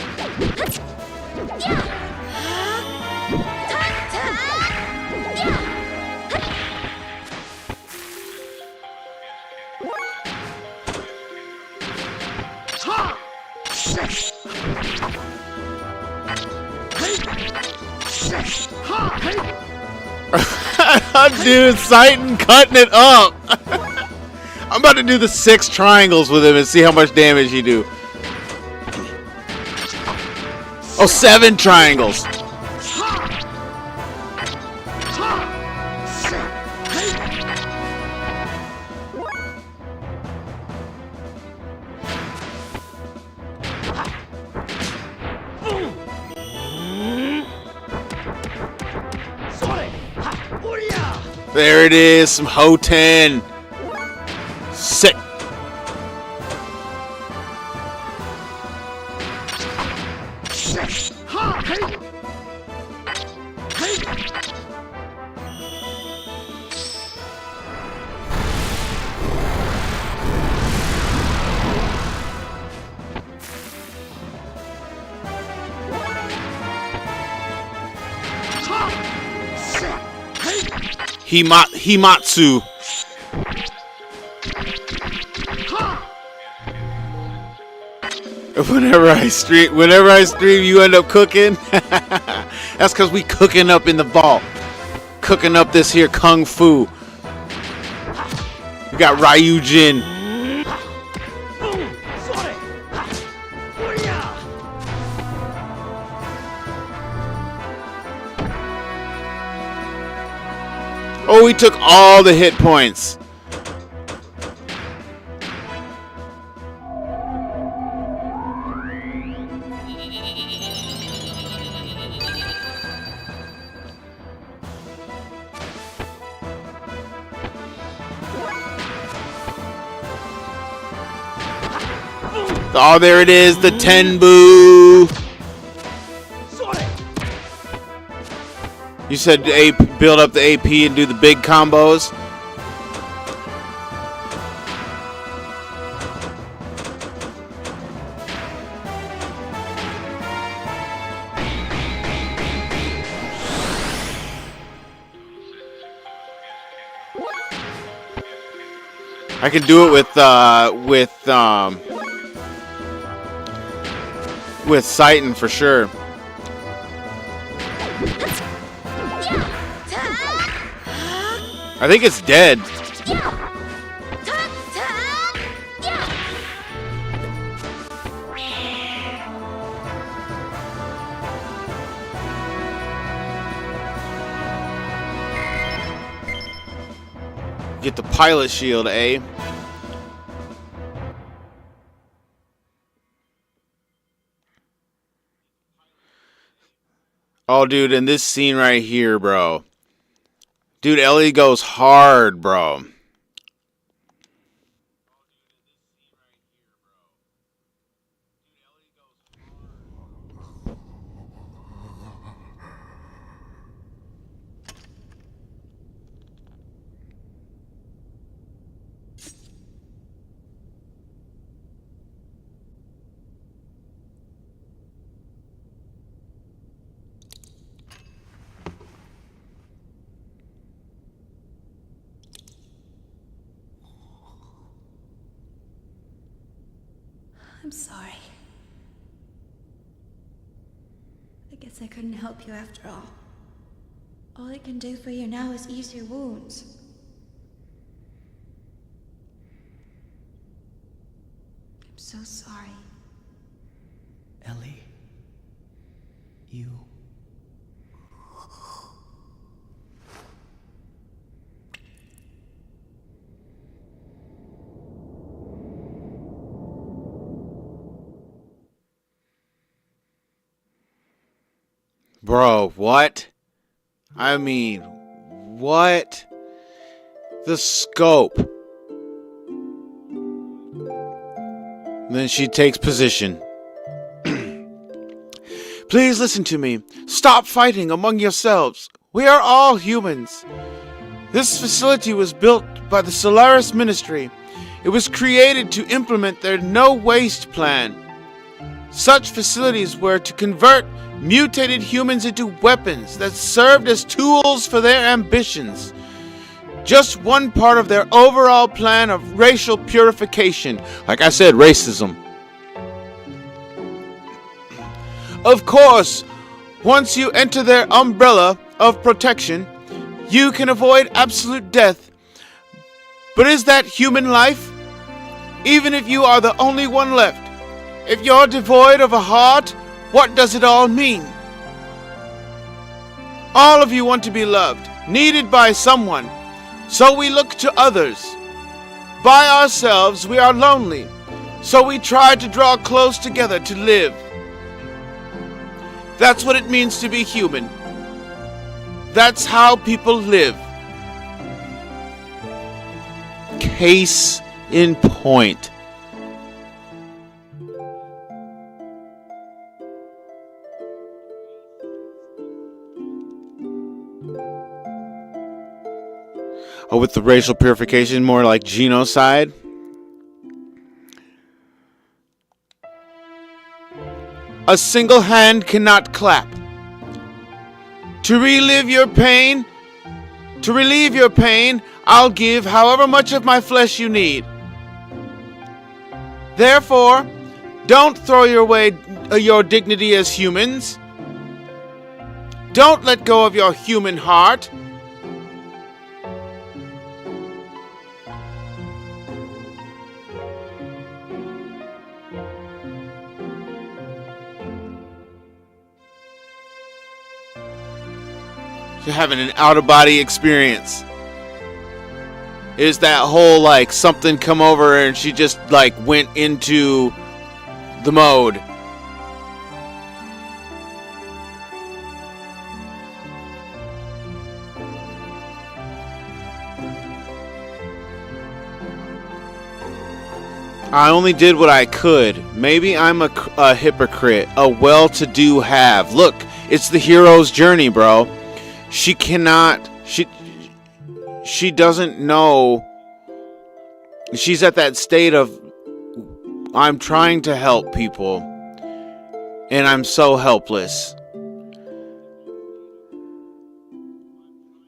Dude, Sighton cutting it up. I'm about to do the 6 triangles with him and see how much damage he do. Oh, 7 triangles. There it is, some Hoten. Sick. Himatsu. Whenever I stream, you end up cooking. That's because we cooking up in the vault, cooking up this here kung fu. got Ryujin. Oh, he took all the hit points. Oh, there it is, the Tenbu. You said build up the AP and do the big combos. I can do it with Citan for sure. I think it's dead. Get the pilot shield, eh? Oh, dude, in this scene right here, bro. Dude, Ellie goes hard, bro. I'm sorry. I guess I couldn't help you after all. All I can do for you now is ease your wounds. I'm so sorry. Ellie, you... Bro, what? I mean, what? The scope. And then she takes position. Please listen to me. Stop fighting among yourselves. We are all humans. This facility was built by the Solaris Ministry. It was created to implement their no-waste plan. Such facilities were to convert mutated humans into weapons that served as tools for their ambitions. Just one part of their overall plan of racial purification. Like I said, racism. Of course, once you enter their umbrella of protection, you can avoid absolute death. But is that human life? Even if you are the only one left, if you're devoid of a heart, what does it all mean? All of you want to be loved, needed by someone, so we look to others. By ourselves, we are lonely, so we try to draw close together to live. That's what it means to be human. That's how people live. Case in point. Oh, with the racial purification, more like genocide. A single hand cannot clap. To relieve your pain, I'll give however much of my flesh you need. Therefore, don't throw away your dignity as humans. Don't let go of your human heart. She's having an out-of-body experience. Is that whole, like, something come over and she just, like, went into the mode. I only did what I could. Maybe I'm a hypocrite, a well-to-do have. Look, it's the hero's journey, bro. She cannot... She doesn't know. She's at that state of, I'm trying to help people, and I'm so helpless.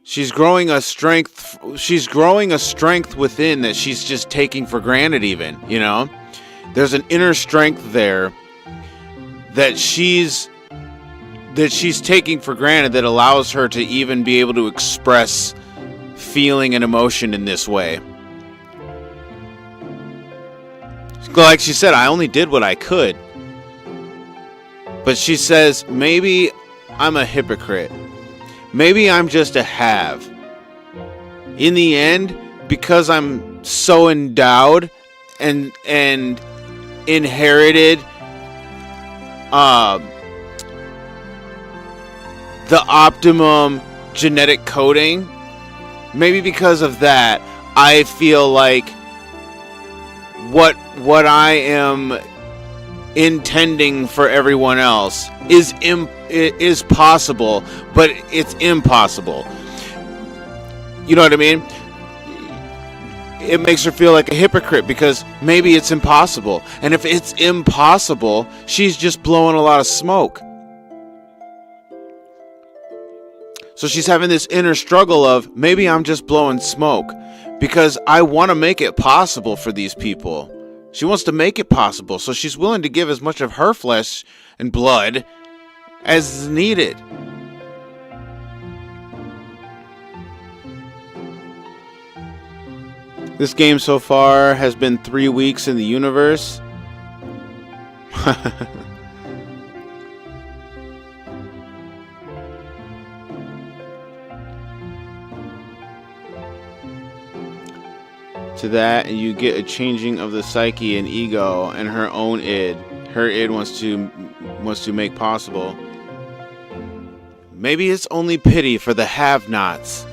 She's growing a strength. She's growing a strength within that she's just taking for granted. Even, you know, there's an inner strength there that she's taking for granted that allows her to even be able to express feeling and emotion in this way. Like she said, I only did what I could. But she says, maybe I'm a hypocrite. Maybe I'm just a have. In the end, because I'm so endowed and inherited the optimum genetic coding, maybe because of that, I feel like what I am intending for everyone else is possible, but it's impossible. You know what I mean? It makes her feel like a hypocrite because maybe it's impossible. And if it's impossible, she's just blowing a lot of smoke. So she's having this inner struggle of, maybe I'm just blowing smoke because I want to make it possible for these people. She wants to make it possible, so she's willing to give as much of her flesh and blood as is needed. This game so far has been 3 weeks in the universe. To that, you get a changing of the psyche and ego and her own id. Her id wants to make possible. Maybe it's only pity for the have-nots.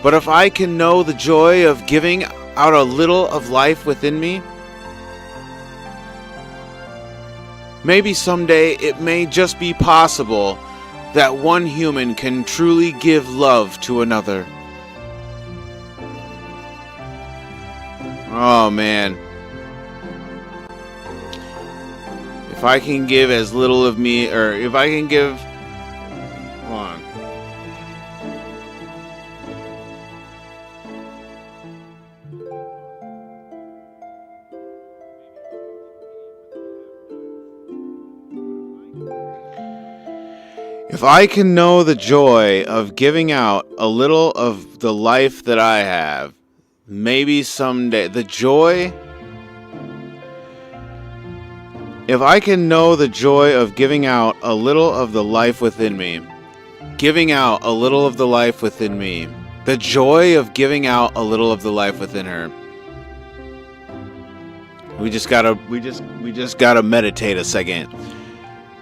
But if I can know the joy of giving out a little of life within me, maybe someday it may just be possible that one human can truly give love to another. Oh man. If I can give as little of me, or if I can give... Hold on. If I can know the joy of giving out a little of the life that I have, maybe someday, the joy... If I can know the joy of giving out a little of the life within me, giving out a little of the life within me, the joy of giving out a little of the life within her. We just gotta meditate a second.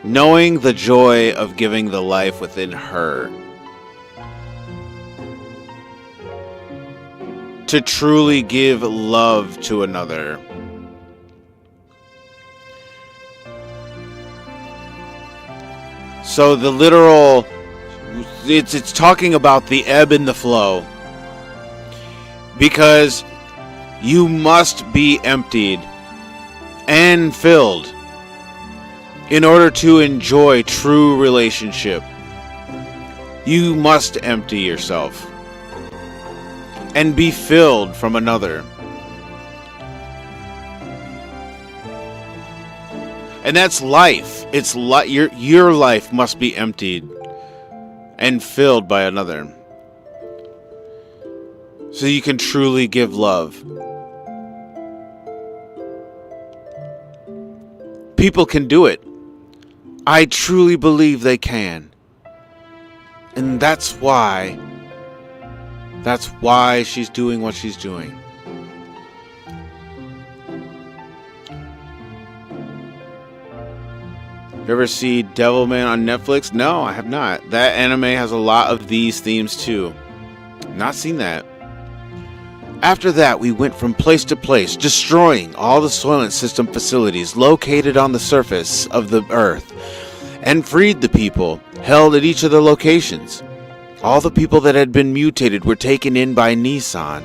Knowing the joy of giving the life within her. To truly give love to another. So the literal, it's talking about the ebb and the flow. Because you must be emptied and filled in order to enjoy true relationship. You must empty yourself and be filled from another. And that's life. It's your life must be emptied and filled by another. So you can truly give love. People can do it. I truly believe they can. And that's why she's doing what she's doing. You ever see Devilman on Netflix? No, I have not. That anime has a lot of these themes too. Not seen that. After that, we went from place to place, destroying all the Soylent System facilities located on the surface of the Earth, and freed the people held at each of the locations. All the people that had been mutated were taken in by Nissan,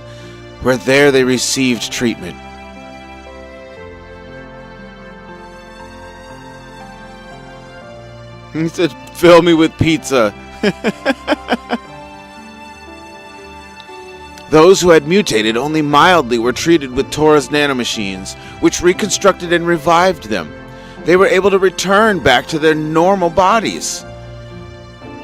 where there they received treatment. He said, "Fill me with pizza." Those who had mutated only mildly were treated with Tora's nanomachines, which reconstructed and revived them. They were able to return back to their normal bodies.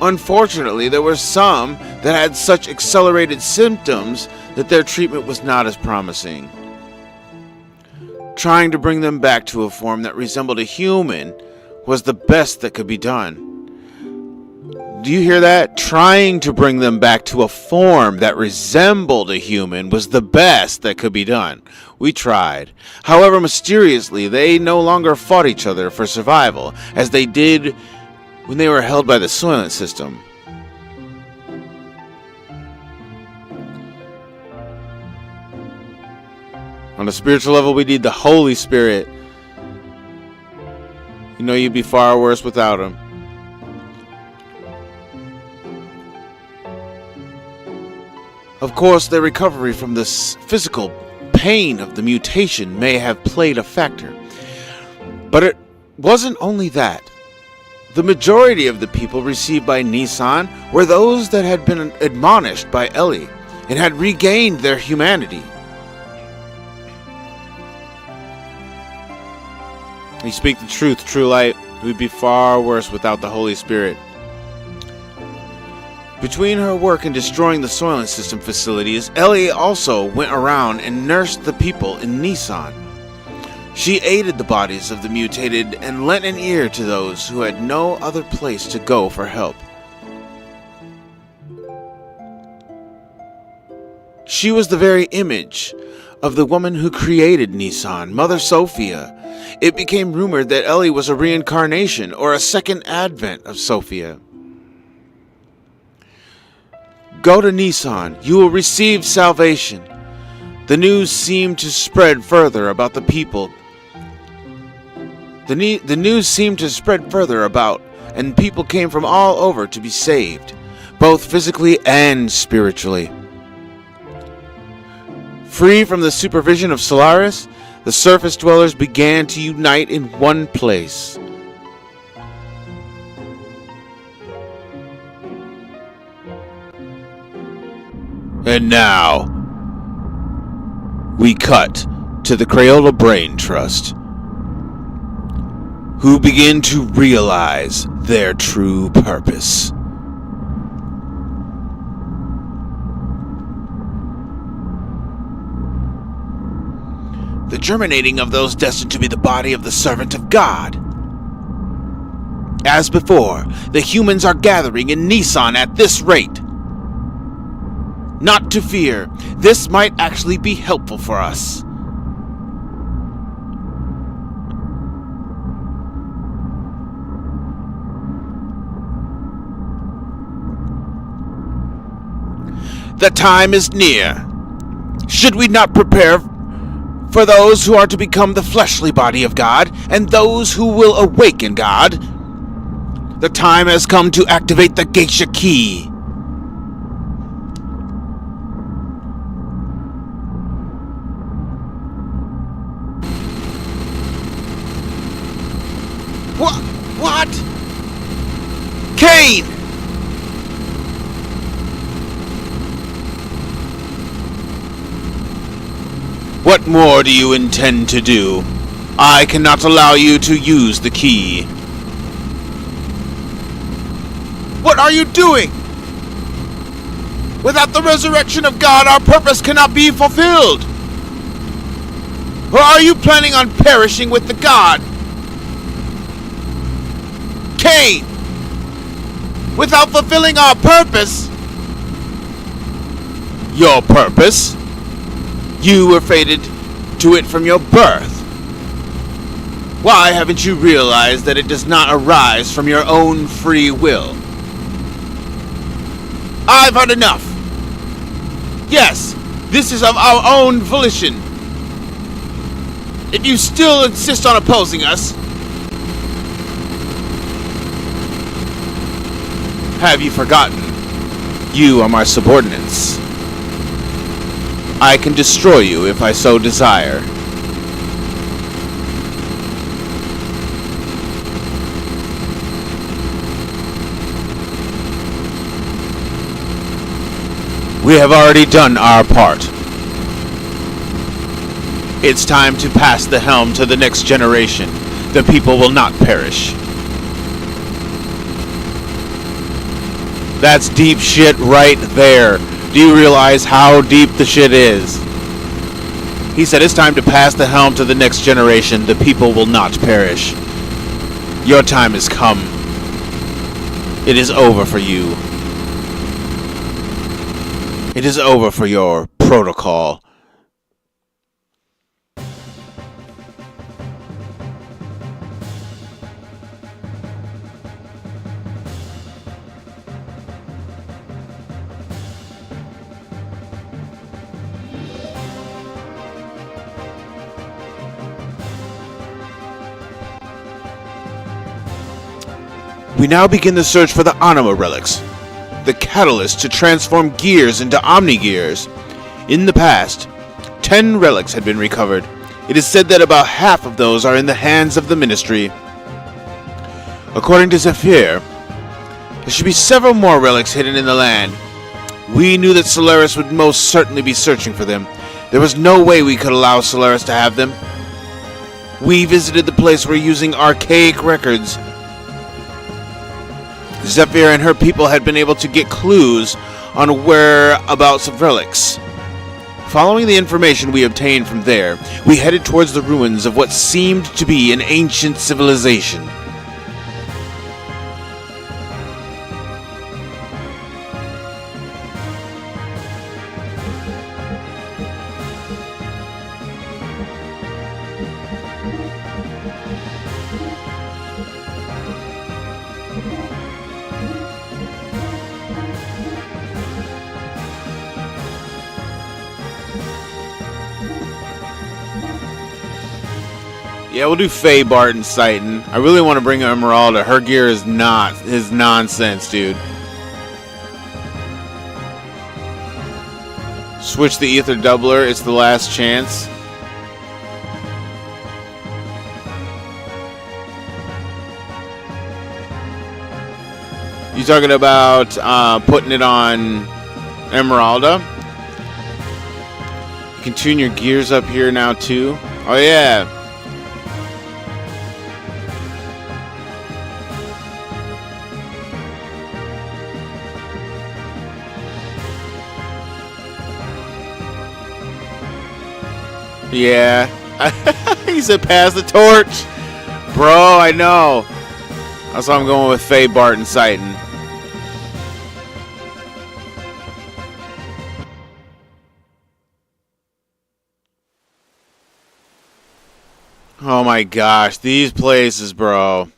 Unfortunately, there were some that had such accelerated symptoms that their treatment was not as promising. Trying to bring them back to a form that resembled a human was the best that could be done. Do you hear that? Trying to bring them back to a form that resembled a human was the best that could be done. We tried. However, mysteriously, they no longer fought each other for survival, as they did when they were held by the Soylent System. On a spiritual level, we need the Holy Spirit. You know you'd be far worse without him. Of course, their recovery from this physical pain of the mutation may have played a factor. But it wasn't only that. The majority of the people received by Nissan were those that had been admonished by Ellie and had regained their humanity. You speak the truth, true light. We'd be far worse without the Holy Spirit. Between her work in destroying the Soylent System facilities, Ellie also went around and nursed the people in Nissan. She aided the bodies of the mutated and lent an ear to those who had no other place to go for help. She was the very image of the woman who created Nissan, Mother Sophia. It became rumored that Ellie was a reincarnation or a second advent of Sophia. Go to Nissan, you will receive salvation. The news seemed to spread further about the people. The news seemed to spread further about, and people came from all over to be saved, both physically and spiritually. Free from the supervision of Solaris, the surface dwellers began to unite in one place. And now, we cut to the Crayola Brain Trust, who begin to realize their true purpose. The germinating of those destined to be the body of the servant of God. As before, the humans are gathering in Nissan at this rate. Not to fear, this might actually be helpful for us. The time is near. Should we not prepare for those who are to become the fleshly body of God and those who will awaken God? The time has come to activate the Geisha Key. What? Kane! What more do you intend to do? I cannot allow you to use the key. What are you doing? Without the resurrection of God, our purpose cannot be fulfilled. Or are you planning on perishing with the God? Cain! without fulfilling our purpose. Your purpose? You were fated to it from your birth. Why haven't you realized that it does not arise from your own free will? I've heard enough. Yes, this is of our own volition. If you still insist on opposing us, have you forgotten? You are my subordinates. I can destroy you if I so desire. We have already done our part. It's time to pass the helm to the next generation. The people will not perish. That's deep shit right there. Do you realize how deep the shit is? He said it's time to pass the helm to the next generation. The people will not perish. Your time has come. It is over for you. It is over for your protocol. We now begin the search for the Anima relics, the catalyst to transform gears into Omni-Gears. In the past, 10 relics had been recovered. It is said that about half of those are in the hands of the Ministry. According to Zephyr, there should be several more relics hidden in the land. We knew that Solaris would most certainly be searching for them. There was no way we could allow Solaris to have them. We visited the place where using archaic records, Zephyr and her people had been able to get clues on whereabouts of relics. Following the information we obtained from there, we headed towards the ruins of what seemed to be an ancient civilization. Yeah, we'll do Faye, Bart, and Citan. I really want to bring Emeralda. Her gear is not his nonsense, dude. Switch the Ether Doubler. It's the last chance. You talking about putting it on Emeralda? You can tune your gears up here now, too. Oh, yeah. Yeah. He said pass the torch. Bro, I know. That's why I'm going with Faye, Bart, and Citan. Oh my gosh. These places, bro.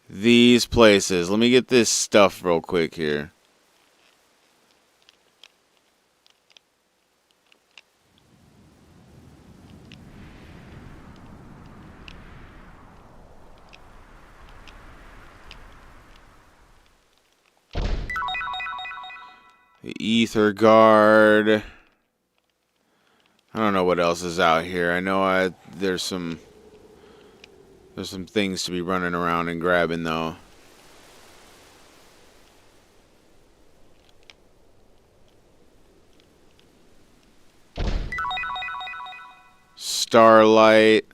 These places. Let me get this stuff real quick here. The Ether Guard. I don't know what else is out here. I know there's some things to be running around and grabbing though. Starlight.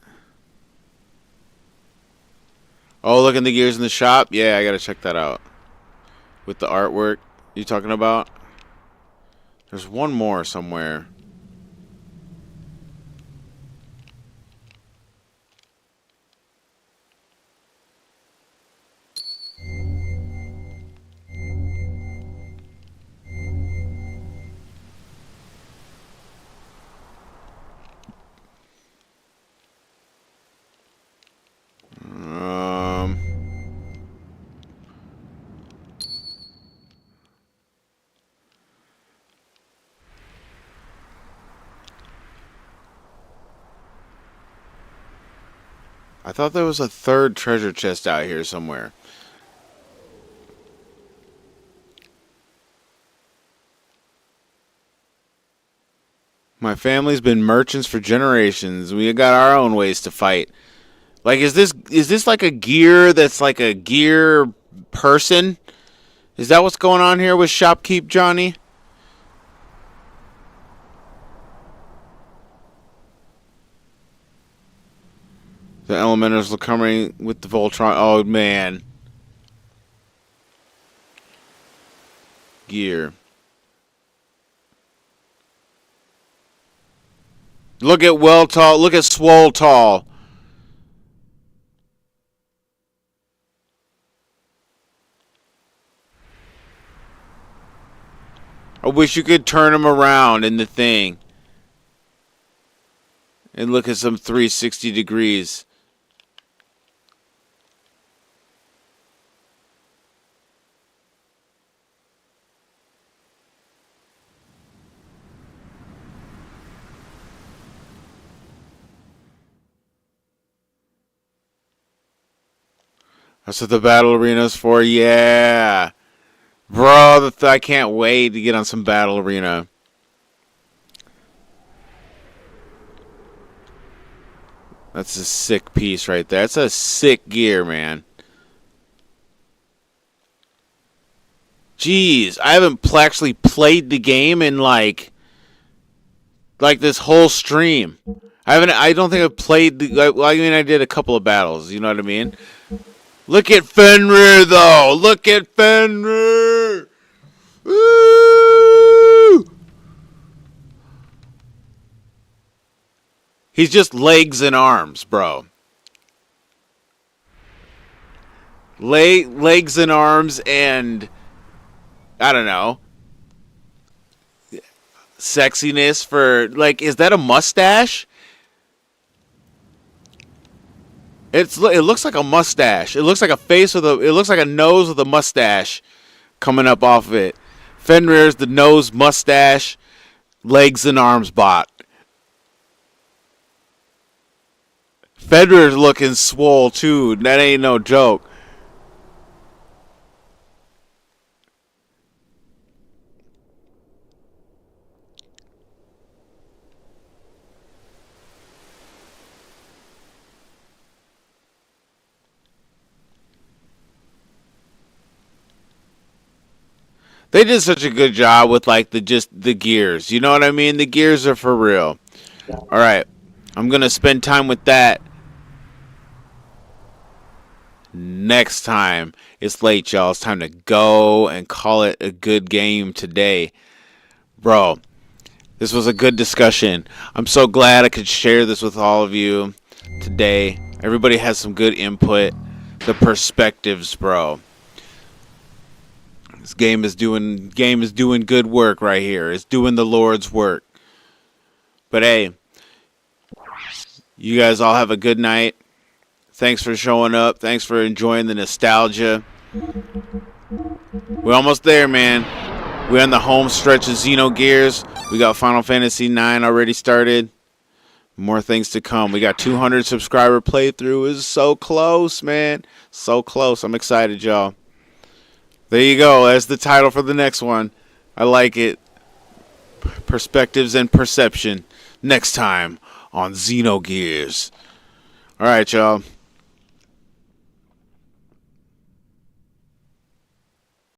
Oh, look at the gears in the shop. Yeah, I gotta check that out. With the artwork you talking about? There's one more somewhere. I thought there was a third treasure chest out here somewhere. My family's been merchants for generations. We got our own ways to fight. Like, is this like a gear that's like a gear person? Is that what's going on here with Shopkeep Johnny? The Elementals are coming with the Voltron. Oh, man. Gear. Look at Well-Tall. Look at Swole-Tall. I wish you could turn him around in the thing. And look at some 360 degrees. That's what the battle arena's for. Yeah. Bro, I can't wait to get on some battle arena. That's a sick piece right there. That's a sick gear, man. Jeez, I haven't actually played the game in like this whole stream. I don't think I've played well, I mean, I did a couple of battles, you know what I mean? Look at Fenrir, though. Look at Fenrir. Woo! He's just legs and arms, bro. Legs and arms and, I don't know, sexiness for, like, is that a mustache? It looks like a mustache. It looks like a face with it looks like a nose with a mustache coming up off of it. Fenrir's the nose, mustache, legs and arms bot. Fenrir's looking swole too. That ain't no joke. They did such a good job with like the gears. You know what I mean? The gears are for real. All right. I'm going to spend time with that next time. It's late, y'all. It's time to go and call it a good game today. Bro, this was a good discussion. I'm so glad I could share this with all of you today. Everybody has some good input. The perspectives, bro. This game is doing good work right here. It's doing the Lord's work. But hey, you guys all have a good night. Thanks for showing up. Thanks for enjoying the nostalgia. We're almost there, man. We're on the home stretch of Xenogears. We got Final Fantasy IX already started. More things to come. We got 200 subscriber playthrough. Is so close, man. So close. I'm excited, y'all. There you go. That's the title for the next one. I like it. Perspectives and Perception. Next time on Xenogears. All right, y'all.